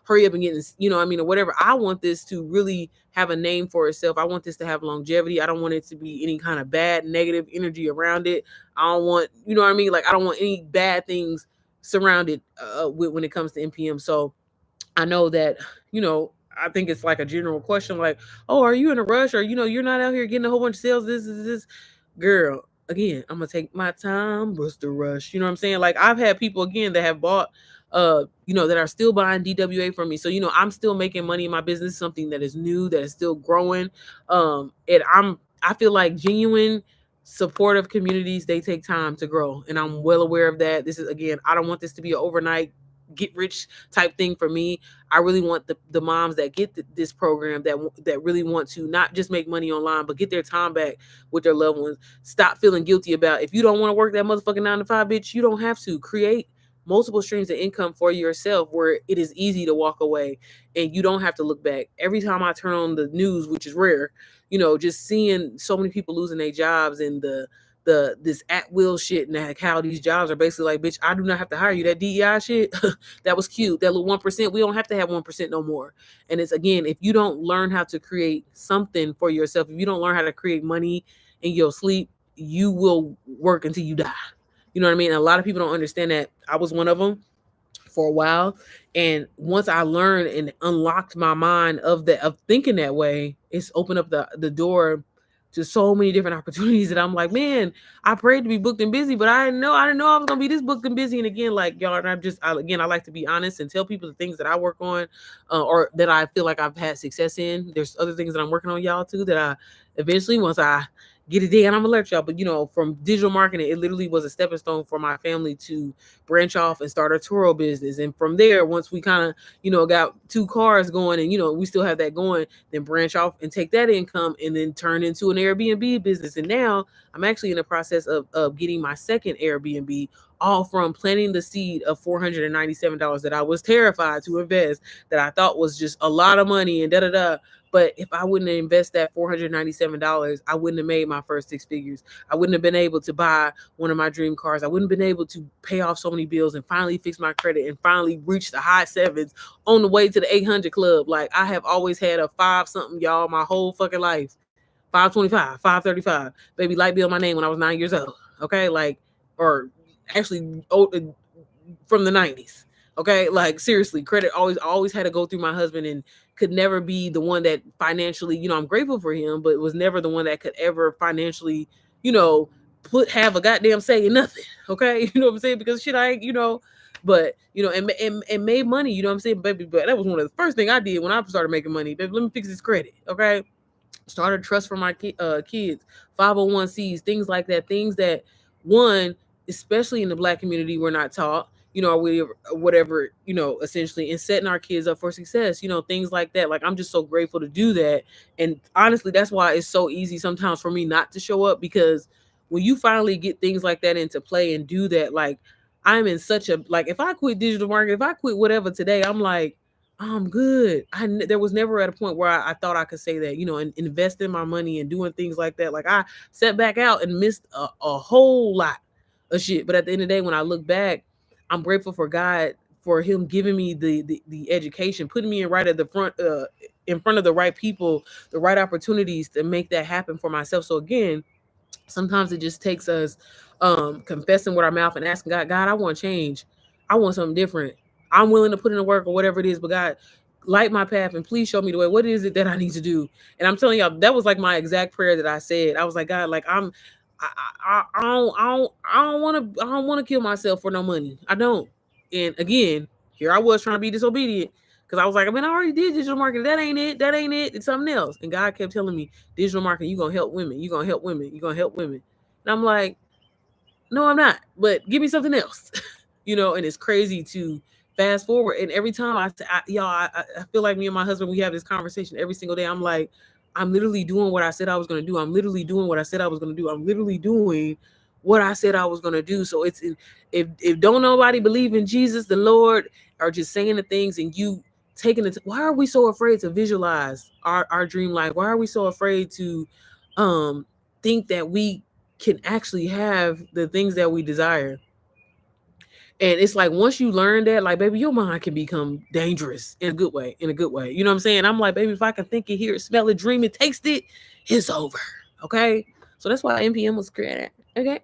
hurry up and getting, or whatever. I want this to really have a name for itself. I want this to have longevity. I don't want it to be any kind of bad negative energy around it. I don't want, like, I don't want any bad things surrounded when it comes to NPM. So I know that, I think it's like a general question, like, oh, are you in a rush? Or, you're not out here getting a whole bunch of sales. This is this. Girl, again, I'm gonna take my time. What's the rush? You know what I'm saying? Like, I've had people again that have bought that are still buying DWA from me. So, I'm still making money in my business, something that is new, that is still growing. And I feel like genuine supportive communities, they take time to grow. And I'm well aware of that. This is, again, I don't want this to be an overnight get rich type thing for me. I really want the moms that get this program that really want to not just make money online, but get their time back with their loved ones. Stop feeling guilty about, if you don't want to work that motherfucking 9 to 5, bitch, you don't have to. Create multiple streams of income for yourself where it is easy to walk away and you don't have to look back. Every time I turn on the news, which is rare, just seeing so many people losing their jobs and this at will shit, and like how these jobs are basically like, bitch, I do not have to hire you. That DEI shit, that was cute. That little 1%, we don't have to have 1% no more. And it's, again, if you don't learn how to create something for yourself, if you don't learn how to create money in your sleep, you will work until you die. You know what I mean? And a lot of people don't understand that. I was one of them for a while, and once I learned and unlocked my mind of thinking that way, it's opened up the door to so many different opportunities that I'm like, man, I prayed to be booked and busy, but I didn't know I was gonna be this booked and busy. And again, like y'all, and again, I like to be honest and tell people the things that I work on, or that I feel like I've had success in. There's other things that I'm working on, y'all, too, that I eventually, once I get it done, I'm gonna let y'all. But from digital marketing, it literally was a stepping stone for my family to branch off and start a Turo business. And from there, once we kind of, got two cars going, and we still have that going, then branch off and take that income and then turn into an Airbnb business. And now I'm actually in the process of getting my second Airbnb, all from planting the seed of $497 that I was terrified to invest, that I thought was just a lot of money and da da da. But if I wouldn't have invested that $497, I wouldn't have made my first six figures. I wouldn't have been able to buy one of my dream cars. I wouldn't have been able to pay off so many bills and finally fix my credit and finally reach the high sevens on the way to the 800 club. Like, I have always had a five something, y'all, my whole fucking life. 525, 535. Baby, light bill my name when I was 9 years old. Okay, like, or actually from the 90s. Okay, like, seriously, credit always had to go through my husband, and could never be the one that financially, I'm grateful for him, but it was never the one that could ever financially, you know, have a goddamn say in nothing. Okay, you know what I'm saying? Because shit, I ain't, but and made money. You know what I'm saying, baby? But that was one of the first thing I did when I started making money. Baby, let me fix this credit. Okay, start a trust for my kids, 501(c)s, things like that, things that, one, especially in the Black community, we're not taught, or whatever, essentially, and setting our kids up for success, things like that. Like, I'm just so grateful to do that. And honestly, that's why it's so easy sometimes for me not to show up, because when you finally get things like that into play and do that, like, I'm in such a, like, if I quit digital marketing, if I quit whatever today, I'm like, I'm good. There was never at a point where I thought I could say that, and investing my money and doing things like that. Like, I set back out and missed a whole lot of shit. But at the end of the day, when I look back, I'm grateful for God, for him giving me the education, putting me right at the front, in front of the right people, the right opportunities to make that happen for myself. So again, sometimes it just takes us confessing with our mouth and asking God, I want change. I want something different. I'm willing to put in the work or whatever it is, but God, light my path and please show me the way. What is it that I need to do? And I'm telling y'all, that was like my exact prayer that I said. I was like, God, like, I don't want to kill myself for no money. I don't. And again, here I was trying to be disobedient, because I was like, I mean, I already did digital marketing. That ain't it. That ain't it. It's something else. And God kept telling me, digital marketing, you're gonna help women. You're gonna help women. You're gonna help women. And I'm like, no, I'm not. But give me something else. And it's crazy to fast forward. And every time I feel like me and my husband, we have this conversation every single day. I'm like, I'm literally doing what I said I was going to do. I'm literally doing what I said I was going to do. I'm literally doing what I said I was going to do. So it's, if don't nobody believe in Jesus, the Lord, or just saying the things, and you taking it, why are we so afraid to visualize our dream life? Why are we so afraid to think that we can actually have the things that we desire? And it's like, once you learn that, like, baby, your mind can become dangerous in a good way, in a good way. You know what I'm saying? I'm like, baby, if I can think it, hear it, smell it, dream it, taste it, it's over. Okay. So that's why NPM was created. Okay.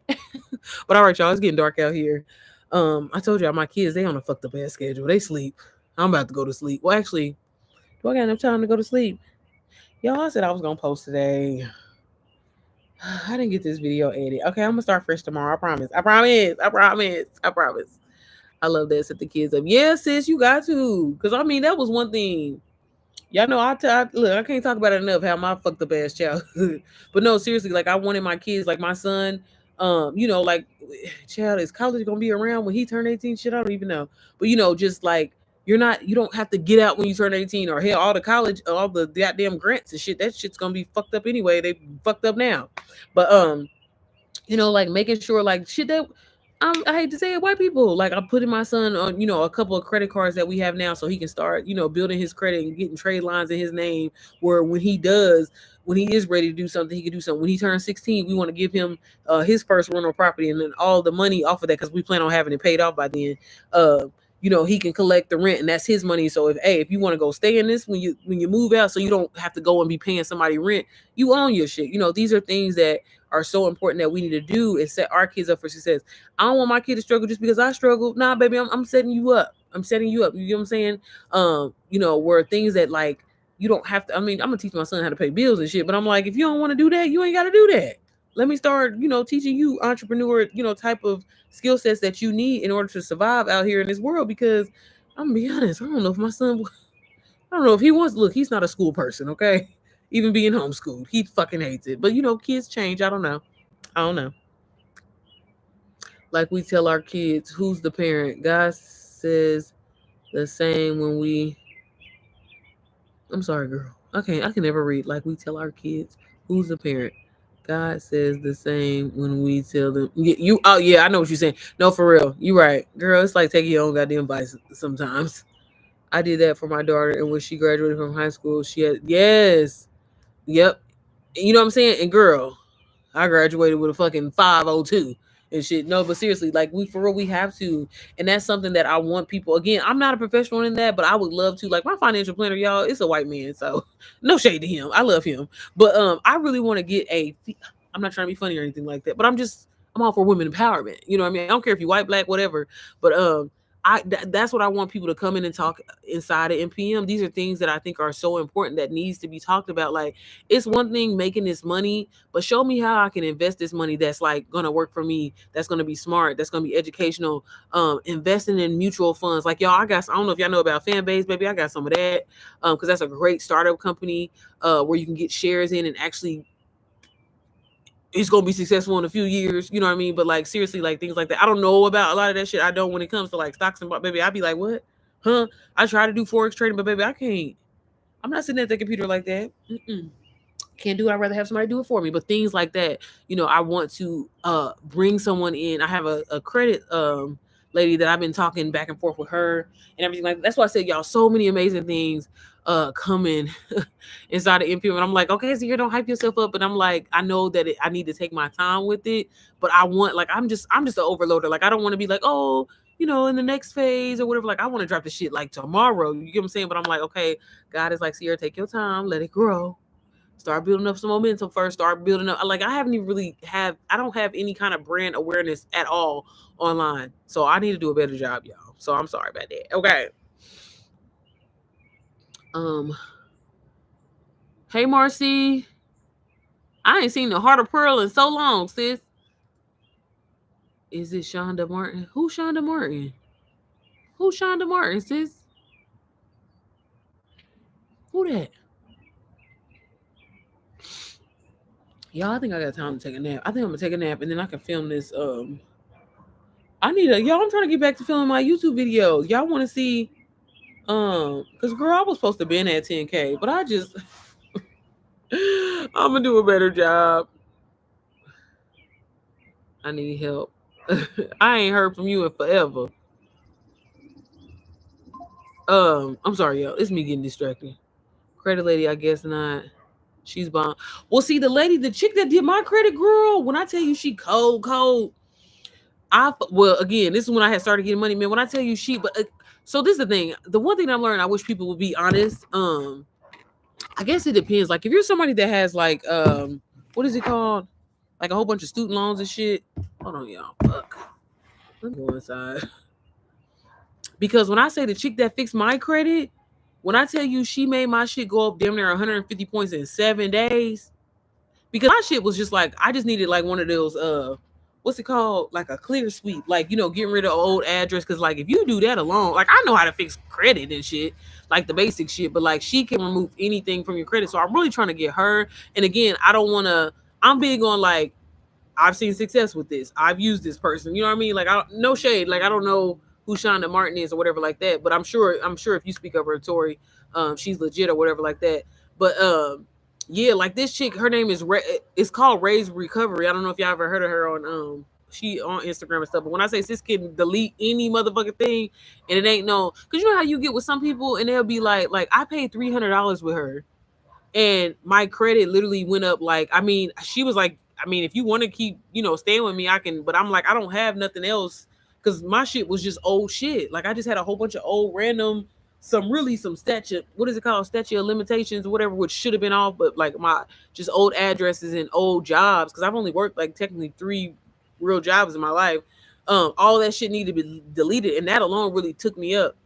But all right, y'all, it's getting dark out here. I told y'all, my kids, they on a fucked up ass schedule. They sleep. I'm about to go to sleep. Well, actually, do I got enough time to go to sleep? Y'all, I said I was gonna post today. I didn't get this video edited. Okay, I'm gonna start fresh tomorrow. I promise. I promise. I promise. I promise. I love that. Set the kids up. Yeah, sis, you got to. Because, I mean, that was one thing. Y'all know, look, I can't talk about it enough, how my fucked up ass childhood. But no, seriously, like, I wanted my kids, like my son, like, child, is college going to be around when he turned 18? Shit, I don't even know. But, just like, you don't have to get out when you turn 18, or hell, all the college, all the goddamn grants and shit. That shit's going to be fucked up anyway. They fucked up now. But, like, making sure, like, shit that I hate to say it, white people, like, I'm putting my son on, a couple of credit cards that we have now, so he can start, building his credit and getting trade lines in his name, where when he is ready to do something, he can do something. When he turns 16, we want to give him his first rental property, and then all the money off of that, because we plan on having it paid off by then. He can collect the rent, and that's his money. So if you want to go stay in this when you move out, so you don't have to go and be paying somebody rent, you own your shit. These are things that are so important that we need to do and set our kids up for success. I don't want my kid to struggle just because I struggle. Nah, baby, I'm setting you up. I'm setting you up. You know what I'm saying? Where things that, like, you don't have to. I mean, I'm gonna teach my son how to pay bills and shit, but I'm like, if you don't want to do that, you ain't got to do that. Let me start, teaching you entrepreneur, type of skill sets that you need in order to survive out here in this world. Because I'm gonna be honest, I don't know if my son, I don't know if he wants. Look, he's not a school person, okay? Even being homeschooled, he fucking hates it. But kids change. I don't know. I don't know. Like we tell our kids, who's the parent? God says the same when we. I'm sorry, girl. I can never read. Like we tell our kids, who's the parent? God says the same when we tell them. You. Oh yeah, I know what you're saying. No, for real. You right, girl. It's like taking your own goddamn advice sometimes. I did that for my daughter, and when she graduated from high school, she had yes, yep. You know what I'm saying? And girl, I graduated with a fucking 502 and shit. No, but seriously, like we for real, we have to. And that's something that I want people again, I'm not a professional in that, but I would love to. Like my financial planner, y'all, it's a white man. So no shade to him. I love him. But I really want to get I'm not trying to be funny or anything like that, but I'm all for women empowerment. You know what I mean? I don't care if you're white, black, whatever. But that's what I want people to come in and talk inside of NPM. These are things that I think are so important that needs to be talked about. Like it's one thing making this money, but show me how I can invest this money that's like gonna work for me, that's gonna be smart, that's gonna be educational. Investing in mutual funds. Like y'all, I don't know if y'all know about Fanbase, baby. I got some of that. Because that's a great startup company where you can get shares in and actually it's gonna be successful in a few years, you know what I mean? But like seriously, like things like that. I don't know about a lot of that shit. I don't when it comes to like stocks and baby. I'd be like, what? Huh? I try to do forex trading, but baby, I can't. I'm not sitting at the computer like that. Mm-mm. Can't do it. I'd rather have somebody do it for me. But things like that, I want to bring someone in. I have a credit lady that I've been talking back and forth with her and everything like that. That's why I said y'all so many amazing things coming inside of NPM. And I'm like, okay, so you don't hype yourself up. But I'm like, I know that I need to take my time with it. But I want like I'm just an overloader. Like I don't want to be like, oh, in the next phase or whatever. Like I want to drop the shit like tomorrow. You get what I'm saying? But I'm like, okay, God is like, Sierra, take your time, let it grow. Start building up some momentum first. Start building up. Like I haven't even really have. I don't have any kind of brand awareness at all online. So I need to do a better job, y'all. So I'm sorry about that. Okay. Um. Hey, Marcy. I ain't seen the Heart of Pearl in so long, sis. Is it Shonda Martin? Who's Shonda Martin? Who's Shonda Martin, sis? Who that? Y'all, I think I got time to take a nap. I think I'm gonna take a nap and then I can film this. Y'all. I'm trying to get back to filming my YouTube videos. Y'all want to see? Cause girl, I was supposed to been at 10K, but I'm gonna do a better job. I need help. I ain't heard from you in forever. I'm sorry, y'all. It's me getting distracted. Credit lady, I guess not. She's bomb. Well, see, the chick that did my credit, girl. When I tell you she cold, cold. Well, again, this is when I had started getting money, man. When I tell you but so this is the thing. The one thing I learned, I wish people would be honest. I guess it depends. Like if you're somebody that has like what is it called? Like a whole bunch of student loans and shit. Hold on, y'all. Fuck. Let me go inside. Because when I say the chick that fixed my credit, when I tell you she made my shit go up damn near 150 points in 7 days, because my shit was just like I just needed like one of those what's it called, like a clear sweep, like getting rid of old address. Because like if you do that alone, like I know how to fix credit and shit, like the basic shit, but like she can remove anything from your credit. So I'm really trying to get her. And again, I don't want to. I'm big on like I've seen success with this. I've used this person. You know what I mean? Like no shade. Like I don't know who Shonda Martin is or whatever like that, but I'm sure if you speak of her, Tori, she's legit or whatever like that. But yeah, like this chick, her name is it's called Ray's Recovery. I don't know if y'all ever heard of her on she on Instagram and stuff. But when I say sis can delete any motherfucking thing, and it ain't no, cause you know how you get with some people and they'll be like I paid $300 with her, and my credit literally went up. Like I mean, she was like, I mean, if you want to keep staying with me, I can. But I'm like, I don't have nothing else because my shit was just old shit. Like I just had a whole bunch of old random some statute, what is it called, statute of limitations or whatever, which should have been off, but like my just old addresses and old jobs, because I've only worked like technically 3 real jobs in my life. All that shit needed to be deleted, and that alone really took me up.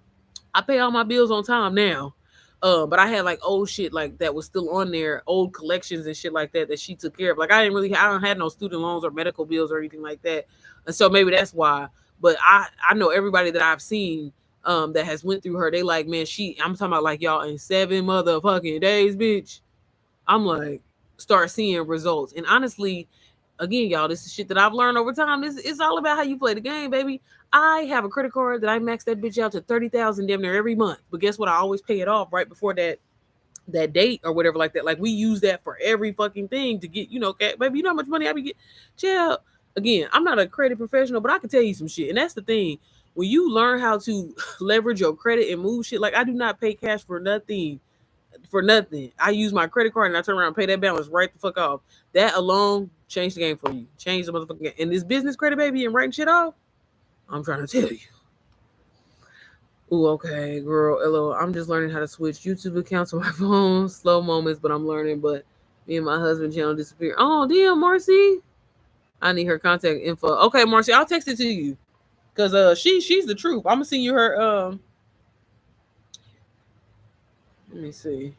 I pay all my bills on time now, But I had like old shit like that was still on there, old collections and shit like that that she took care of. Like I don't had no student loans or medical bills or anything like that, and so maybe that's why. But I know everybody that I've seen that has went through her. They like, man, I'm talking about like y'all in 7 motherfucking days, bitch. I'm like, start seeing results. And honestly, again, y'all, this is shit that I've learned over time. This it's all about how you play the game, baby. I have a credit card that I max that bitch out to 30,000 damn near every month. But guess what? I always pay it off right before that date or whatever like that. Like we use that for every fucking thing to get, baby, you know how much money I be get. Chill. Again, I'm not a credit professional, but I can tell you some shit. And that's the thing. When you learn how to leverage your credit and move shit, like I do not pay cash for nothing. For nothing. I use my credit card and I turn around and pay that balance right the fuck off. That alone changed the game for you. Change the motherfucking game. And this business credit, baby, and writing shit off, I'm trying to tell you. Ooh, okay, girl. Hello. I'm just learning how to switch YouTube accounts on my phone. Slow moments, but I'm learning. But me and my husband channel disappeared. Oh, damn, Marcy. I need her contact info. Okay, Marcy, I'll text it to you. Cause she's the truth. I'm gonna send you her let me see.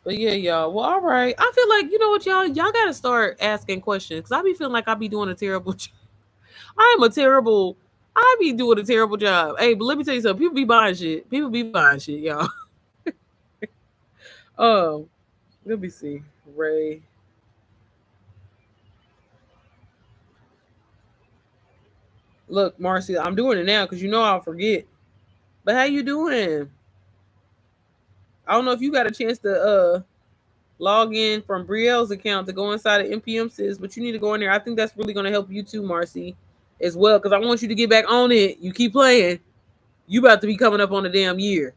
But yeah, y'all. Well, all right. I feel like you know what, y'all gotta start asking questions. Cause I be feeling like I be doing a terrible job. I am a terrible I be doing a terrible job. Hey, but let me tell you something. People be buying shit. People be buying shit, y'all. Um, let me see. Ray. Look, Marcy, I'm doing it now because you know I'll forget. But how you doing? I don't know if you got a chance to log in from Brielle's account to go inside of NPM sis, but you need to go in there. I think that's really gonna help you too, Marcy, as well. Cause I want you to get back on it. You keep playing. You about to be coming up on a damn year.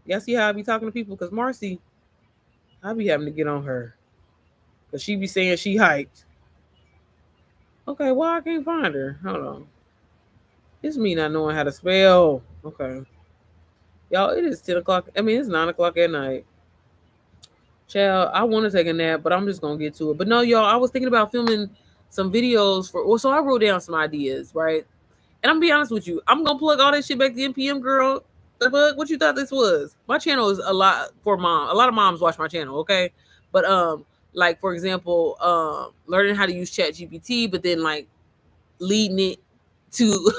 Y'all see how I be talking to people? Cause Marcy, I be having to get on her. Cause she be saying she hyped. Okay, well I can't find her. Hold on. It's me not knowing how to spell. Okay. Y'all, it is 10 o'clock. I mean, it's 9 o'clock at night. Child, I want to take a nap, but I'm just going to get to it. But no, y'all, I was thinking about filming some videos for, well, so I wrote down some ideas, right? And I'm going to be honest with you. I'm going to plug all that shit back to NPM, girl. The fuck? What you thought this was? My channel is a lot for mom. A lot of moms watch my channel, okay? But, like, for example, learning how to use Chat GPT, but then, like, leading it to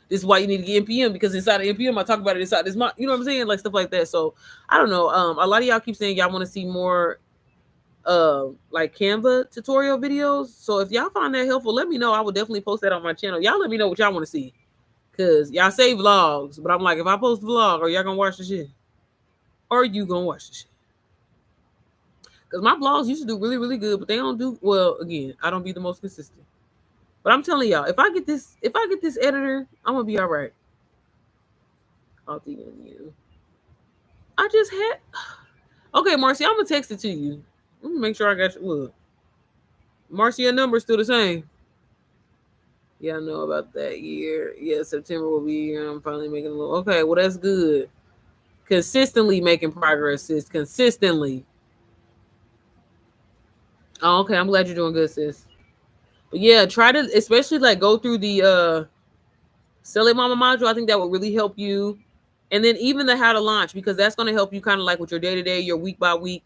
this is why you need to get NPM because inside of NPM I talk about it inside this month. You know what I'm saying? Like stuff like that. So I don't know. A lot of y'all keep saying y'all want to see more like Canva tutorial videos. So if y'all find that helpful, let me know. I will definitely post that on my channel. Y'all let me know what y'all want to see. Cause y'all say vlogs, but I'm like, if I post a vlog, are y'all gonna watch the shit? Or are you gonna watch the shit? Cause my vlogs used to do really, really good, but they don't do well. Again, I don't be the most consistent. But I'm telling y'all, if I get this editor, I'm gonna be all right. I'll DM you. I just had. Okay, Marcy, I'm gonna text it to you. Let me make sure I got you. Look, Marcy, your number's still the same. Yeah, I know about that year. Yeah, September will be here. I'm finally making a little. Okay, well that's good. Consistently making progress, sis. Consistently. Oh, okay. I'm glad you're doing good, sis. But yeah, try to especially like go through the Sell It Mama module. I think that will really help you. And then even the how to launch, because that's going to help you kind of like with your day to day, your week by week,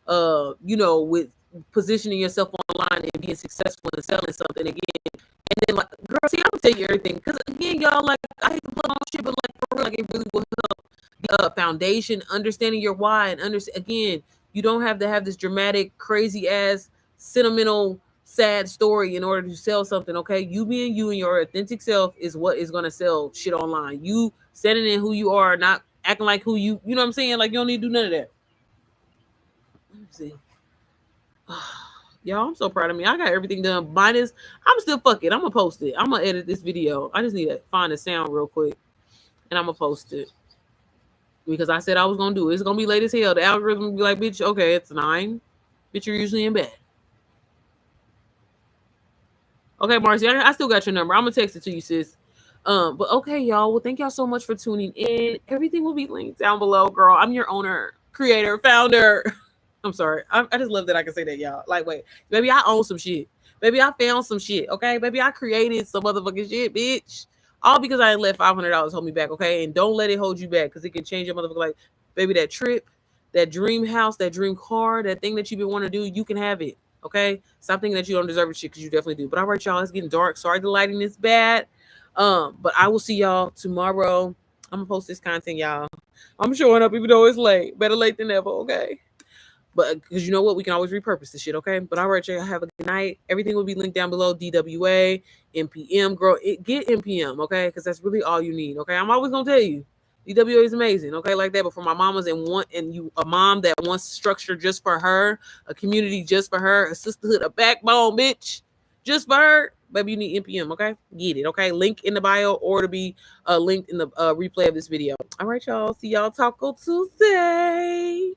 with positioning yourself online and being successful and selling something again. And then like, girl, see, I'm gonna tell you everything because again, y'all, like I hate to plug on shit, but like for real, like it really will help the foundation, understanding your why, and understand again, you don't have to have this dramatic, crazy ass, sentimental sad story in order to sell something. Okay, you being you and your authentic self is what is going to sell shit online. You setting in who you are, not acting like who you know what I'm saying. Like you don't need to do none of that. Let me see. Y'all, I'm so proud of me. I got everything done minus I'm still fuck it. I'm gonna post it. I'm gonna edit this video. I just need to find the sound real quick and I'm gonna post it because I said I was gonna do it. It's gonna be late as hell. The algorithm will be like, bitch, okay, it's 9. Bitch, you're usually in bed. Okay, Marcy, I still got your number. I'm gonna text it to you, sis. But okay, y'all. Well, thank y'all so much for tuning in. Everything will be linked down below, girl. I'm your owner, creator, founder. I'm sorry. I just love that I can say that, y'all. Like, wait, maybe I own some shit. Maybe I found some shit. Okay, maybe I created some motherfucking shit, bitch. All because I ain't let $500 hold me back, okay? And don't let it hold you back because it can change your motherfucker life. Baby, that trip, that dream house, that dream car, that thing that you've been wanting to do, you can have it, okay? Stop thinking that you don't deserve the shit because you definitely do. But all right, y'all, it's getting dark. Sorry the lighting is bad. But I will see y'all tomorrow. I'm gonna post this content, y'all. I'm showing up even though it's late. Better late than never, okay? But because you know what, we can always repurpose this shit, okay? But all right, y'all, have a good night. Everything will be linked down below. DWA, NPM, girl, get NPM, okay? Because that's really all you need, okay? I'm always gonna tell you, DWA is amazing, okay? Like that. But for my mamas and you, a mom that wants structure just for her, a community just for her, a sisterhood, a backbone, bitch, just for her, baby, you need NPM, okay? Get it, okay? Link in the bio or to be linked in the replay of this video. All right, y'all. See y'all Taco Tuesday.